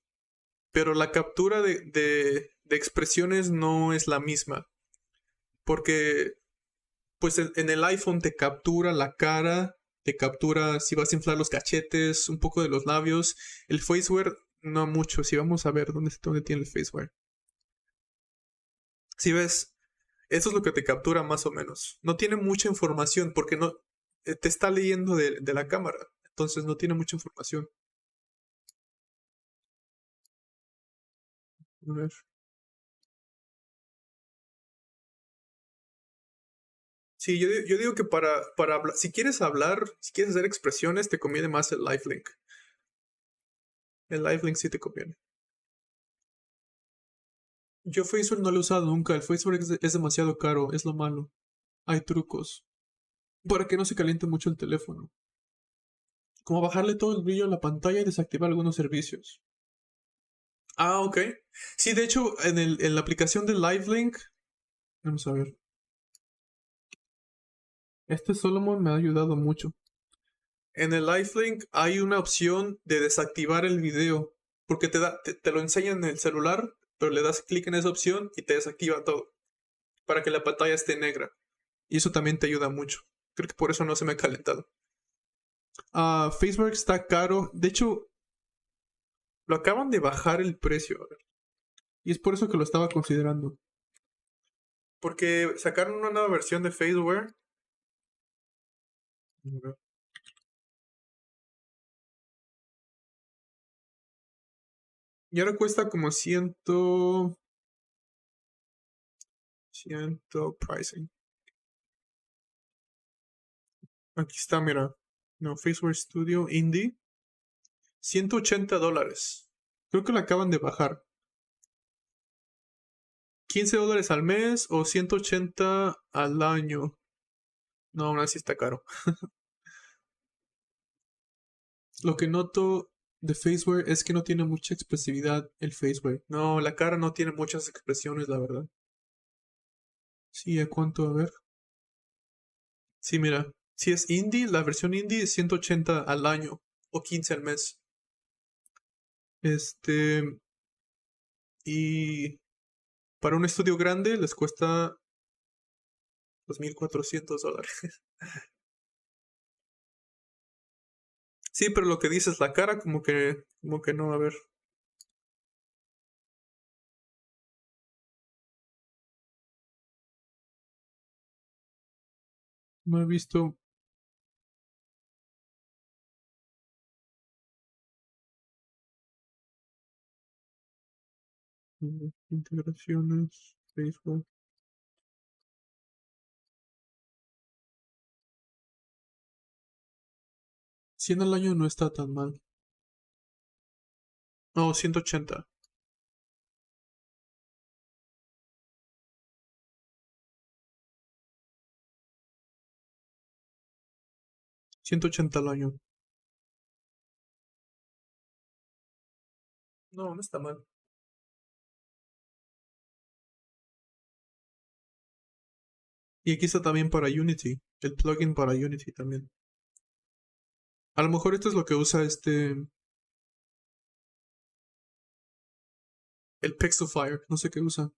Pero la captura de expresiones no es la misma. Porque pues en el iPhone te captura la cara, te captura si vas a inflar los cachetes, un poco de los labios. El Faceware no mucho. Si vamos a ver dónde tiene el Faceware. Si ves, eso es lo que te captura más o menos. No tiene mucha información porque no te está leyendo de la cámara. Entonces no tiene mucha información. A ver. Sí, yo digo que para hablar, si quieres hablar, si quieres hacer expresiones, te conviene más el Lifelink. El Lifelink sí te conviene. Yo Facebook no lo he usado nunca. El Facebook es demasiado caro, es lo malo. Hay trucos. Para que no se caliente mucho el teléfono. Como bajarle todo el brillo a la pantalla y desactivar algunos servicios. Ok. Sí, de hecho, en la aplicación de Lifelink. Vamos a ver. Este Solomon me ha ayudado mucho. En el Lifelink hay una opción de desactivar el video. Porque te lo enseña en el celular, pero le das clic en esa opción y te desactiva todo. Para que la pantalla esté negra. Y eso también te ayuda mucho. Creo que por eso no se me ha calentado. Facebook está caro. De hecho, lo acaban de bajar el precio. A ver. Y es por eso que lo estaba considerando. Porque sacaron una nueva versión de Faceware. Y ahora cuesta como 100 pricing. Aquí está, mira. No, Faceware Studio Indie. $180. Creo que lo acaban de bajar. $15 al mes o 180 al año. No, aún así está caro. Lo que noto de Faceware es que no tiene mucha expresividad el Faceware. No, la cara no tiene muchas expresiones, la verdad. Sí, ¿a cuánto? A ver. Sí, mira. Si es indie, la versión indie es 180 al año o 15 al mes. Y para un estudio grande les cuesta $2,400. Sí, pero lo que dices, la cara como que no, a ver. No he visto integraciones, Facebook. 100 al año no está tan mal. No, 180. 180 al año. No, no está mal. Y aquí está también para Unity. El plugin para Unity también. A lo mejor esto es lo que usa el Pixelfire. No sé qué usa.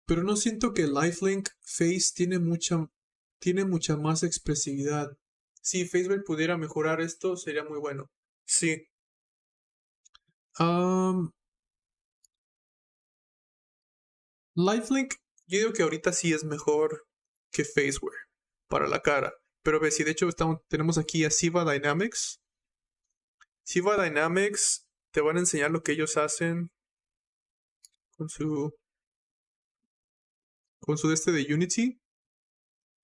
Pero no siento que Lifelink Face tiene mucha más expresividad. Si Facebook pudiera mejorar esto, sería muy bueno. Sí. Lifelink, yo digo que ahorita sí es mejor que Faceware para la cara. Pero ve, si de hecho tenemos aquí a Siva Dynamics. Siva Dynamics te van a enseñar lo que ellos hacen con su de Unity.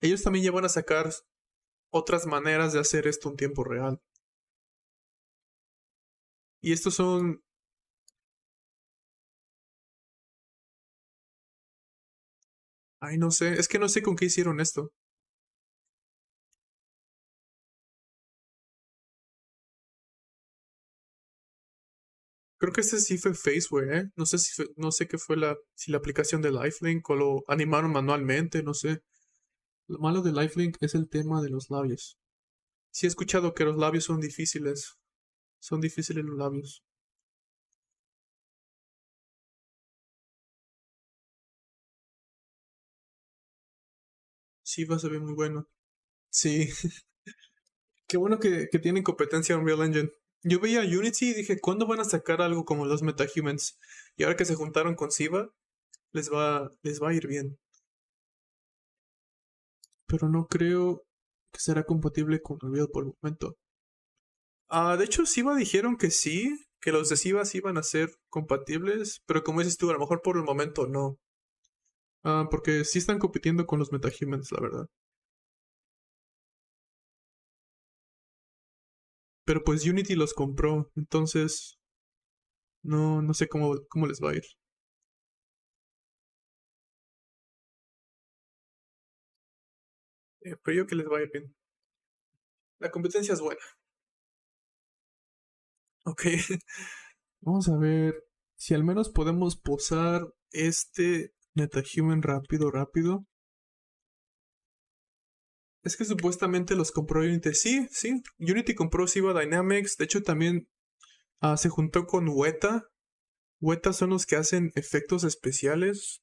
Ellos también ya van a sacar otras maneras de hacer esto en tiempo real. Y estos son... Ay, no sé, es que no sé con qué hicieron esto. Creo que este sí fue Faceware, ¿eh? No sé no sé qué fue si la aplicación de Lifelink o lo animaron manualmente, no sé. Lo malo de Lifelink es el tema de los labios. Sí he escuchado que los labios son difíciles. Son difíciles los labios. Sí, va a ser muy bueno. Sí. Qué bueno que tienen competencia en Unreal Engine. Yo veía Unity y dije, ¿cuándo van a sacar algo como los Metahumans? Y ahora que se juntaron con Siva, les va a ir bien. Pero no creo que será compatible con Unreal por el momento. De hecho, Siva dijeron que sí, que los de Siva sí iban a ser compatibles, pero como dices tú, a lo mejor por el momento no. Porque sí están compitiendo con los Metahumans, la verdad. Pero pues Unity los compró, entonces no sé cómo les va a ir. Pero yo que les va a ir bien. La competencia es buena. Ok. Vamos a ver si al menos podemos posar este MetaHuman rápido. Es que supuestamente los compró Unity. Sí, sí. Unity compró Siva Dynamics. De hecho, también se juntó con Weta. Weta son los que hacen efectos especiales.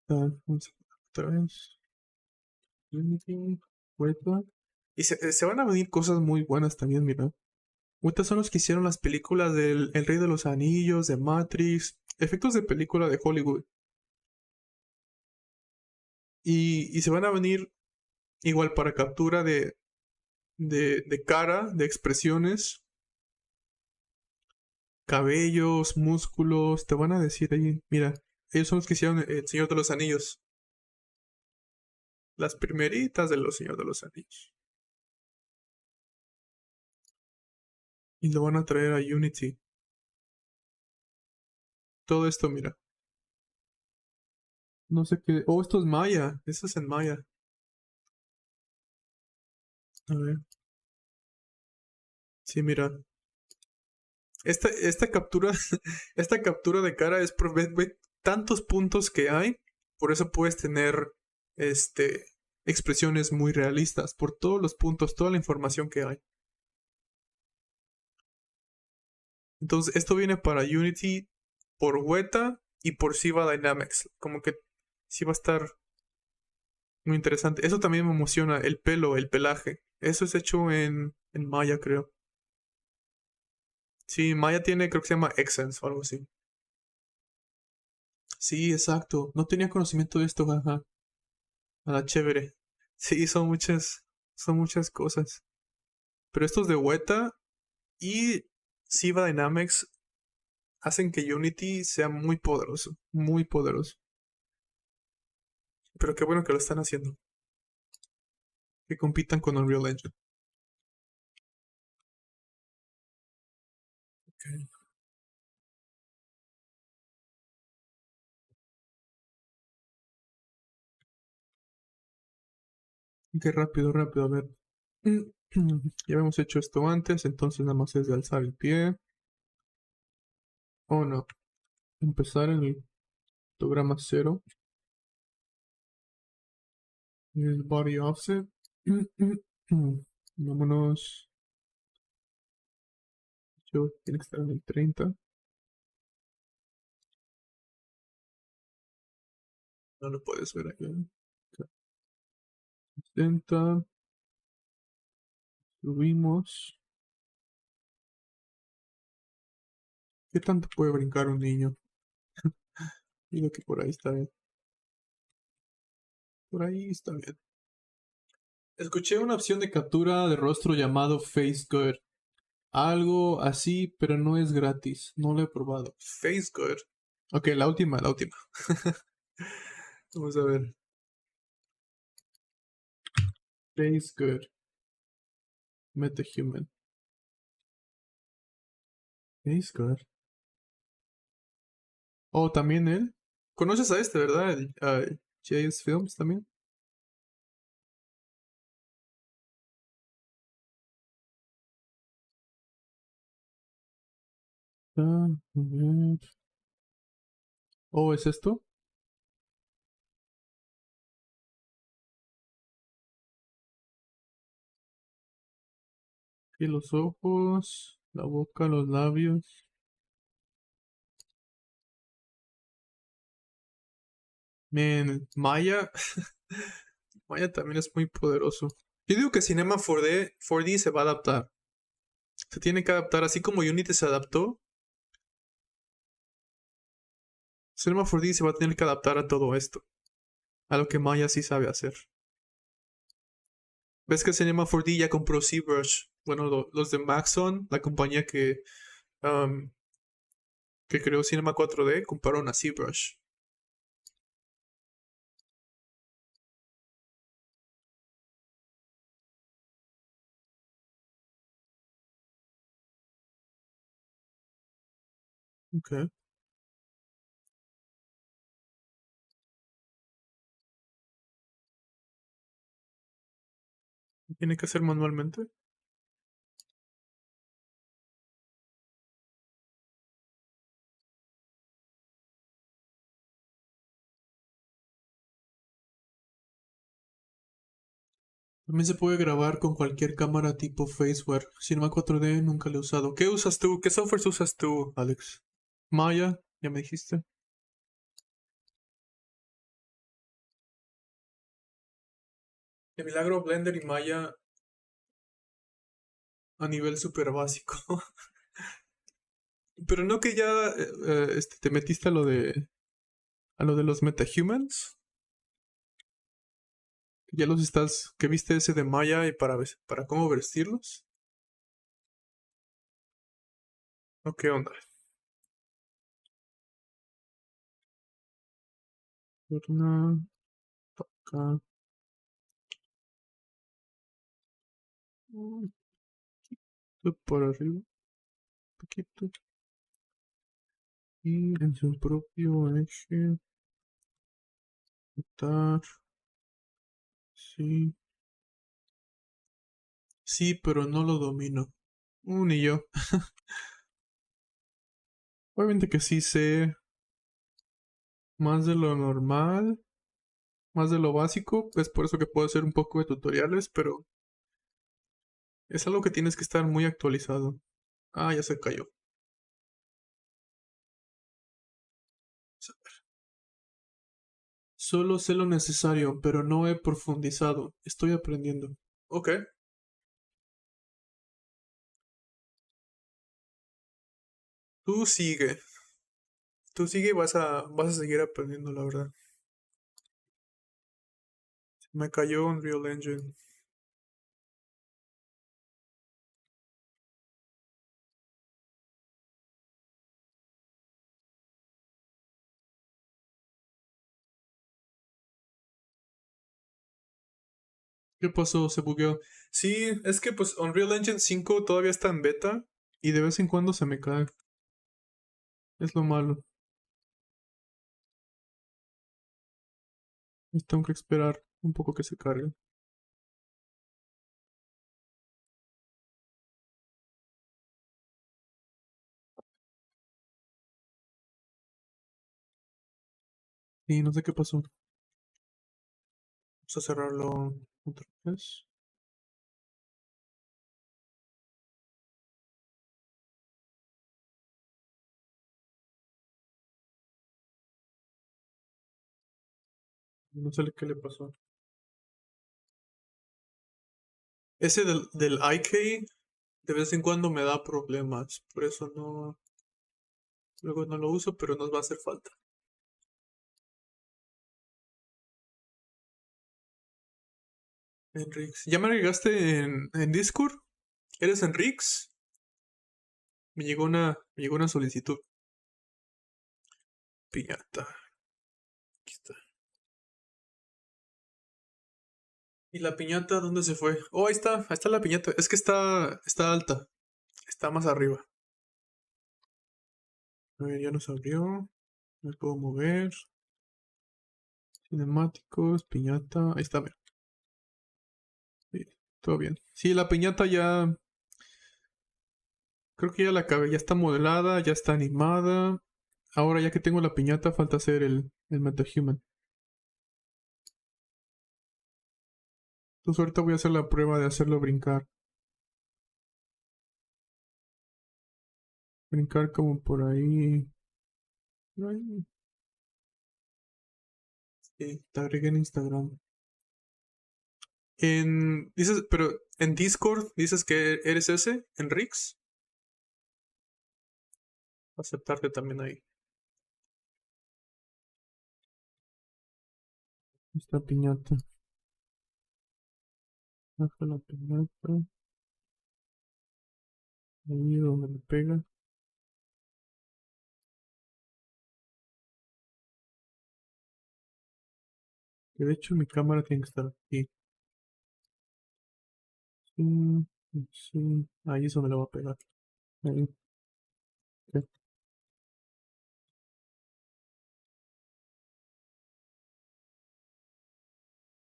Otra vez. Unity, Weta. Y se van a venir cosas muy buenas también, mira. Weta son los que hicieron las películas del El Rey de los Anillos, de Matrix. Efectos de película de Hollywood. Y se van a venir igual para captura de cara, de expresiones, cabellos, músculos. Te van a decir ahí, mira, ellos son los que hicieron El Señor de los Anillos. Las primeritas de los Señor de los Anillos. Y lo van a traer a Unity. Todo esto, mira. No sé qué. Oh, esto es Maya. Esto es en Maya. A ver. Sí, mira. Esta captura. Esta captura de cara es por ve tantos puntos que hay. Por eso puedes tener expresiones muy realistas. Por todos los puntos, toda la información que hay. Entonces, esto viene para Unity por Weta y por Siva Dynamics. Como que sí va a estar muy interesante. Eso también me emociona. El pelo, el pelaje. Eso es hecho en Maya, creo. Sí, Maya tiene, creo que se llama Excense o algo así. Sí, exacto. No tenía conocimiento de esto, jaja. Ah, chévere. Sí, son muchas cosas. Pero estos de Weta y Siva Dynamics hacen que Unity sea muy poderoso. Muy poderoso. Pero qué bueno que lo están haciendo. Que compitan con Unreal Engine. Okay. Qué rápido, rápido, a ver. Ya habíamos hecho esto antes, entonces nada más es de alzar el pie. Oh no. Empezar en el programa 0. El body offset. Vámonos. Tiene que estar en el 30. No lo puedes ver aquí. 70. Subimos. ¿Qué tanto puede brincar un niño? Digo que por ahí está bien. Por ahí está bien. Escuché una opción de captura de rostro llamado Face Good. Algo así, pero no es gratis. No lo he probado. Face Good. Ok, la última, la última. Vamos a ver. Face Good. Metahuman. Face Good. Oh, también él. ¿Conoces a este, verdad? JS Films también. A ver. Oh, ¿es esto? Y los ojos, la boca, los labios. Man, Maya. Maya también es muy poderoso. Yo digo que Cinema 4D se va a adaptar. Se tiene que adaptar, así como Unity se adaptó. Cinema 4D se va a tener que adaptar a todo esto. A lo que Maya sí sabe hacer. ¿Ves que Cinema 4D ya compró ZBrush? Bueno, los de Maxon, la compañía um, que creó Cinema 4D, compraron a ZBrush. Ok. Tiene que hacer manualmente. También se puede grabar con cualquier cámara tipo Faceware. Cinema 4D nunca lo he usado. ¿Qué usas tú? ¿Qué software usas tú, Alex? Maya, ya me dijiste. De milagro Blender y Maya a nivel súper básico. Pero no que ya te metiste a lo de los Metahumans. Ya los estás, que viste ese de Maya y para cómo vestirlos. ¿O qué onda? Una, acá. Un poquito por arriba. Un poquito. Y en su propio eje. Rotar. Sí. Sí, pero no lo domino. Ni yo. Obviamente que sí sé más de lo normal, más de lo básico. Es por eso que puedo hacer un poco de tutoriales, pero es algo que tienes que estar muy actualizado. Ah, ya se cayó. Solo sé lo necesario, pero no he profundizado. Estoy aprendiendo. Ok. Tú sigue. Tú sigue y vas a seguir aprendiendo, la verdad. Me cayó Unreal Engine. ¿Qué pasó? Se bugueó. Sí, es que pues Unreal Engine 5 todavía está en beta y de vez en cuando se me cae. Es lo malo. Y tengo que esperar un poco que se cargue. Y no sé qué pasó. Vamos a cerrarlo otra vez. No sé qué le pasó. Ese del IK de vez en cuando me da problemas. Por eso no. Luego no lo uso, pero nos va a hacer falta. Enrix. ¿Ya me agregaste en Discord? ¿Eres Enrix? Me llegó una solicitud. Piñata. Aquí está. ¿Y la piñata dónde se fue? Oh, ahí está la piñata. Es que está alta. Está más arriba. A ver, ya nos abrió. Me puedo mover. Cinemáticos, piñata. Ahí está, mira. Sí, todo bien. Sí, la piñata ya. Creo que ya la acabé. Ya está modelada, ya está animada. Ahora, ya que tengo la piñata, falta hacer el Metahuman. Entonces, ahorita voy a hacer la prueba de hacerlo brincar. Brincar como por ahí. Por ahí. Sí, te agregué en Instagram. Dices, pero en Discord dices que eres ese, en Rix. Aceptarte también ahí. Esta piñata. Baja la piñata. Ahí donde le pega. Que de hecho mi cámara tiene que estar aquí. Sí, sí. Ahí es donde le va a pegar. Ahí. Ok.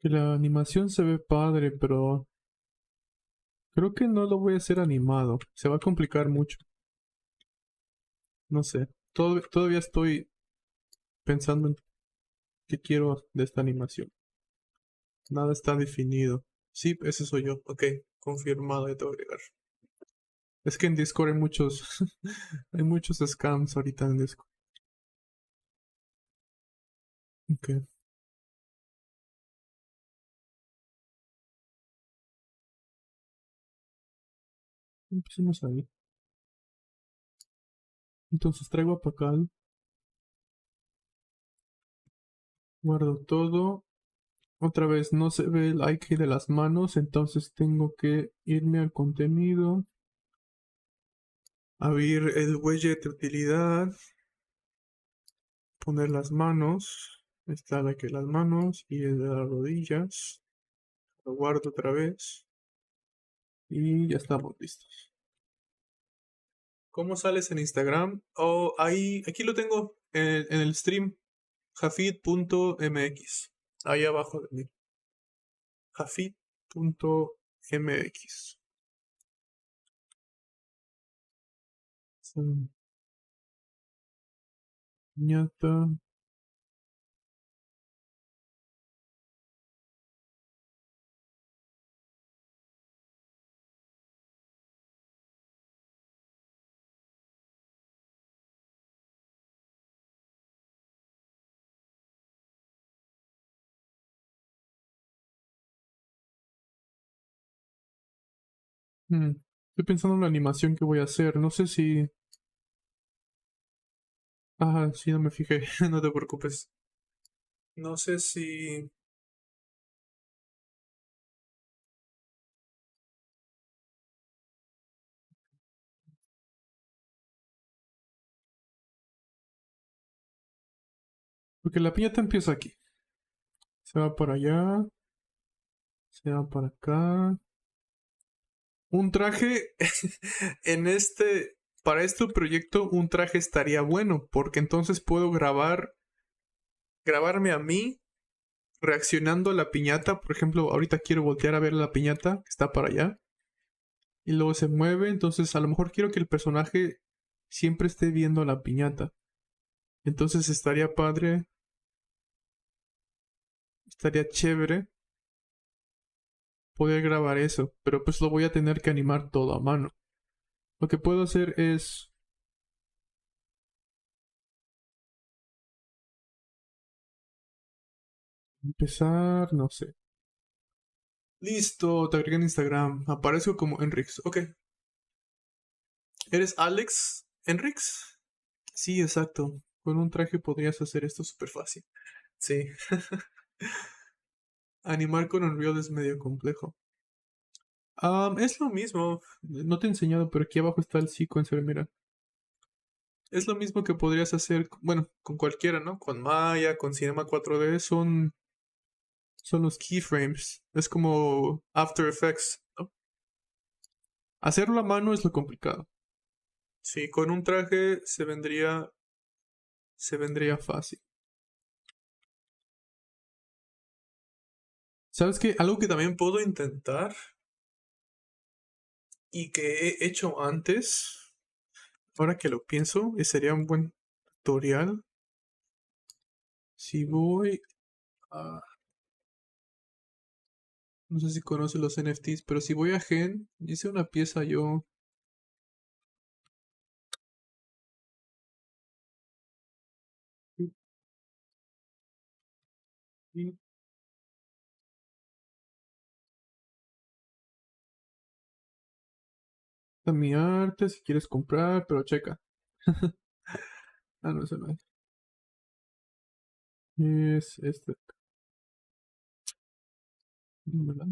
Que la animación se ve padre, pero creo que no lo voy a hacer animado. Se va a complicar mucho. No sé. Todavía estoy pensando en qué quiero de esta animación. Nada está definido. Sí, ese soy yo. Ok, confirmado, ya te voy a agregar. Es que en Discord hay muchos, hay muchos scams ahorita en Discord. Ok, empecemos ahí. Entonces traigo a Pacal, guardo todo. Otra vez no se ve el icon de las manos, entonces tengo que irme al contenido, abrir el widget de utilidad, poner las manos. Está el de las manos y el de las rodillas. Lo guardo otra vez. Y ya estamos listos. ¿Cómo sales en Instagram? Oh, ahí, aquí lo tengo en el stream, jafid.mx. Ahí abajo de mí. Jafid.mx. Ñata. Estoy pensando en la animación que voy a hacer. No sé si... Ah, sí, no me fijé. No te preocupes. No sé si... Porque la piñata empieza aquí. Se va para allá. Se va para acá. Un traje... en este... Para este proyecto un traje estaría bueno. Porque entonces puedo grabarme a mí reaccionando a la piñata. Por ejemplo, ahorita quiero voltear a ver la piñata que está para allá. Y luego se mueve. Entonces a lo mejor quiero que el personaje siempre esté viendo la piñata. Entonces estaría padre. Estaría chévere poder grabar eso. Pero pues lo voy a tener que animar todo a mano. Lo que puedo hacer es empezar, no sé. Listo, te agregué en Instagram. Aparezco como Enrix. Ok. ¿Eres Alex Enrix? Sí, exacto. Con un traje podrías hacer esto súper fácil. Sí. Animar con Unreal es medio complejo. Es lo mismo. No te he enseñado, pero aquí abajo está el sequencer, mira. Es lo mismo que podrías hacer, bueno, con cualquiera, ¿no? Con Maya, con Cinema 4D, son los keyframes. Es como After Effects, ¿no? Hacerlo a mano es lo complicado. Sí, con un traje se vendría fácil. ¿Sabes qué? Algo que también puedo intentar y que he hecho antes, ahora que lo pienso, y sería un buen tutorial. Si voy a... No sé si conoces los NFTs, pero si voy a Gen, hice una pieza yo. Está mi arte, si quieres comprar, pero checa. Ah, no, ese no es este. ¿Verdad?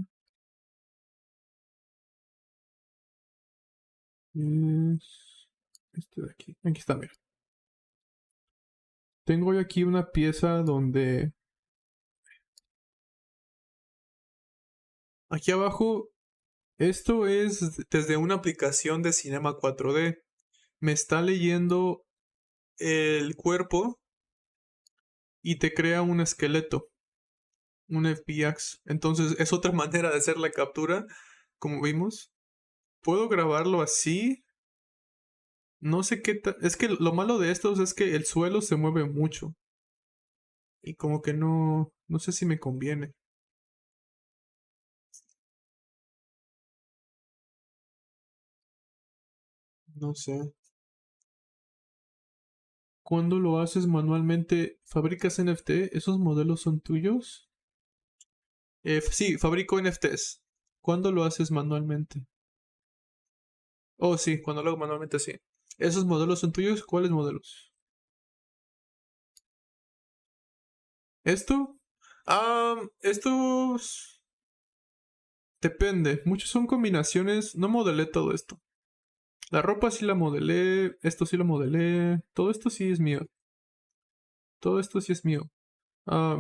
Es este de aquí. Aquí está, mira. Tengo yo aquí una pieza donde... Aquí abajo, esto es desde una aplicación de Cinema 4D. Me está leyendo el cuerpo y te crea un esqueleto, un FBX. Entonces es otra manera de hacer la captura, como vimos. Puedo grabarlo así. No sé qué es que lo malo de estos es que el suelo se mueve mucho. Y como que no sé si me conviene. No sé. Cuando lo haces manualmente, ¿fabricas NFT? ¿Esos modelos son tuyos? Sí, fabrico NFTs. ¿Cuándo lo haces manualmente? Oh, sí, cuando lo hago manualmente, sí. ¿Esos modelos son tuyos? ¿Cuáles modelos? ¿Esto? Estos... Depende. Muchos son combinaciones. No modelé todo esto. La ropa sí la modelé. Esto sí lo modelé. Todo esto sí es mío. Todo esto sí es mío. Ah,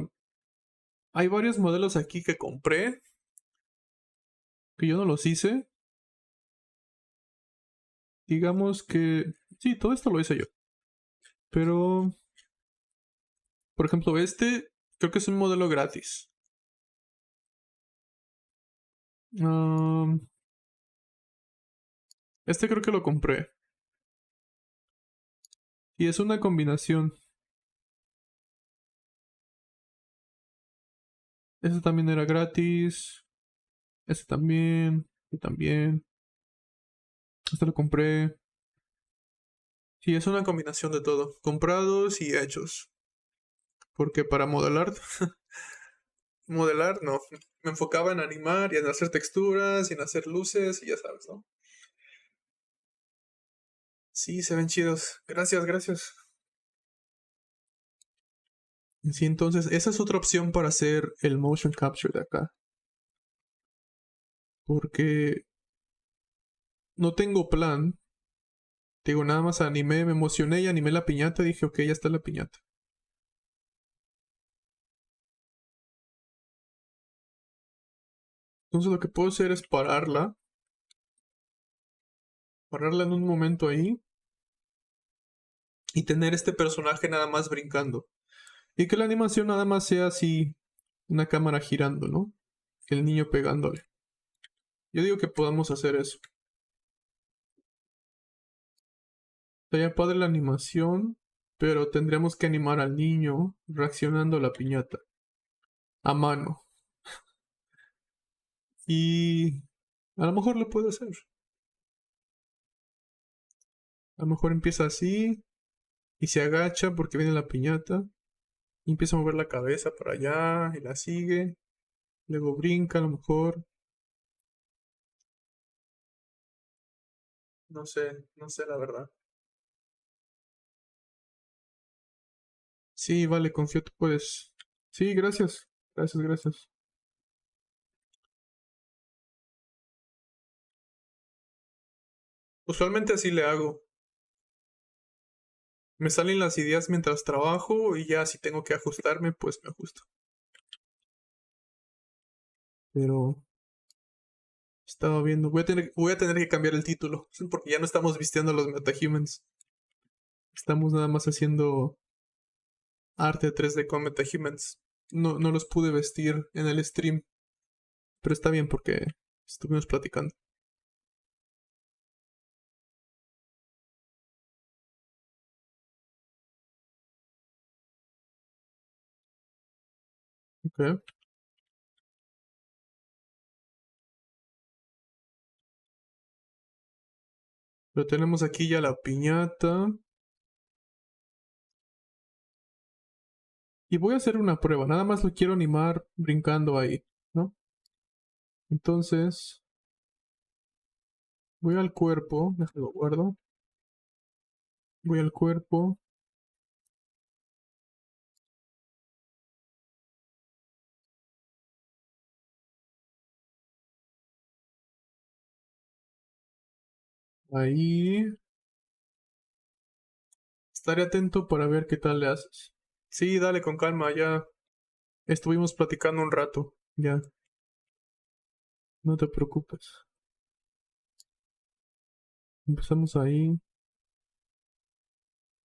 hay varios modelos aquí que compré. Que yo no los hice. digamos que sí, todo esto lo hice yo. Pero, por ejemplo, este creo que es un modelo gratis. Este creo que lo compré. Y es una combinación. Este también era gratis. Este también. Y también. Este lo compré. Sí, es una combinación de todo. Comprados y hechos. Porque para modelar, modelar no. Me enfocaba en animar y en hacer texturas y en hacer luces y ya sabes, ¿no? Sí, se ven chidos. Gracias, gracias. Sí, entonces esa es otra opción para hacer el motion capture de acá. Porque no tengo plan. Digo, nada más animé, me emocioné y animé la piñata y dije, ok, ya está la piñata. Entonces lo que puedo hacer es pararla en un momento ahí y tener este personaje nada más brincando. Y que la animación nada más sea así, una cámara girando, ¿no? El niño pegándole. Yo digo que podamos hacer eso. Estaría padre la animación, pero tendríamos que animar al niño reaccionando a la piñata. A mano. Y a lo mejor lo puedo hacer. A lo mejor empieza así y se agacha porque viene la piñata. Y empieza a mover la cabeza para allá y la sigue. Luego brinca a lo mejor. No sé, no sé la verdad. Sí, vale, confío, tú puedes. Sí, gracias. Gracias, gracias. Usualmente así le hago. Me salen las ideas mientras trabajo y ya si tengo que ajustarme, pues me ajusto. Pero estaba viendo, voy a tener que cambiar el título, porque ya no estamos vistiendo a los Metahumans. Estamos nada más haciendo arte 3D con Metahumans. No, no los pude vestir en el stream, pero está bien porque estuvimos platicando. Ok. Pero tenemos aquí ya la piñata. Y voy a hacer una prueba, nada más lo quiero animar brincando ahí, ¿no? Entonces, voy al cuerpo, déjalo guardo. Voy al cuerpo. Ahí. Estaré atento para ver qué tal le haces. Sí, dale con calma, ya estuvimos platicando un rato. Ya, no te preocupes. Empezamos ahí.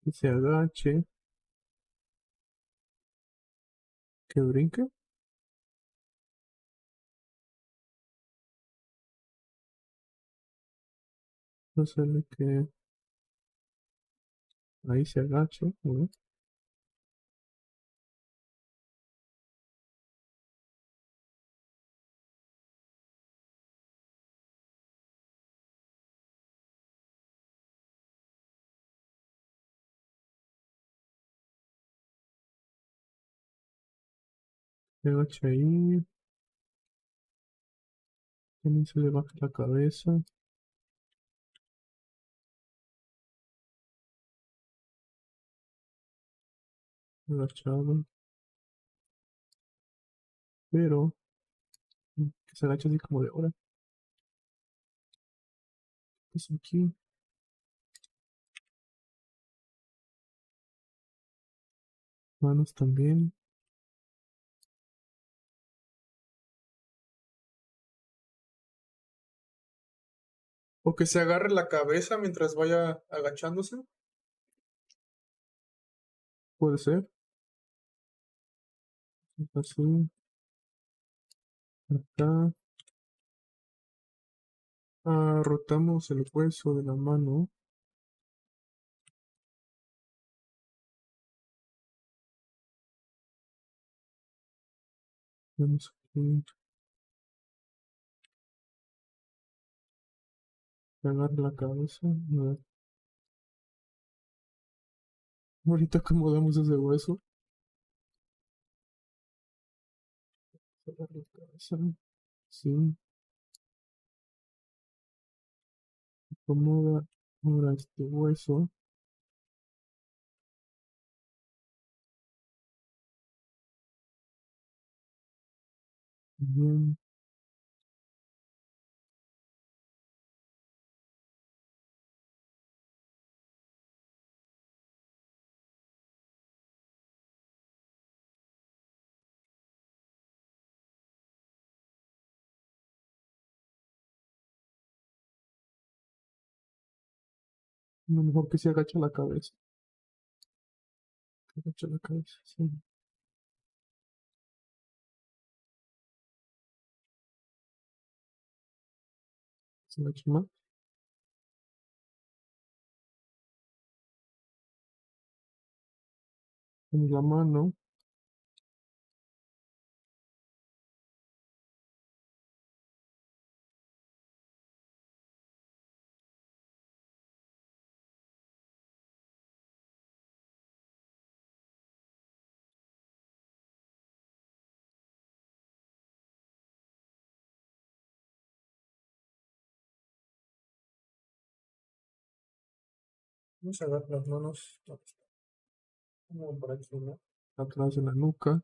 Que se agache. Que brinque. Hacerle que ahí se agache. ¿No? Se agache ahí. También se le baja la cabeza. Agachado. Pero que se agache así como de ahora. Pues aquí. Manos también. O que se agarre la cabeza mientras vaya agachándose. Puede ser. Así. Acá. Rotamos el hueso de la mano. Vamos aquí. Agarra la cabeza. A ver. Ahorita acomodamos ese hueso. Agarra la cabeza. Sí. Acomoda ahora este hueso. Bien. A lo mejor que se agacha la cabeza. Agacha la cabeza, sí. Se agacha más. Con la mano. Vamos a agarrar las manos. Como por aquí, ¿no? Atrás de la nuca.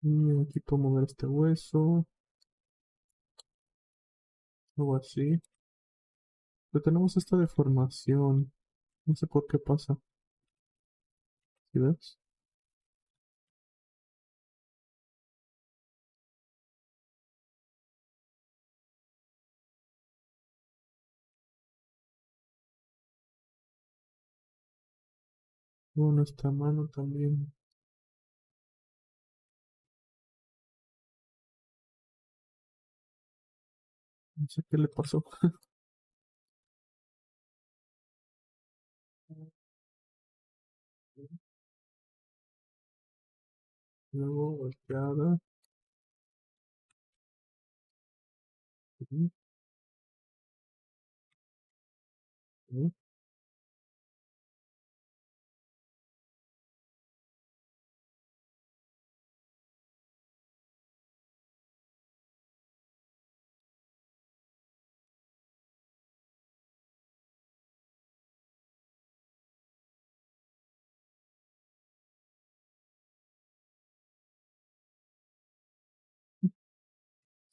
Y aquí puedo mover este hueso. Algo así. Pero tenemos esta deformación. No sé por qué pasa. ¿Sí ves? Bueno, esta mano también. No sé qué le pasó. Luego golpeada. Sí, sí.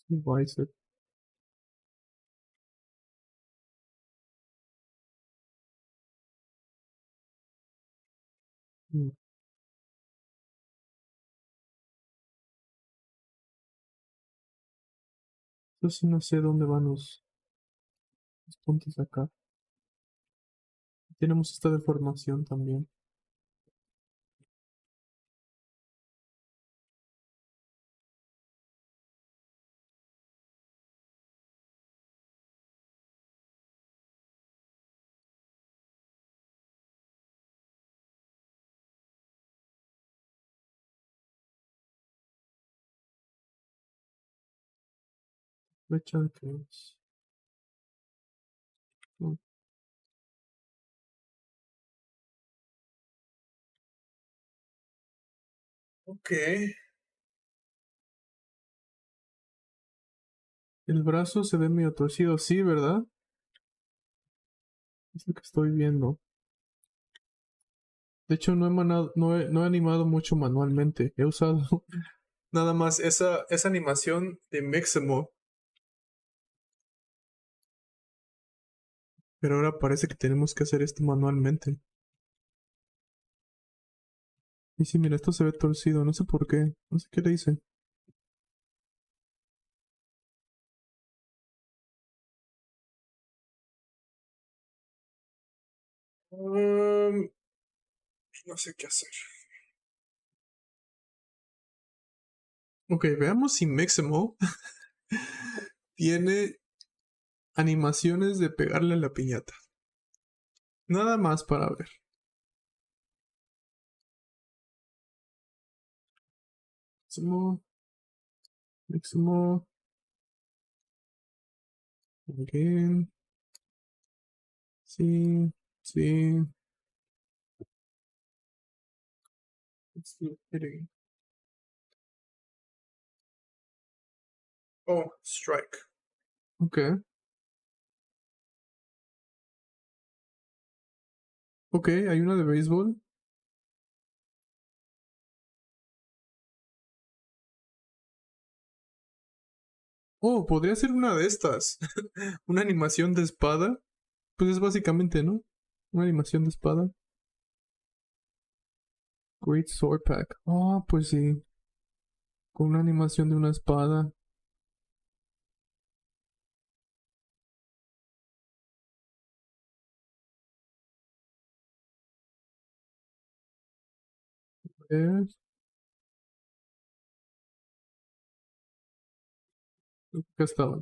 Sí, bicep. Mm, Yo sí no sé dónde van los puntos acá. Tenemos esta deformación también. Flecha de que es. No. Ok. El brazo se ve medio torcido, sí, ¿verdad? Es lo que estoy viendo. De hecho, no he animado mucho manualmente. He usado nada más esa animación de Maximo. Pero ahora parece que tenemos que hacer esto manualmente. Y sí, mira, esto se ve torcido, no sé por qué. No sé qué le hice. No sé qué hacer. Ok, veamos si Maximo tiene animaciones de pegarle a la piñata. Nada más para ver. Maximo. Again. Sí, sí. Let's do hitting. Oh, strike. Ok. Ok, hay una de béisbol. Oh, podría ser una de estas. Una animación de espada. Pues es básicamente, ¿no? Una animación de espada. Great Sword Pack. Oh, pues sí. Con una animación de una espada. ¿Ves? Acá estaba,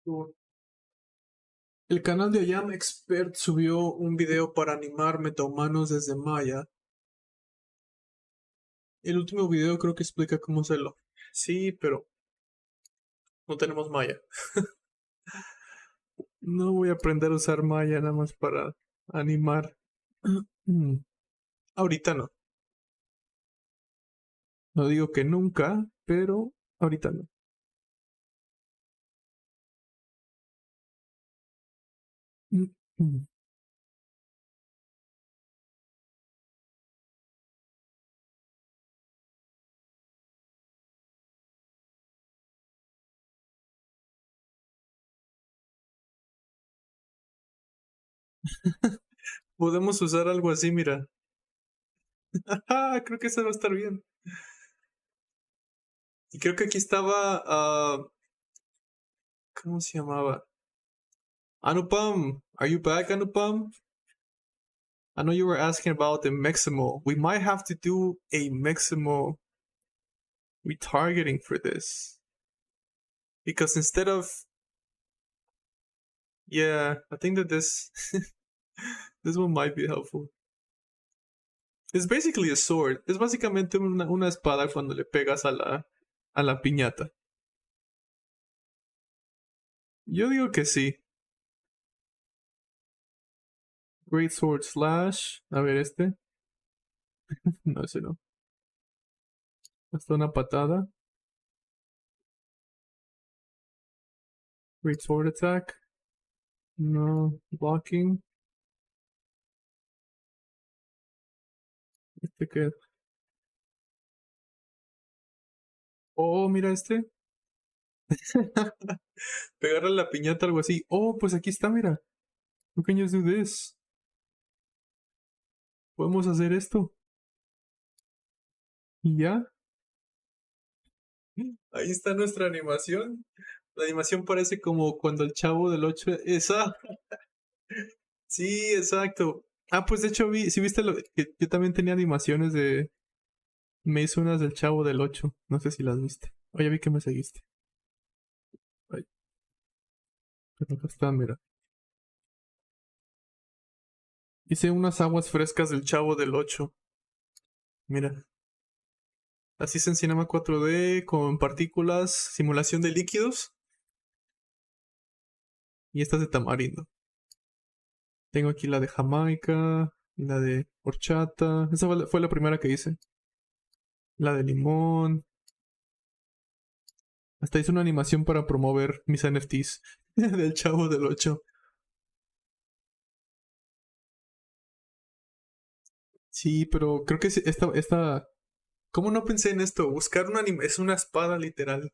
¿no? El canal de Ayam Expert subió un video para animar metahumanos desde Maya. El último video creo que explica cómo hacerlo. Sí, pero no tenemos Maya. No voy a aprender a usar Maya nada más para animar. Ahorita no. No digo que nunca, pero ahorita no. Podemos usar algo así, mira. Creo que eso va a estar bien. Y creo que aquí estaba. ¿Cómo se llamaba? Anupam. Are you back, Anupam? I know you were asking about the Maximo. We might have to do a Maximo retargeting for this. Because instead of. Yeah, I think that this. This one might be helpful. It's basically a sword. Es básicamente una espada cuando le pegas a la piñata. Yo digo que sí. Great Sword Slash. A ver este. No, ese no. Hasta una patada. Great Sword Attack. No. Blocking. Este que. Oh, mira este. Pegarle a la piñata, algo así. Oh, pues aquí está, mira. What can you do this? Podemos hacer esto. Y ya. Ahí está nuestra animación. La animación parece como cuando el chavo del 8. Esa. Sí, exacto. Ah, pues de hecho vi, si viste que yo también tenía animaciones de. Me hizo unas del chavo del 8. No sé si las viste. Oh, ya vi que me seguiste. Ay, pero acá está, mira. Hice unas aguas frescas del chavo del 8. Mira. Así es en Cinema 4D con partículas, simulación de líquidos. Y estas de tamarindo. Tengo aquí la de Jamaica, la de horchata. Esa fue la primera que hice. La de limón. Hasta hice una animación para promover mis NFTs. Del Chavo del 8. Sí, pero creo que esta... ¿Cómo no pensé en esto? Buscar una es una espada literal.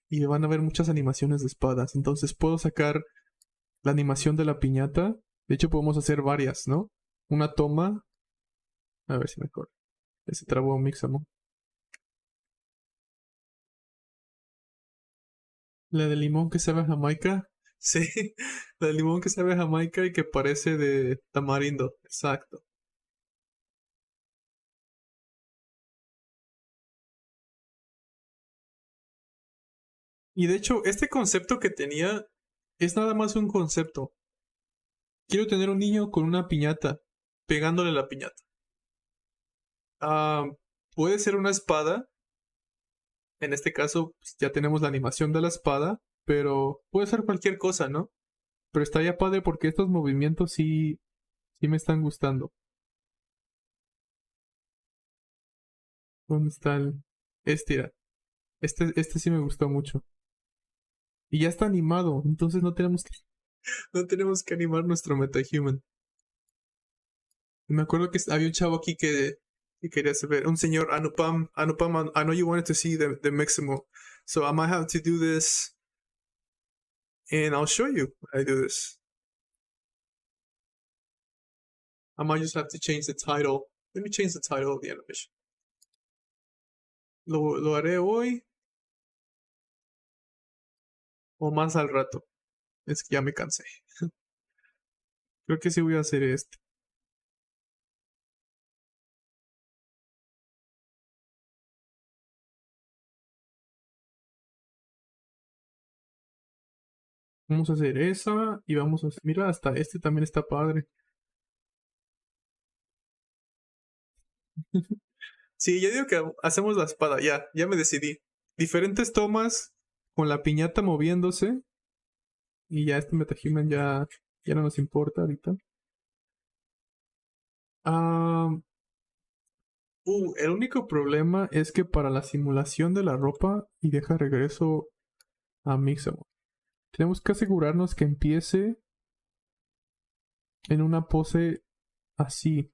Y van a ver muchas animaciones de espadas. Entonces puedo sacar la animación de la piñata. De hecho, podemos hacer varias, ¿no? Una toma. A ver si me acuerdo. Ese trabó Mixamo. La de limón que sabe a Jamaica. Sí, la de limón que sabe a Jamaica y que parece de tamarindo. Exacto. Y de hecho, este concepto que tenía es nada más un concepto. Quiero tener un niño con una piñata, pegándole la piñata. Ah, puede ser una espada. En este caso, pues, ya tenemos la animación de la espada, pero puede ser cualquier cosa, ¿no? Pero estaría padre porque estos movimientos sí me están gustando. ¿Dónde está el...? Era. Este sí me gustó mucho. Y ya está animado, entonces no tenemos que animar nuestro MetaHuman. Me acuerdo que había un chavo aquí que quería saber, un señor Anupam, I know you wanted to see the Maximo, so I might have to do this, and I'll show you I do this. I might just have to change the title. Let me change the title of the animation. Lo haré hoy o más al rato. Es que ya me cansé. Creo que sí voy a hacer este. Vamos a hacer esa y vamos a hacer... Mira, hasta este también está padre. Sí, yo digo que hacemos la espada. Ya me decidí. Diferentes tomas con la piñata moviéndose. Y ya este MetaHuman ya no nos importa ahorita. Ah, el único problema es que para la simulación de la ropa, y deja regreso a Mixamo, tenemos que asegurarnos que empiece en una pose así.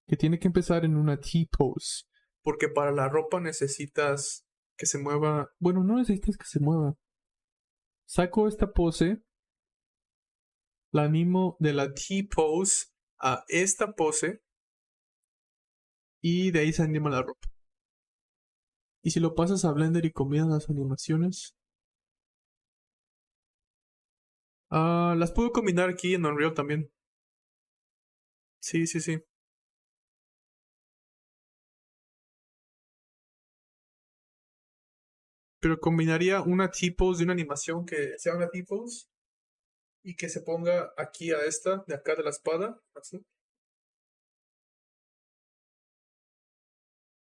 Que tiene que empezar en una T-pose. Porque para la ropa necesitas que se mueva. Bueno, no necesitas que se mueva. Saco esta pose, la animo de la T-pose a esta pose y de ahí se anima la ropa. Y si lo pasas a Blender y combinas las animaciones, las puedo combinar aquí en Unreal también. Sí. Pero combinaría una T-pose de una animación que sea una T-pose y que se ponga aquí a esta de acá de la espada, así.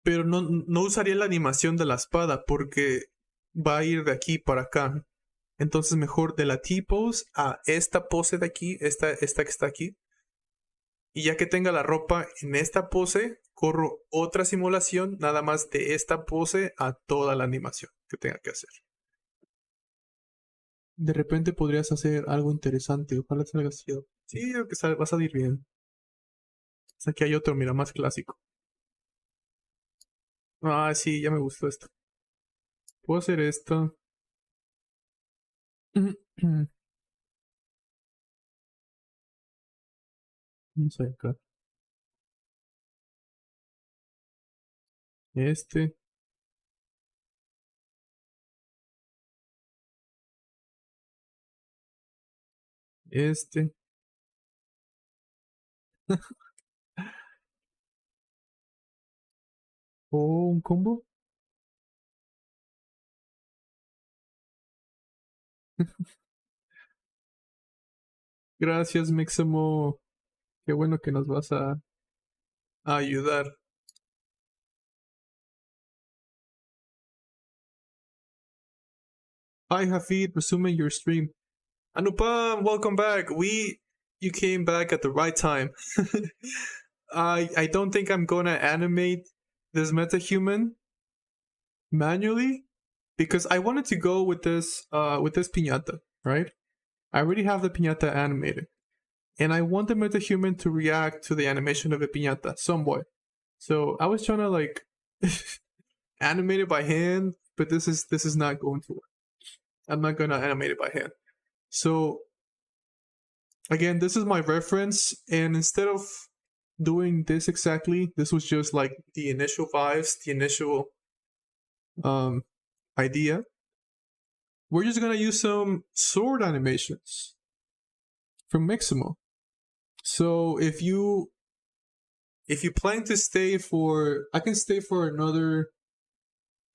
Pero no usaría la animación de la espada porque va a ir de aquí para acá. Entonces mejor de la T-pose a esta pose de aquí, esta que está aquí. Y ya que tenga la ropa en esta pose, corro otra simulación nada más de esta pose a toda la animación que tenga que hacer. De repente podrías hacer algo interesante. Ojalá salga así. Sí, creo que va a salir bien. Aquí hay otro, mira, más clásico. Ah, sí, ya me gustó esto. Puedo hacer esto. Vamos a ver acá. Este. Este. Oh, un combo. Gracias, Maximo. Qué bueno que nos vas a ayudar. Hi, Hafid, resuming your stream. Anupam, welcome back. You came back at the right time. I don't think I'm gonna animate this MetaHuman manually. because I wanted to go with this piñata, right? I already have the piñata animated, and I want the metahuman to react to the animation of the piñata somewhat. So I was trying to like animate it by hand, but this is not going to work. I'm not gonna animate it by hand. So again, this is my reference, and instead of doing this exactly, this was just like the initial vibes, the initial idea. We're just gonna use some sword animations from Maximo. So if you plan to stay for, I can stay for another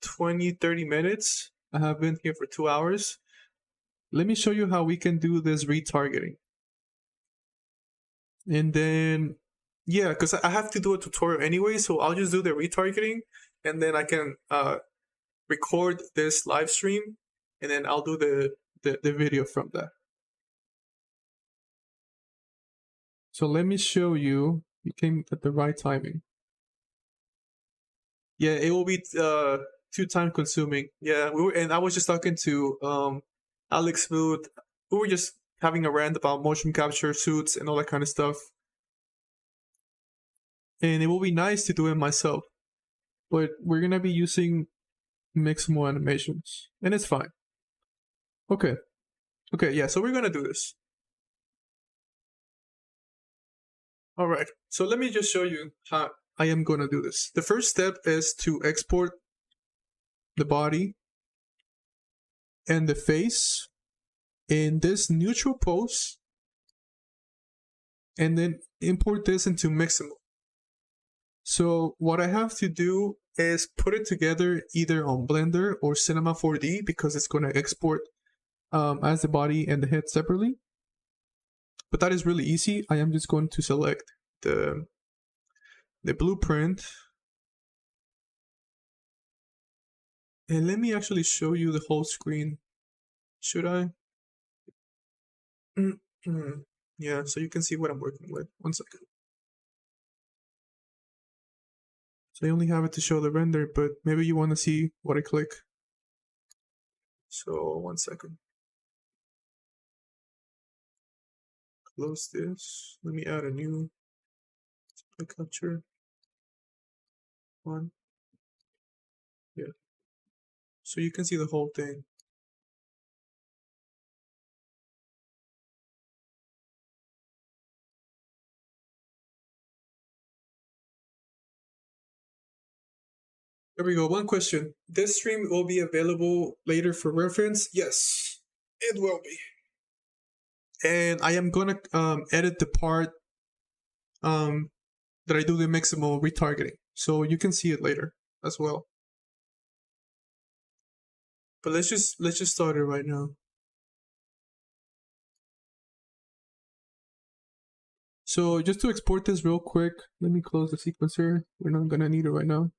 20-30 minutes. I have been here for 2 hours. Let me show you how we can do this retargeting. And then, yeah, because I have to do a tutorial anyway, so I'll just do the retargeting, and then I can record this live stream, and then I'll do the video from that. So let me show you. You came at the right timing. Yeah, it will be too time consuming. Yeah, and I was just talking to Alex Smooth. We were just having a rant about motion capture suits and all that kind of stuff. And it will be nice to do it myself, but we're gonna be using Maximo animations, and it's fine. Okay, yeah. So we're gonna do this. All right. So let me just show you how I am gonna do this. The first step is to export the body and the face in this neutral pose, and then import this into Maximo. So what I have to do is put it together either on Blender or Cinema 4D, because it's going to export as the body and the head separately. But that is really easy. I am just going to select the blueprint. And let me actually show you the whole screen. Should I? Yeah, so you can see what I'm working with. 1 second. So I only have it to show the render, but maybe you want to see what I click. So 1 second. Close this. Let me add a new capture. One. Yeah. So you can see the whole thing. There we go. One question. This stream will be available later for reference? Yes, it will be. And I am gonna edit the part that I do the Maximo retargeting, so you can see it later as well. But let's just start it right now. So just to export this real quick, let me close the sequencer. We're not gonna need it right now.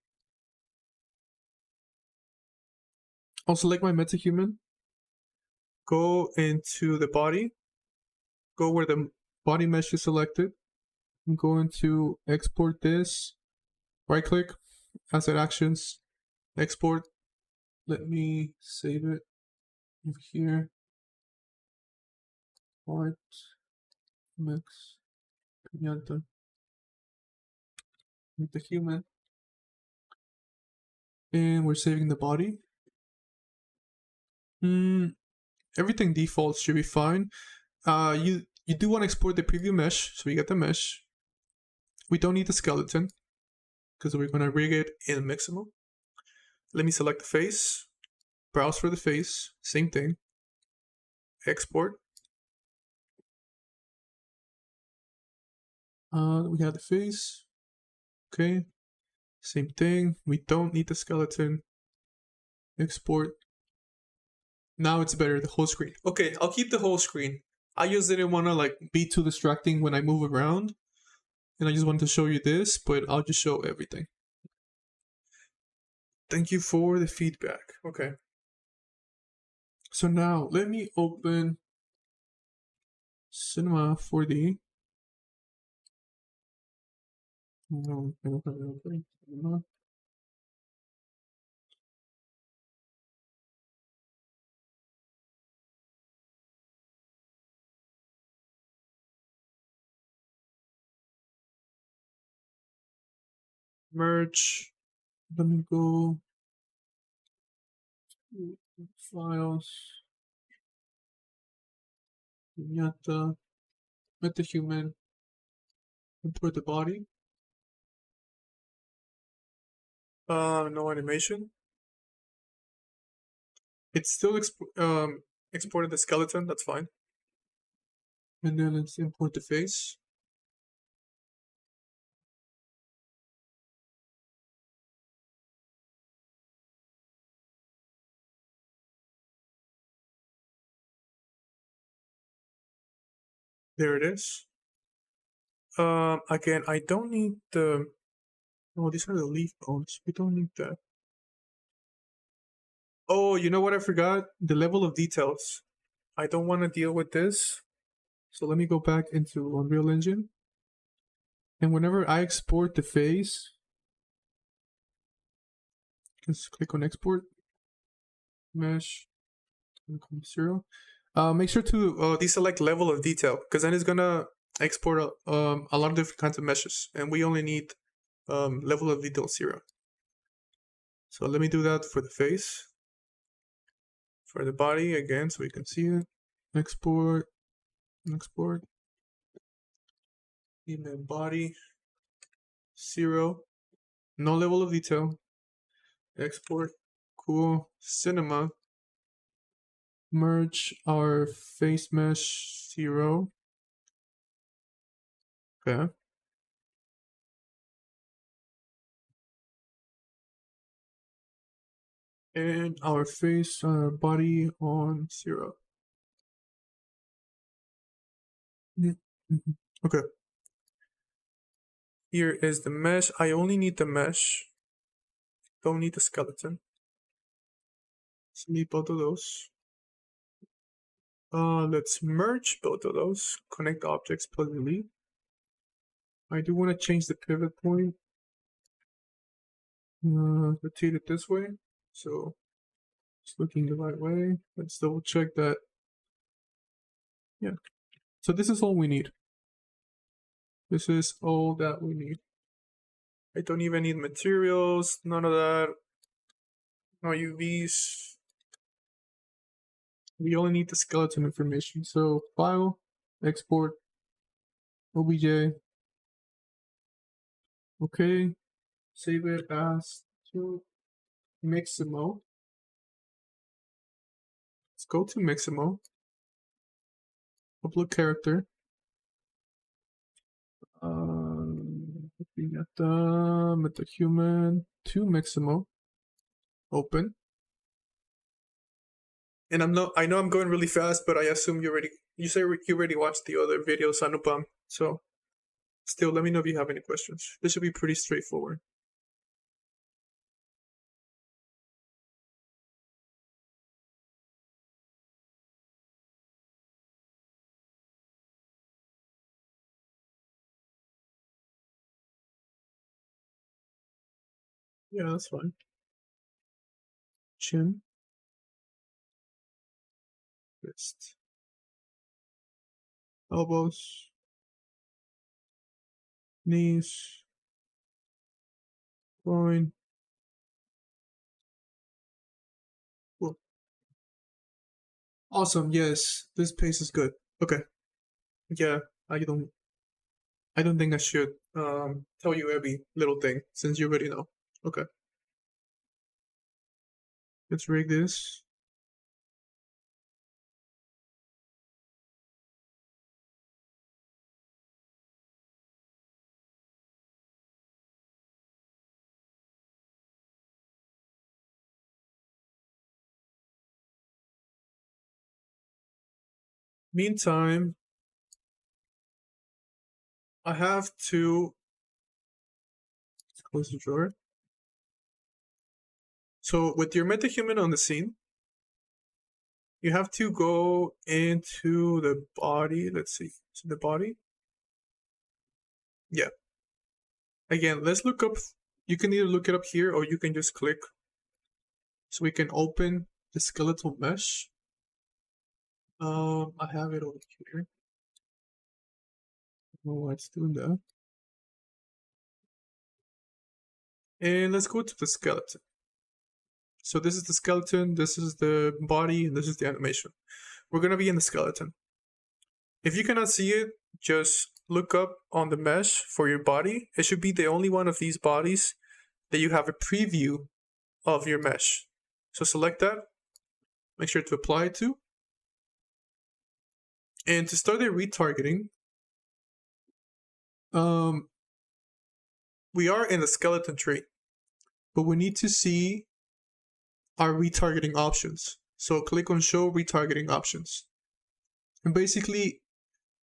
I'll select my metahuman. Go into the body. Go where the body mesh is selected. I'm going to export this. Right click, asset actions, export. Let me save it over here. Part, mix, piñata, with the human. And we're saving the body. Everything defaults should be fine. You do want to export the preview mesh, so we get the mesh. We don't need the skeleton, because we're going to rig it in Maximo. Let me select the face, browse for the face, same thing, export. We have the face, okay, same thing. We don't need the skeleton, export. Now it's better, the whole screen. Okay, I'll keep the whole screen. I just didn't want to like be too distracting when I move around, and I just wanted to show you this, but I'll just show everything. Thank you for the feedback. Okay. So now let me open Cinema 4D. No, I don't have it open. Merge. Let me go. Files. Vignetta. Metahuman. Import the body. No animation. It's still exported the skeleton. That's fine. And then let's import the face. There it is. Again, I don't need the. Oh, these are the leaf bones. We don't need that. Oh, you know what I forgot? The level of details. I don't want to deal with this. So let me go back into Unreal Engine. And whenever I export the face, just click on export, mesh, and 0. Make sure to deselect level of detail, because then it's gonna export a lot of different kinds of meshes, and we only need level of detail 0. So let me do that for the face. For the body again, so we can see it. Export, export. Even body 0. No level of detail. Export. Cool. Cinema. Merge our face mesh 0. Okay. And our face body on 0. Okay. Here is the mesh. I only need the mesh. Don't need the skeleton. So need both of those. Let's merge both of those. Connect objects plus delete. I do want to change the pivot point. Rotate it this way. So it's looking the right way. Let's double check that. Yeah. So this is all we need. This is all that we need. I don't even need materials, none of that. No UVs. We only need the skeleton information. So file, export, OBJ. Okay. Save it as to Maximo. Let's go to Maximo. Upload character. Looking at the Metahuman to Maximo. Open. And I know I'm going really fast, but I assume you say you already watched the other videos, Anupam. So still, let me know if you have any questions. This should be pretty straightforward. Yeah, that's fine. Chin. Wrist. Elbows. Knees. Groin. Cool. Awesome, yes. This pace is good. Okay. Yeah, I don't think I should tell you every little thing since you already know. Okay. Let's rig this. Meantime, I have to close the drawer. So with your metahuman on the scene, you have to go into the body. Let's see. So the body. Yeah. Again, let's look up. You can either look it up here or you can just click. So we can open the skeletal mesh. I have it over here. Oh, it's doing that. And let's go to the skeleton. So this is the skeleton, this is the body, and this is the animation. We're gonna be in the skeleton. If you cannot see it, just look up on the mesh for your body. It should be the only one of these bodies that you have a preview of your mesh. So select that, make sure to apply it to. And to start the retargeting, we are in the skeleton tree, but we need to see our retargeting options. So click on show retargeting options. And basically,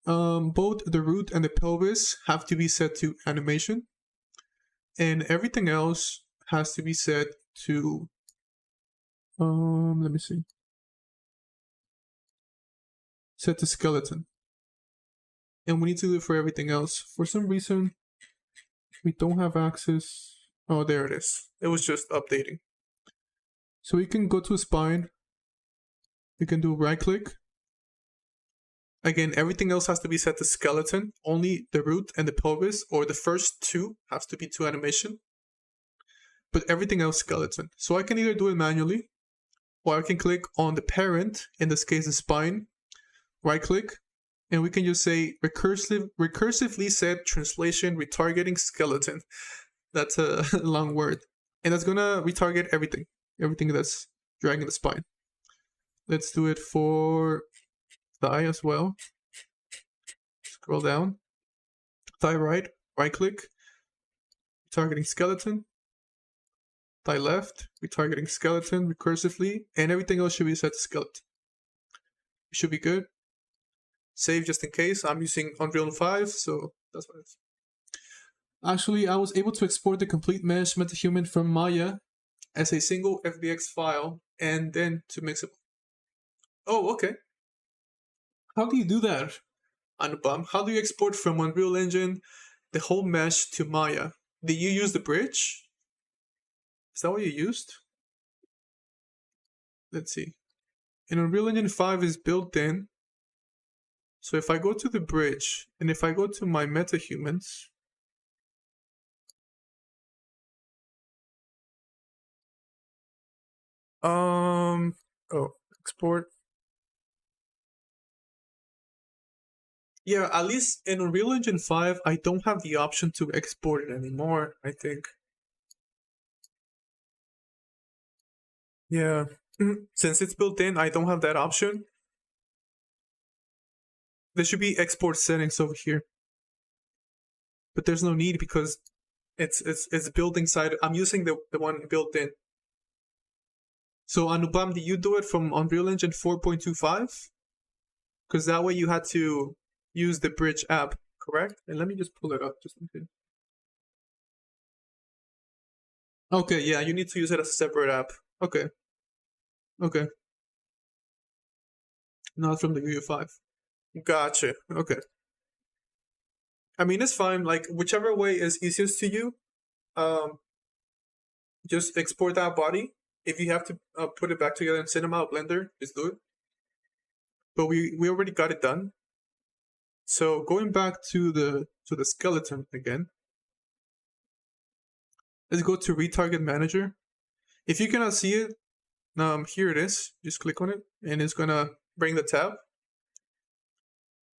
both the root and the pelvis have to be set to animation, and everything else has to be set to, let me see, set to skeleton. And we need to do it for everything else. For some reason, we don't have access. Oh, there it is. It was just updating. So we can go to a spine. We can do right click. Again, everything else has to be set to skeleton. Only the root and the pelvis, or the first two, has to be to animation. But everything else skeleton. So I can either do it manually, or I can click on the parent, in this case the spine, right click, and we can just say recursively set translation retargeting skeleton. That's a long word. And that's gonna retarget everything that's dragging the spine. Let's do it for thigh as well. Scroll down. Thigh right click, retargeting skeleton. Thigh left, retargeting skeleton recursively, and everything else should be set to skeleton. It should be good. Save just in case. I'm using Unreal 5, so that's what it is. Actually, I was able to export the complete mesh metahuman from Maya as a single FBX file and then to Mixable. Oh, okay. How do you do that, Anupam? How do you export from Unreal Engine the whole mesh to Maya? Did you use the bridge? Is that what you used? Let's see. And Unreal Engine 5 is built in. So if I go to the bridge, and if I go to my metahumans, export. Yeah, at least in Unreal Engine 5, I don't have the option to export it anymore, I think. Yeah, since it's built in, I don't have that option. There should be export settings over here. But there's no need because it's built inside. I'm using the one built in. So Anupam, did you do it from Unreal Engine 4.25? Because that way you had to use the bridge app, correct? And let me just pull it up just in case. Okay, yeah, you need to use it as a separate app. Okay. Okay. Not from the View 5. Gotcha. Okay. I mean, it's fine. Like, whichever way is easiest to you, just export that body. If you have to put it back together in Cinema or Blender, just do it. But we already got it done. So going back to the skeleton again, let's go to Retarget Manager. If you cannot see it, here it is. Just click on it, and it's gonna bring the tab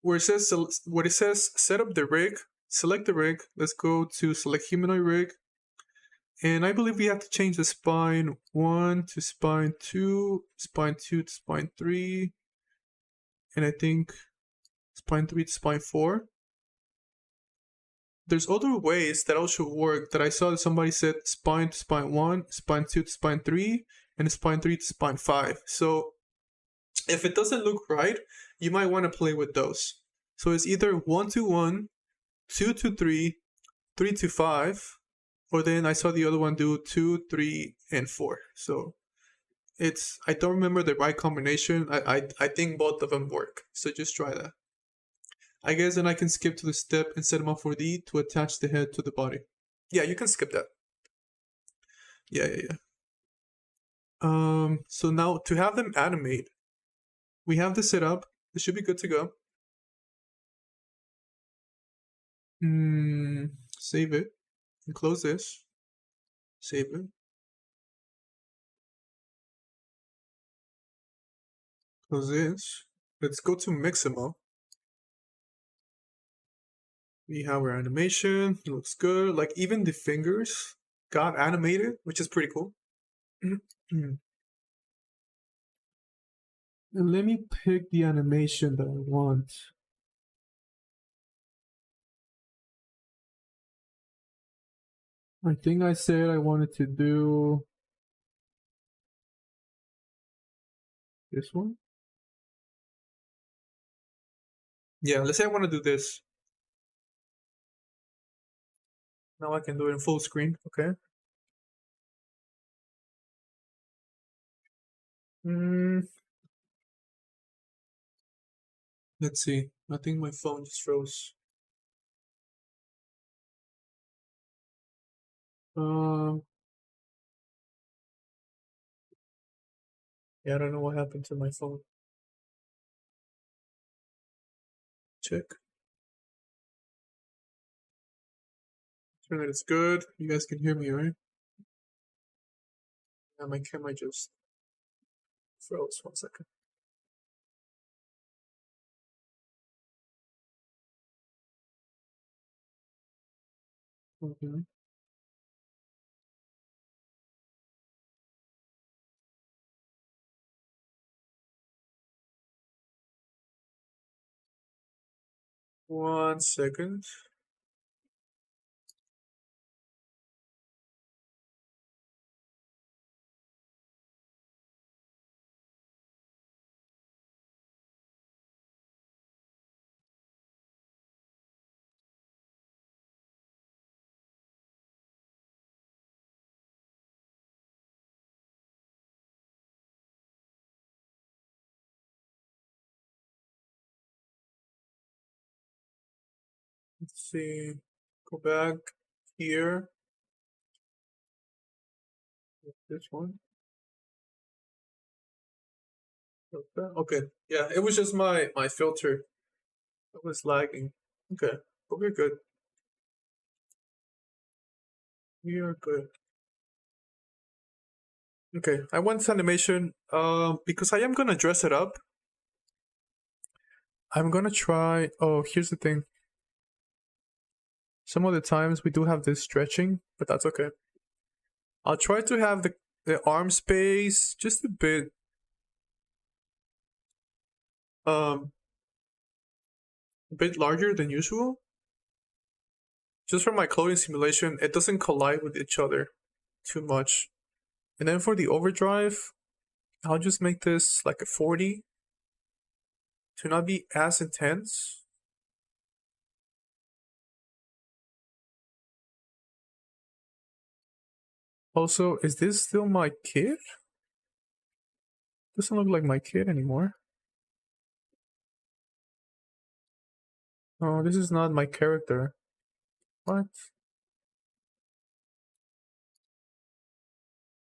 where it says set up the rig. Select the rig. Let's go to select humanoid rig, and I believe we have to change the spine 1 to spine 2, spine 2 to spine 3, and I think spine 3 to spine 4. There's other ways that also work that I saw that somebody said spine to spine 1, spine 2 to spine 3, and spine 3 to spine 5. So if it doesn't look right, you might want to play with those. So it's either 1 to 1, 2 to 3, 3 to 5, or then I saw the other one do 2, 3, and 4. So I don't remember the right combination. I think both of them work. So just try that. I guess then I can skip to the step and set them up for D to attach the head to the body. Yeah, you can skip that. Yeah. So now to have them animate, we have this set up. This should be good to go. Save it and close this. Save it. Close this. Let's go to Maximo. We have our animation. It looks good. Like even the fingers got animated, which is pretty cool. And let me pick the animation that I want. I think I said I wanted to do this one. Yeah, let's say I want to do this. Now I can do it in full screen, okay? Let's see. I think my phone just froze. Yeah, I don't know what happened to my phone. Check. Internet is good. You guys can hear me, right? Yeah, my camera just froze. 1 second. Okay. One second. Let's see. Go back here. This one. Okay. Yeah, it was just my filter. It was lagging. Okay, but we're good. We are good. Okay, I want this animation. Because I am gonna dress it up. I'm gonna try. Oh, here's the thing. Some of the times we do have this stretching, but that's okay. I'll try to have the arm space just a bit a bit larger than usual. Just for my clothing simulation, it doesn't collide with each other too much. And then for the overdrive, I'll just make this like a 40 to not be as intense. Also, is this still my kid? Doesn't look like my kid anymore. Oh, this is not my character. What?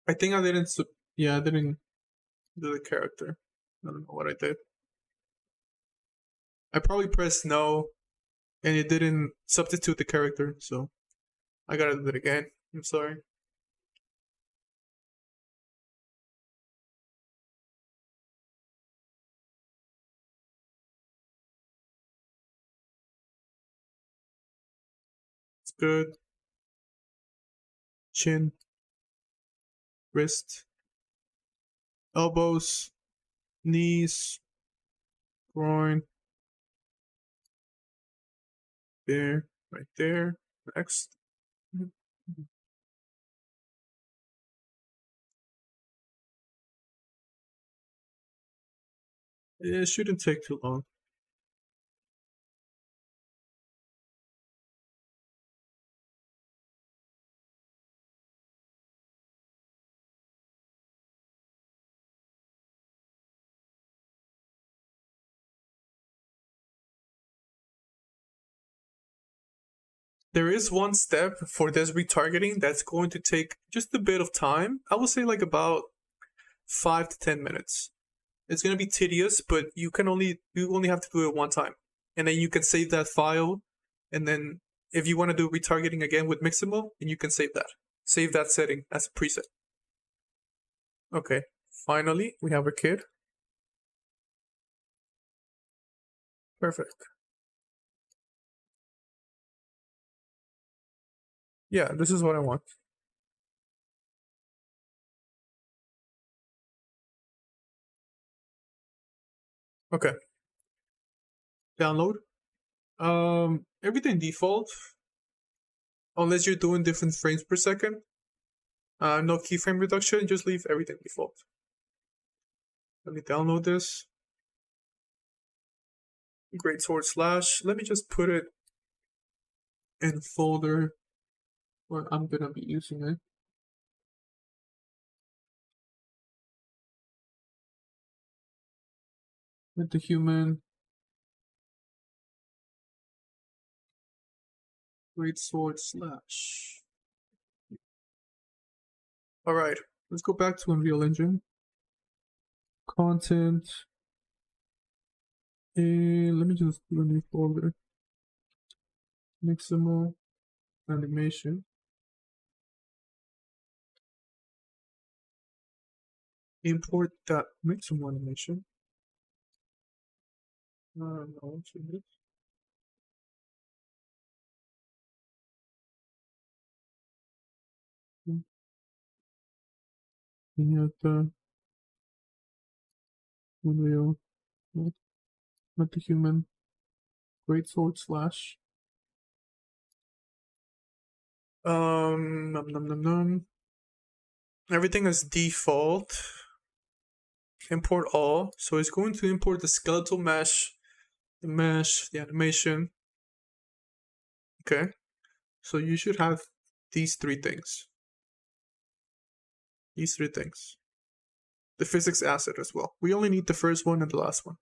I think I didn't. Yeah, I didn't do the character. I don't know what I did. I probably pressed no, and it didn't substitute the character, so I gotta do it again. I'm sorry. It's good. Chin, wrist, elbows, knees, groin. There, right there. Next. It shouldn't take too long. There is one step for this retargeting that's going to take just a bit of time. I would say like about 5 to 10 minutes. It's gonna be tedious, but you only have to do it one time, and then you can save that file. And then if you want to do retargeting again with Maximo, then you can save that. Save that setting as a preset. Okay, finally, we have our kid. Perfect. Yeah, this is what I want. Okay. Download. Everything default. Unless you're doing different frames per second. No keyframe reduction, just leave everything default. Let me download this. Great sword slash. Let me just put it in a folder where I'm gonna be using it. Metahuman. Great sword slash. Alright, let's go back to Unreal Engine. Content. And let me just do a new folder. Maximo animation. Import that Maximo animation. No, change it. Piñata. Unreal. Metahuman. Great sword slash. Everything is default. Import all. So it's going to import the skeletal mesh, the mesh, the animation. Okay. So you should have these three things. These three things. The physics asset as well. We only need the first one and the last one.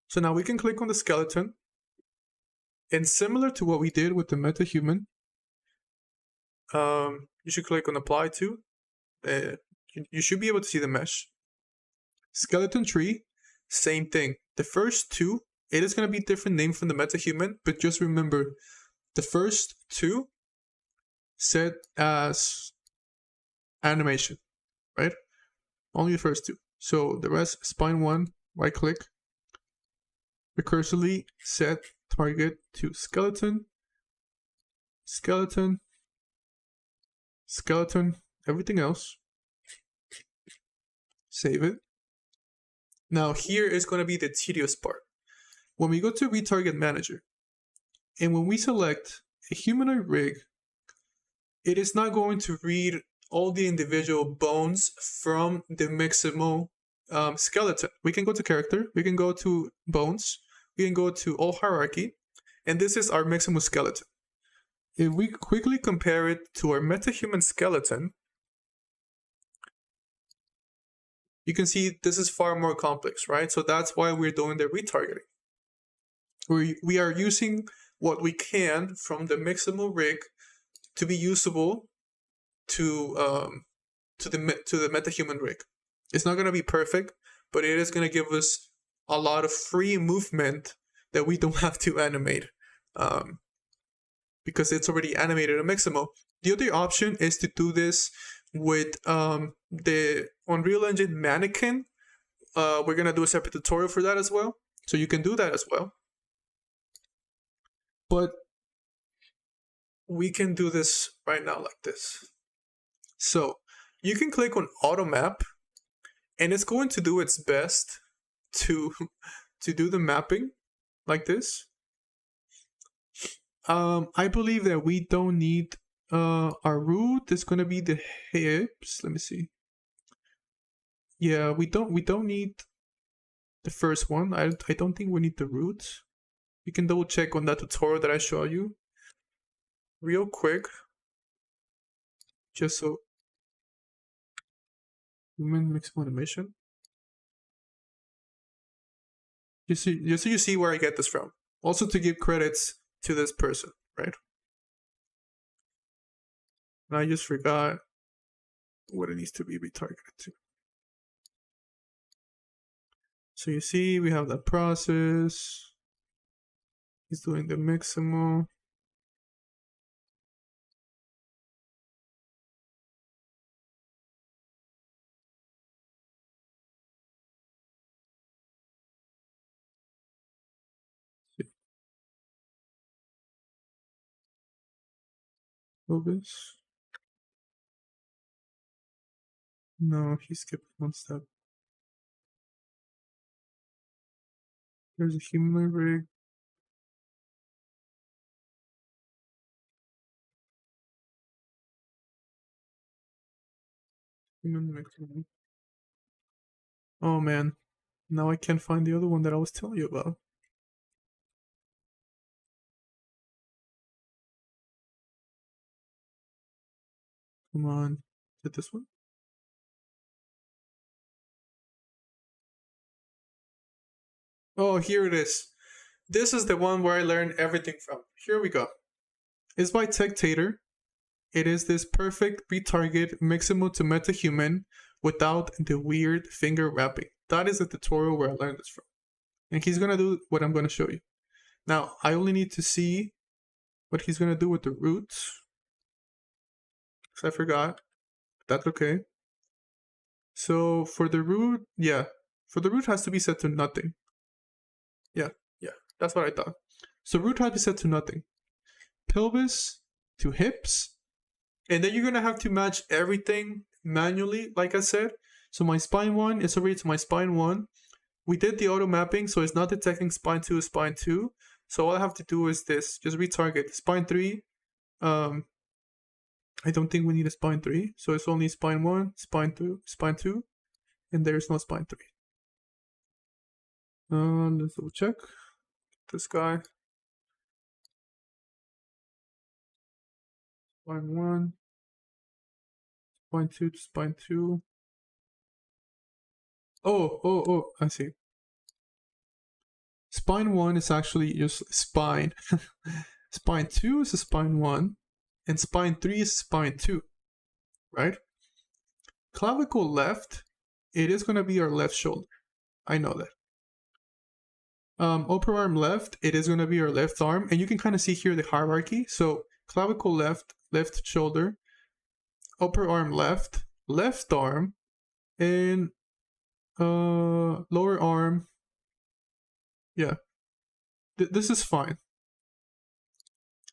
So now we can click on the skeleton. And similar to what we did with the metahuman, you should click on apply to. You should be able to see the mesh. Skeleton tree, same thing. The first two, it is going to be different name from the metahuman, but just remember the first two set as animation, right? Only the first two. So the rest, spine one, right click, recursively set target to skeleton, skeleton, skeleton, everything else. Save it. Now here is going to be the tedious part. When we go to Retarget Manager, and when we select a humanoid rig, it is not going to read all the individual bones from the Maximo skeleton. We can go to character, we can go to bones, we can go to all hierarchy, and this is our Maximo skeleton. If we quickly compare it to our metahuman skeleton, you can see this is far more complex, right? So that's why we're doing the retargeting. We are using what we can from the Maximo rig to be usable to the metahuman rig. It's not going to be perfect, but it is going to give us a lot of free movement that we don't have to animate because it's already animated in Maximo. The other option is to do this with the Unreal Engine Mannequin. We're going to do a separate tutorial for that as well. So you can do that as well. But we can do this right now like this. So you can click on Auto Map, and it's going to do its best to do the mapping like this. I believe that we don't need our root is going to be the hips. Let me see. Yeah, we don't need the first one. I don't think we need the root. You can double check on that tutorial that I show you real quick, just so human Maximo animation. Just so you see where I get this from. Also to give credits to this person, right? And I just forgot what it needs to be retargeted to. So you see we have that process. He's doing the Maximo. Pelvis. No, he skipped one step. There's a humanoid rig. Human Maximo. Oh man, now I can't find the other one that I was telling you about. Come on, is it this one? Oh, here it is. This is the one where I learned everything from. Here we go. It's by Tectator. It is this perfect retarget Maximo to Metahuman without the weird finger wrapping. That is the tutorial where I learned this from. And he's gonna do what I'm gonna show you. Now, I only need to see what he's gonna do with the roots. Because I forgot. That's okay. So for the root, yeah. For the root has to be set to nothing. Yeah, that's what I thought. So root has to be set to nothing. Pelvis to hips. And then you're gonna have to match everything manually, like I said. So my spine 1 is already to my spine 1. We did the auto mapping, so it's not detecting spine 2 spine 2. So all I have to do is this, just retarget spine 3. I don't think we need a spine 3, so it's only spine 1, spine 2, and there's no spine 3. Let's double check this guy. Spine 1, spine 2 to spine 2. Oh, I see. Spine 1 is actually just spine. Spine 2 is a spine 1, and spine 3 is spine 2, right? Clavicle left, it is going to be our left shoulder. I know that. Upper arm left, it is going to be our left arm, and you can kind of see here the hierarchy. So clavicle left, left shoulder, upper arm left, left arm, and lower arm. Yeah, this is fine.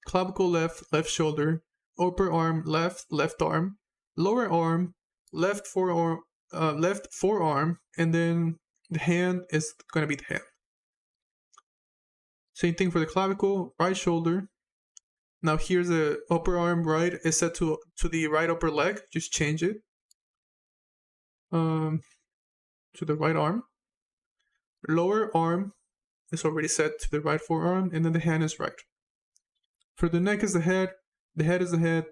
Clavicle left, left shoulder, upper arm left, left arm, lower arm, left forearm, and then the hand is gonna be the hand. Same thing for the clavicle, right shoulder. Now here's the upper arm right is set to the right upper leg. Just change it to the right arm. Lower arm is already set to the right forearm, and then the hand is right. For the neck is the head is the head.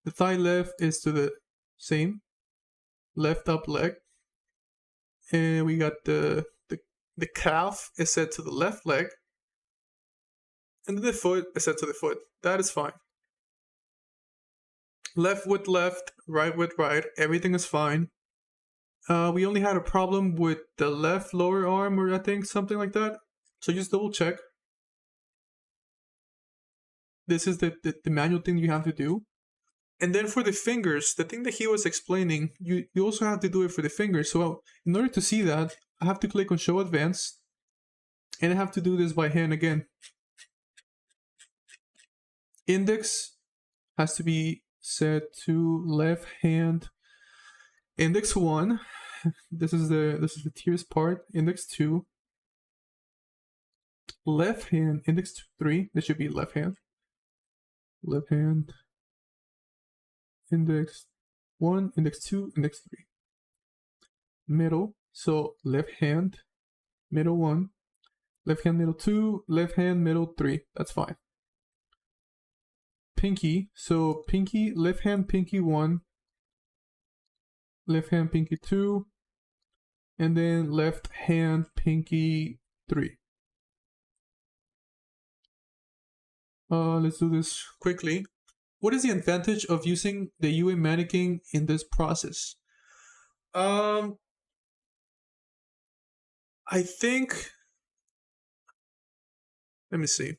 The thigh left is to the same left up leg, and we got the calf is set to the left leg, and then the foot is set to the foot. That is fine. Left with left, right with right, everything is fine. We only had a problem with the left lower arm, or I think something like that. So just double check. This is the manual thing you have to do. And then for the fingers, the thing that he was explaining, you also have to do it for the fingers. So in order to see that, I have to click on Show Advanced, and I have to do this by hand again. Index has to be set to left hand. Index 1, this is the tears part. Index 2, left hand. Index 3, this should be left hand. Left hand. Index 1, index 2, index 3. Middle, so left hand, middle 1, left hand, middle 2, left hand, middle 3. That's fine. Pinky, so pinky, left hand, pinky 1, left hand, pinky 2, and then left hand, pinky 3. Let's do this quickly. What is the advantage of using the UA Mannequin in this process? I think, let me see.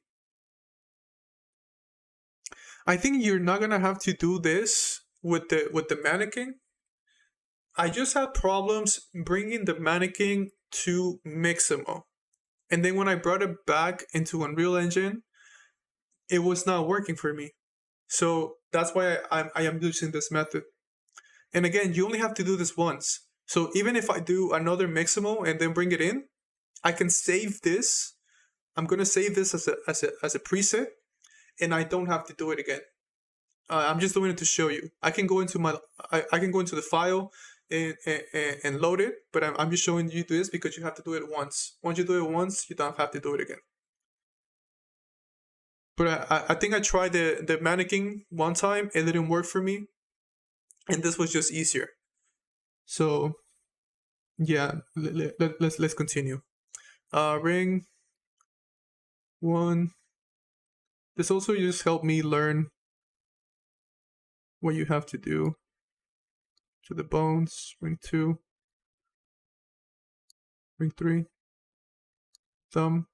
I think you're not gonna have to do this with the Mannequin. I just had problems bringing the Mannequin to Maximo, and then when I brought it back into Unreal Engine, it was not working for me. So that's why I am using this method. And again, you only have to do this once. So even if I do another Maximo and then bring it in, I can save this. I'm gonna save this as a preset, and I don't have to do it again. I'm just doing it to show you. I can go into I can go into the file and load it, but I'm just showing you this because you have to do it once. Once you do it once, you don't have to do it again. But I think I tried the Mannequin one time. It didn't work for me, and this was just easier. So yeah, let's continue. Ring 1. This also just helped me learn what you have to do to the bones. Ring 2, ring 3, thumb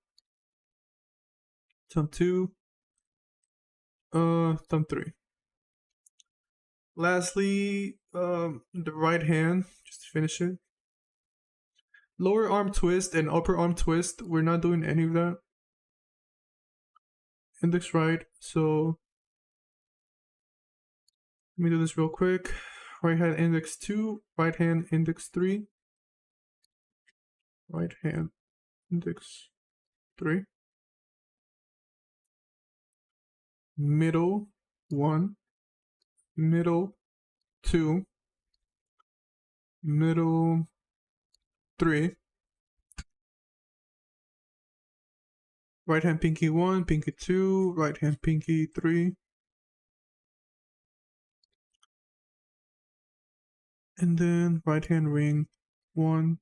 2, thumb 3. Lastly, the right hand, just to finish it. Lower arm twist and upper arm twist, we're not doing any of that. Index right, so let me do this real quick. Right hand index 2, right hand index 3, right hand index 3, middle 1, middle 2, middle 3, right hand pinky 1, pinky 2, right hand pinky 3, and then right hand ring 1,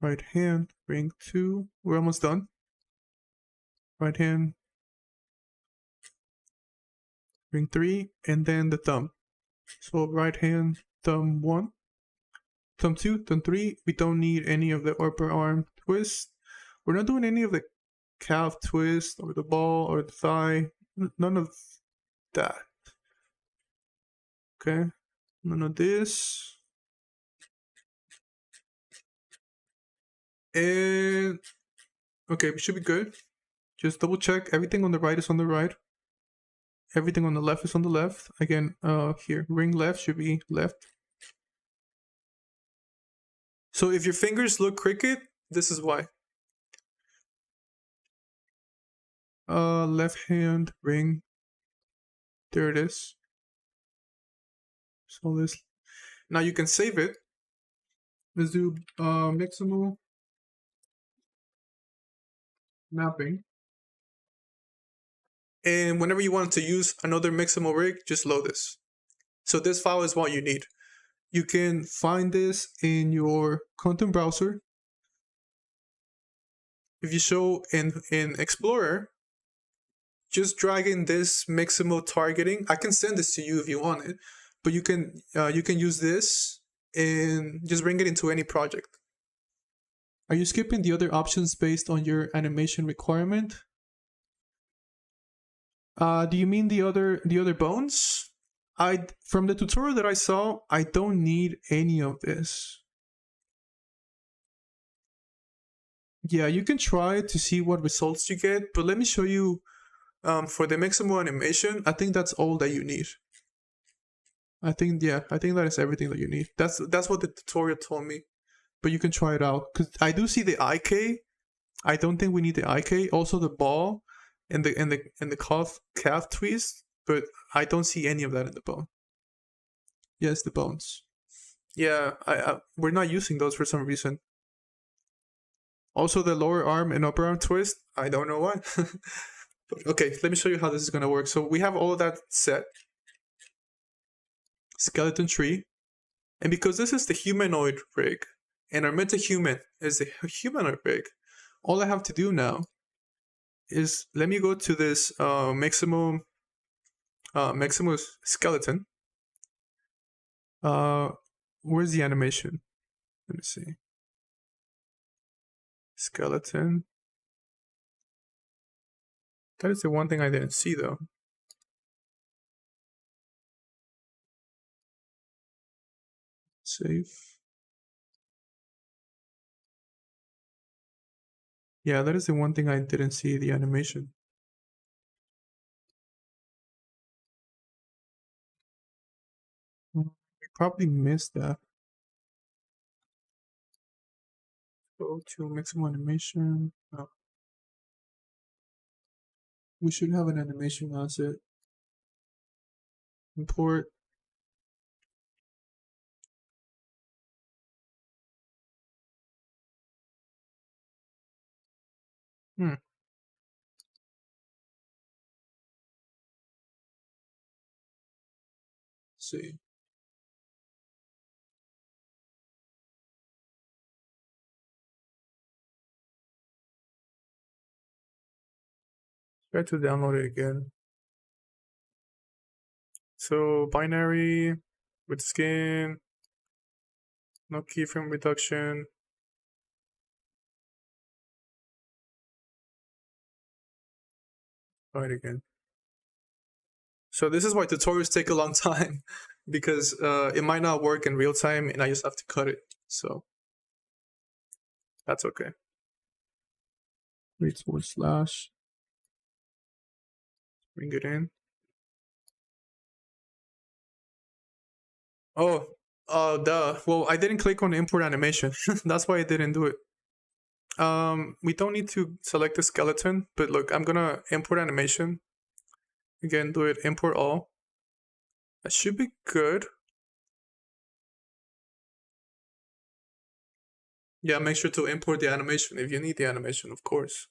right hand ring 2. We're almost done. Right hand ring 3, and then the thumb. So right hand thumb 1, thumb 2, thumb 3. We don't need any of the upper arm twist. We're not doing any of the calf twist or the ball or the thigh. None of that. Okay, none of this. And okay, we should be good. Just double check everything on the right is on the right. Everything on the left is on the left. Again, here, ring left should be left. So if your fingers look crooked, this is why. Left hand ring. There it is. So this. Now you can save it. Let's do Maximo mapping. And whenever you want to use another Maximo rig, just load this. So this file is what you need. You can find this in your content browser. If you show in Explorer, just drag in this Maximo targeting. I can send this to you if you want it, but you can use this and just bring it into any project. Are you skipping the other options based on your animation requirement? Do you mean the other bones? From the tutorial that I saw, I don't need any of this. Yeah, you can try to see what results you get, but let me show you. For the Maximo animation, I think that's all that you need. I think that is everything that you need. That's what the tutorial told me, but you can try it out because I do see the IK. I don't think we need the IK. Also the ball and the calf twist, but I don't see any of that in the bone. Yes, the bones. Yeah, we're not using those for some reason. Also the lower arm and upper arm twist. I don't know why. But okay, let me show you how this is gonna work. So we have all of that set. Skeleton tree. And because this is the humanoid rig, and our metahuman is the humanoid rig, all I have to do now is let me go to this Maximo skeleton. Where's the animation? Let me see. Skeleton. That is the one thing I didn't see though. Save. Yeah, that is the one thing I didn't see, the animation. probably missed that. Go to Maximo animation. Oh. We should have an animation asset. Import. Let's see. Try to download it again. So binary with skin, no keyframe reduction. Try it again. So this is why tutorials take a long time, because it might not work in real time and I just have to cut it. So that's okay. Wait / bring it in. Oh, duh. Well, I didn't click on import animation. That's why I didn't do it. We don't need to select the skeleton, but look, I'm gonna import animation. Again, do it import all. That should be good. Yeah, make sure to import the animation if you need the animation, of course.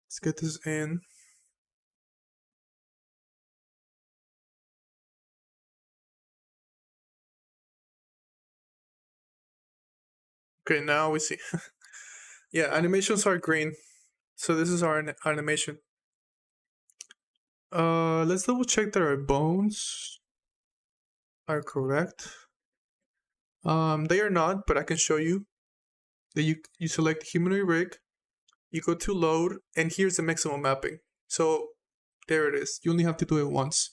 Let's get this in. Okay, now we see. Yeah, animations are green. So this is our animation. Let's double check that our bones are correct. They are not, but I can show you. That you select humanoid rig, you go to load, and here's the maximum mapping. So there it is. You only have to do it once.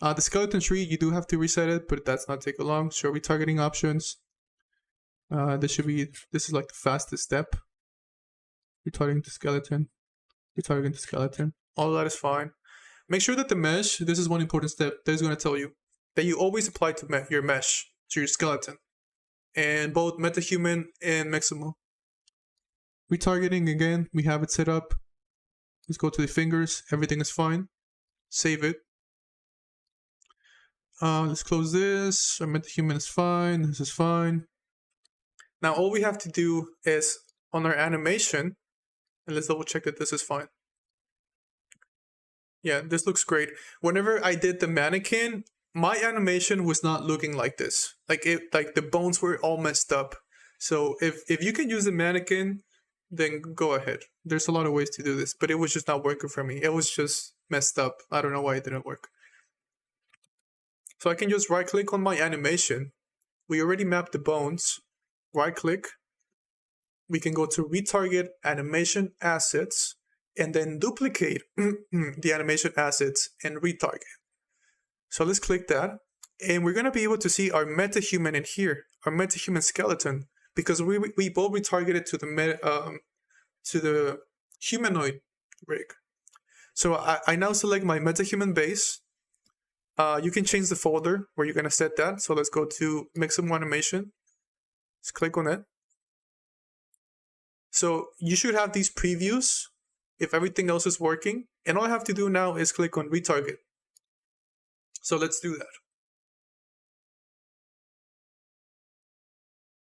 The skeleton tree, you do have to reset it, but that's not taking long. Show retargeting options. This is like the fastest step. Retargeting the skeleton. Retargeting the skeleton. All that is fine. Make sure that the mesh, this is one important step that is going to tell you that you always apply to your mesh, to your skeleton. And both Metahuman and Maximo. Retargeting again, we have it set up. Let's go to the fingers. Everything is fine. Save it. Let's close this. Our Metahuman is fine. This is fine. Now all we have to do is on our animation, and let's double check that this is fine. Yeah, this looks great. Whenever I did the mannequin, my animation was not looking like this. Like the bones were all messed up. So if you can use the mannequin, then go ahead. There's a lot of ways to do this, but it was just not working for me. It was just messed up. I don't know why it didn't work. So I can just right click on my animation. We already mapped the bones. Right click. We can go to retarget animation assets and then duplicate the animation assets and retarget. So let's click that. And we're going to be able to see our metahuman in here, our metahuman skeleton, because we both retargeted to the humanoid rig. So I now select my metahuman base. You can change the folder where you're going to set that. So let's go to Maximo animation. Let's click on it. So you should have these previews if everything else is working. And all I have to do now is click on retarget. So let's do that.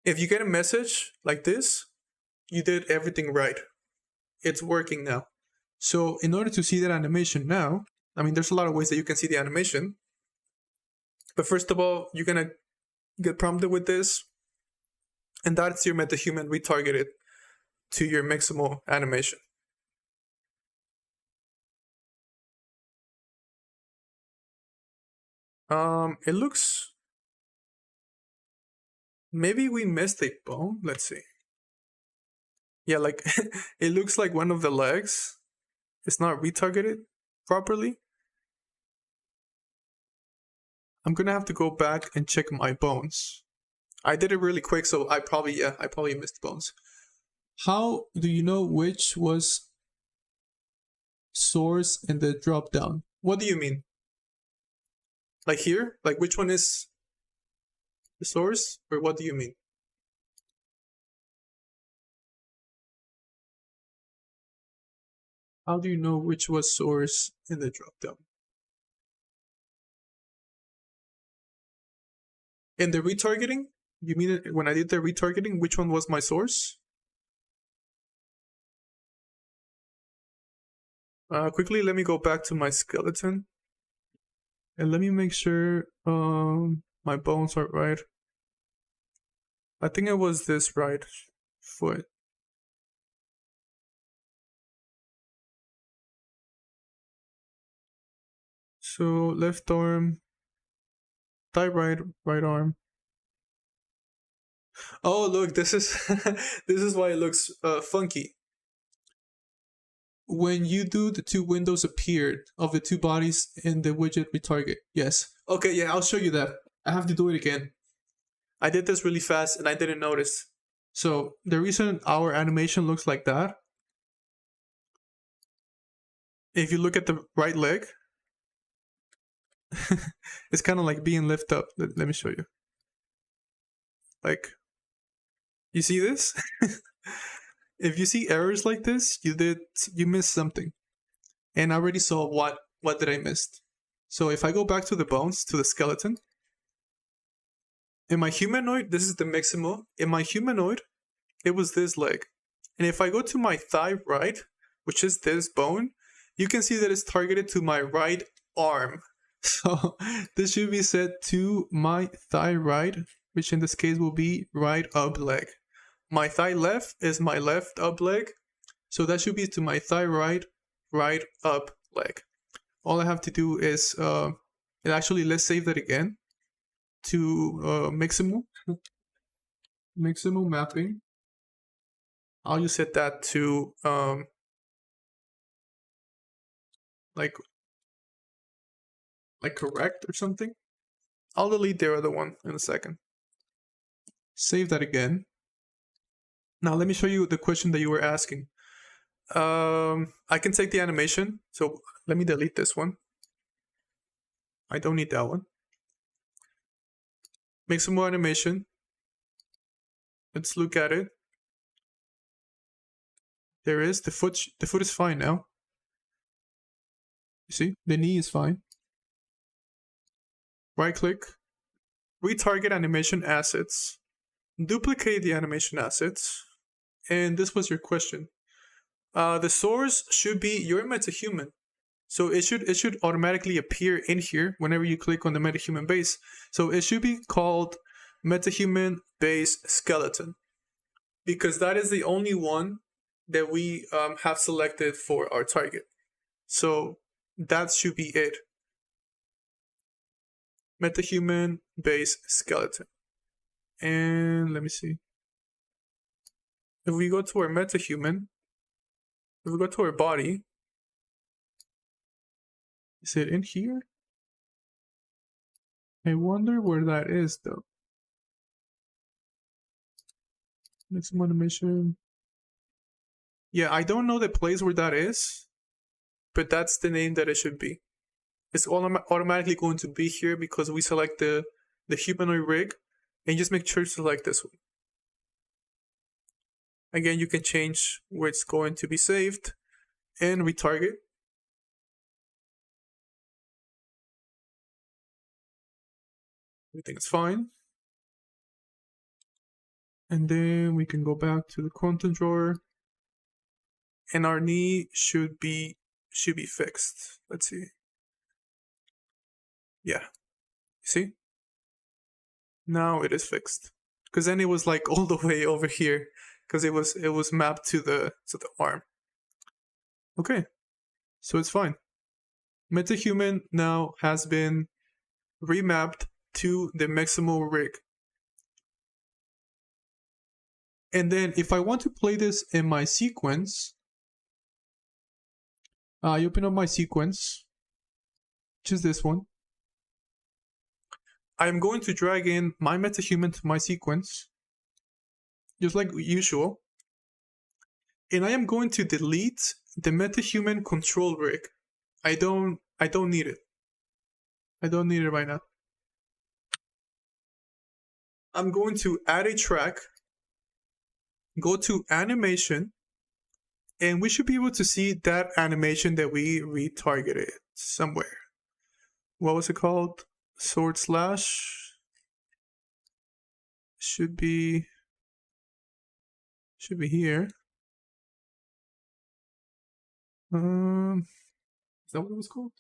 If you get a message like this, you did everything right. It's working now. So in order to see that animation now, I mean, there's a lot of ways that you can see the animation. But first of all, you're going to get prompted with this. And that's your metahuman retargeted to your Maximo animation. It looks... Maybe we missed a bone? Let's see. Yeah, like, it looks like one of the legs is not retargeted properly. I'm gonna have to go back and check my bones. I did it really quick, so I probably missed bones. How do you know which was source in the drop down. What do you mean? Like here? Like which one is the source? Or what do you mean? How do you know which was source in the drop down? In the retargeting? You mean when I did the retargeting, which one was my source? Quickly, let me go back to my skeleton. And let me make sure my bones are right. I think it was this right foot. So left arm, thigh right, right arm. Oh look, this is this is why it looks funky. When you do the two windows appeared of the two bodies in the widget retarget. Yes. Okay, yeah, I'll show you that. I have to do it again. I did this really fast and I didn't notice. So the reason our animation looks like that, if you look at the right leg, it's kind of like being lifted up. Let me show you. Like, you see this? If you see errors like this, you missed something. And I already saw what did I miss. So if I go back to the bones, to the skeleton, in my humanoid, this is the Maximo. In my humanoid, it was this leg. And if I go to my thigh right, which is this bone, you can see that it's targeted to my right arm. So this should be set to my thigh right, which in this case will be right up leg. My thigh left is my left up leg, so that should be to my thigh right, right up leg. All I have to do is, actually, let's save that again to Maximo mapping. I'll just set that to like correct or something. I'll delete the other one in a second. Save that again. Now let me show you the question that you were asking. I can take the animation. So let me delete this one. I don't need that one. Make some more animation. Let's look at it. There is the foot. The foot is fine now. You see, the knee is fine. Right click, retarget animation assets, duplicate the animation assets, and this was your question. The source should be your metahuman, so it should automatically appear in here whenever you click on the metahuman base. So it should be called metahuman base skeleton, because that is the only one that we have selected for our target. So that should be it. Metahuman base skeleton. And let me see. If we go to our metahuman, if we go to our body, is it in here? I wonder where that is though. Make some animation. Yeah, I don't know the place where that is, but that's the name that it should be. It's automatically going to be here because we select the humanoid rig, and just make sure to select this one. Again, you can change where it's going to be saved and retarget. Everything is fine. And then we can go back to the content drawer, and our knee should be fixed. Let's see. Yeah, you see? Now it is fixed. Because then it was like all the way over here, because it was mapped to the arm. Okay, so it's fine. Metahuman now has been remapped to the Maximo rig. And then if I want to play this in my sequence, I open up my sequence, which is this one. I'm going to drag in my metahuman to my sequence, just like usual. and I am going to delete the MetaHuman control rig. I don't need it. I don't need it right now. I'm going to add a track, go to animation, and we should be able to see that animation that we retargeted somewhere. What was it called? / should be here. Is that what it was called?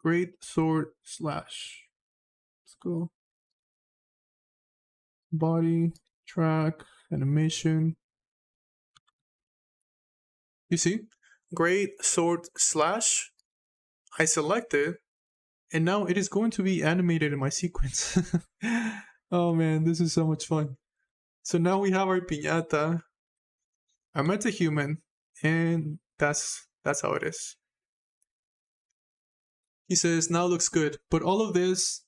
Great sword / Let's go. Body, track, animation. You see? Great sword / I select it, and now it is going to be animated in my sequence. Oh man, this is so much fun. So now we have our piñata, our MetaHuman, and that's how it is. He says, now looks good, but all of this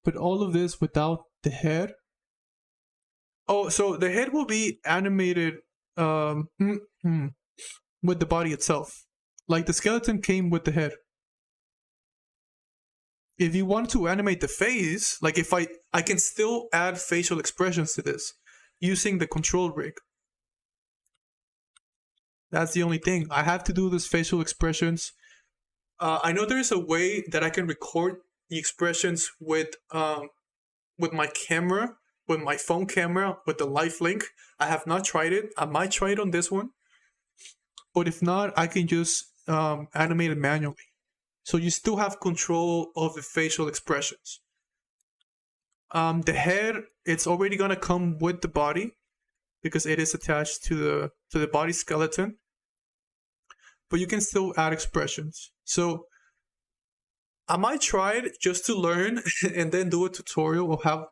without the head. Oh, so the head will be animated with the body itself. Like the skeleton came with the head. If you want to animate the face, like if I can still add facial expressions to this using the control rig. That's the only thing. I have to do this facial expressions. I know there is a way that I can record the expressions with my camera, with my phone camera, with the live link. I have not tried it. I might try it on this one. But if not, I can just animate it manually. So you still have control of the facial expressions. The head, it's already gonna come with the body because it is attached to the body skeleton. But you can still add expressions. So I might try it just to learn and then do a tutorial of how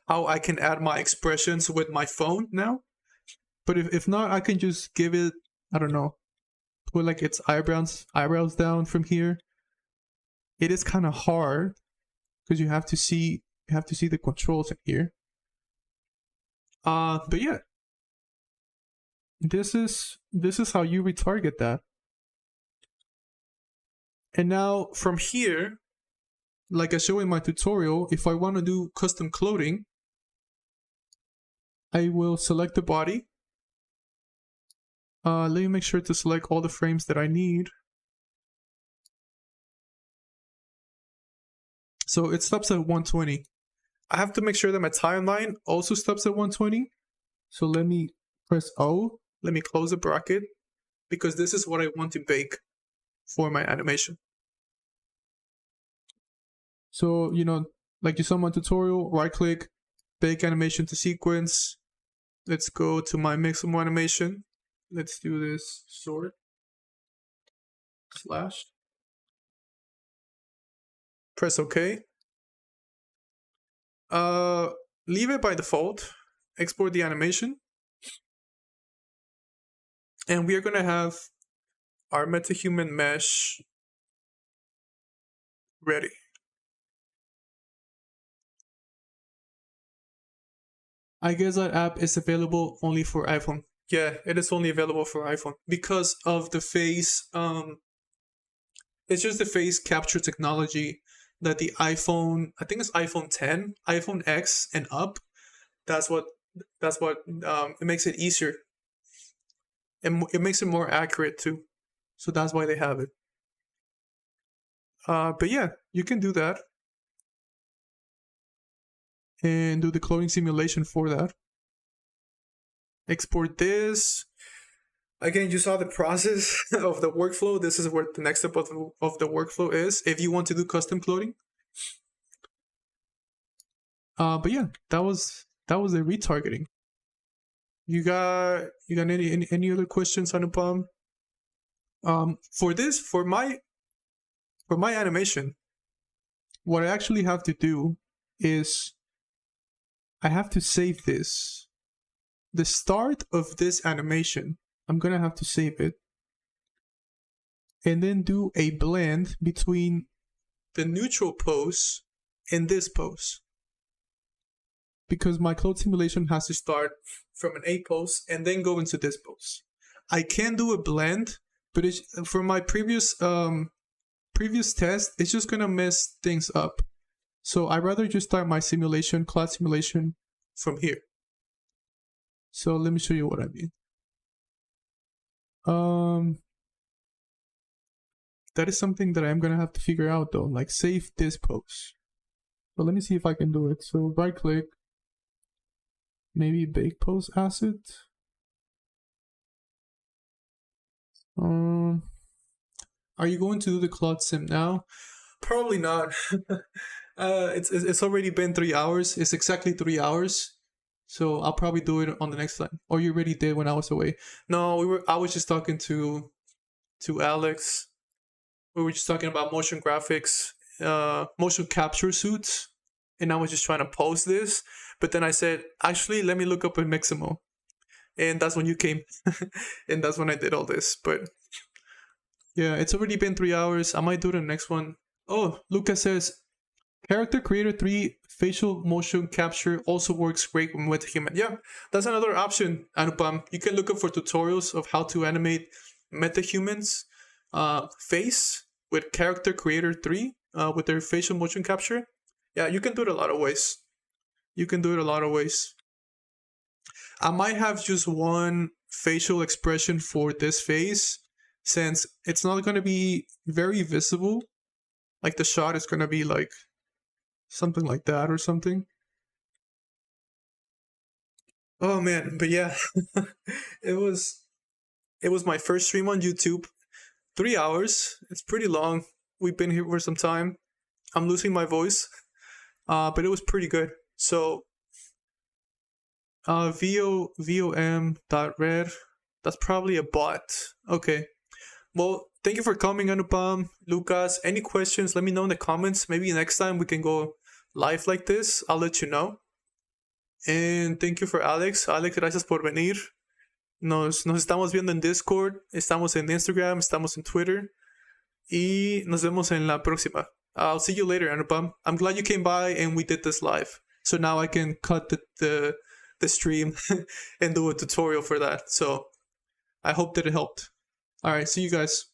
I can add my expressions with my phone now. But if not, I can just give it, I don't know, put like its eyebrows down from here. It is kind of hard because you have to see the controls in here. But yeah, this is how you retarget that. And now from here, like I showed in my tutorial, if I want to do custom clothing, I will select the body. Let me make sure to select all the frames that I need. So it stops at 120. I have to make sure that my timeline also stops at 120. So let me press O. Let me close the bracket because this is what I want to bake for my animation. So, you know, like you saw in my tutorial, right click, bake animation to sequence. Let's go to my Maximo animation. Let's do this sword / press OK. Leave it by default. Export the animation. And we are going to have our MetaHuman mesh ready. I guess that app is available only for iPhone. Yeah, it is only available for iPhone because of the face. It's just the face capture technology that the iPhone, I think it's iPhone 10, iPhone X and up. That's what it makes it easier. And it makes it more accurate too. So that's why they have it. But yeah, you can do that. And do the clothing simulation for that. Export this. Again, you saw the process of the workflow. This is where the next step of the workflow is if you want to do custom clothing. But yeah, that was the retargeting. You got any other questions, Anupam? For my animation, what I actually have to do is I have to save this. The start of this animation, I'm gonna have to save it. And then do a blend between the neutral pose and this pose. because my clothes simulation has to start from an A pose and then go into this pose. I can do a blend, but it's, for my previous test, it's just gonna mess things up. So I'd rather just start my simulation, cloud simulation, from here. So let me show you what I mean. That is something that I'm gonna have to figure out though, like save this pose. But let me see if I can do it. So right click, maybe bake pose asset. Are you going to do the cloud sim now? Probably not. It's already been 3 hours. It's exactly 3 hours. So I'll probably do it on the next time. Or you already did when I was away. No, I was just talking to Alex. We were just talking about motion graphics, motion capture suits, and I was just trying to post this. But then I said, actually, let me look up a Maximo, and that's when you came, and that's when I did all this. But yeah, it's already been 3 hours. I might do the next one. Oh, Lucas says, Character Creator 3 facial motion capture also works great with Metahumans. Yeah, that's another option, Anupam. You can look up for tutorials of how to animate Metahumans face with Character Creator 3 with their facial motion capture. Yeah, you can do it a lot of ways. I might have just one facial expression for this face, since it's not going to be very visible. Like the shot is going to be like something like that or something. Oh man, but yeah, it was my first stream on YouTube. 3 hours. It's pretty long. We've been here for some time. I'm losing my voice, but it was pretty good. So, vom.red. That's probably a bot. Okay. Well, thank you for coming, Anupam, Lucas. Any questions? Let me know in the comments. Maybe next time we can go live like this. I'll let you know. And thank you for Alex. Alex, gracias por venir. Nos estamos viendo en Discord, estamos en Instagram, estamos en Twitter. Y nos vemos en la próxima. I'll see you later, Anupam. I'm glad you came by and we did this live. So now I can cut the stream and do a tutorial for that. So I hope that it helped. Alright, see you guys.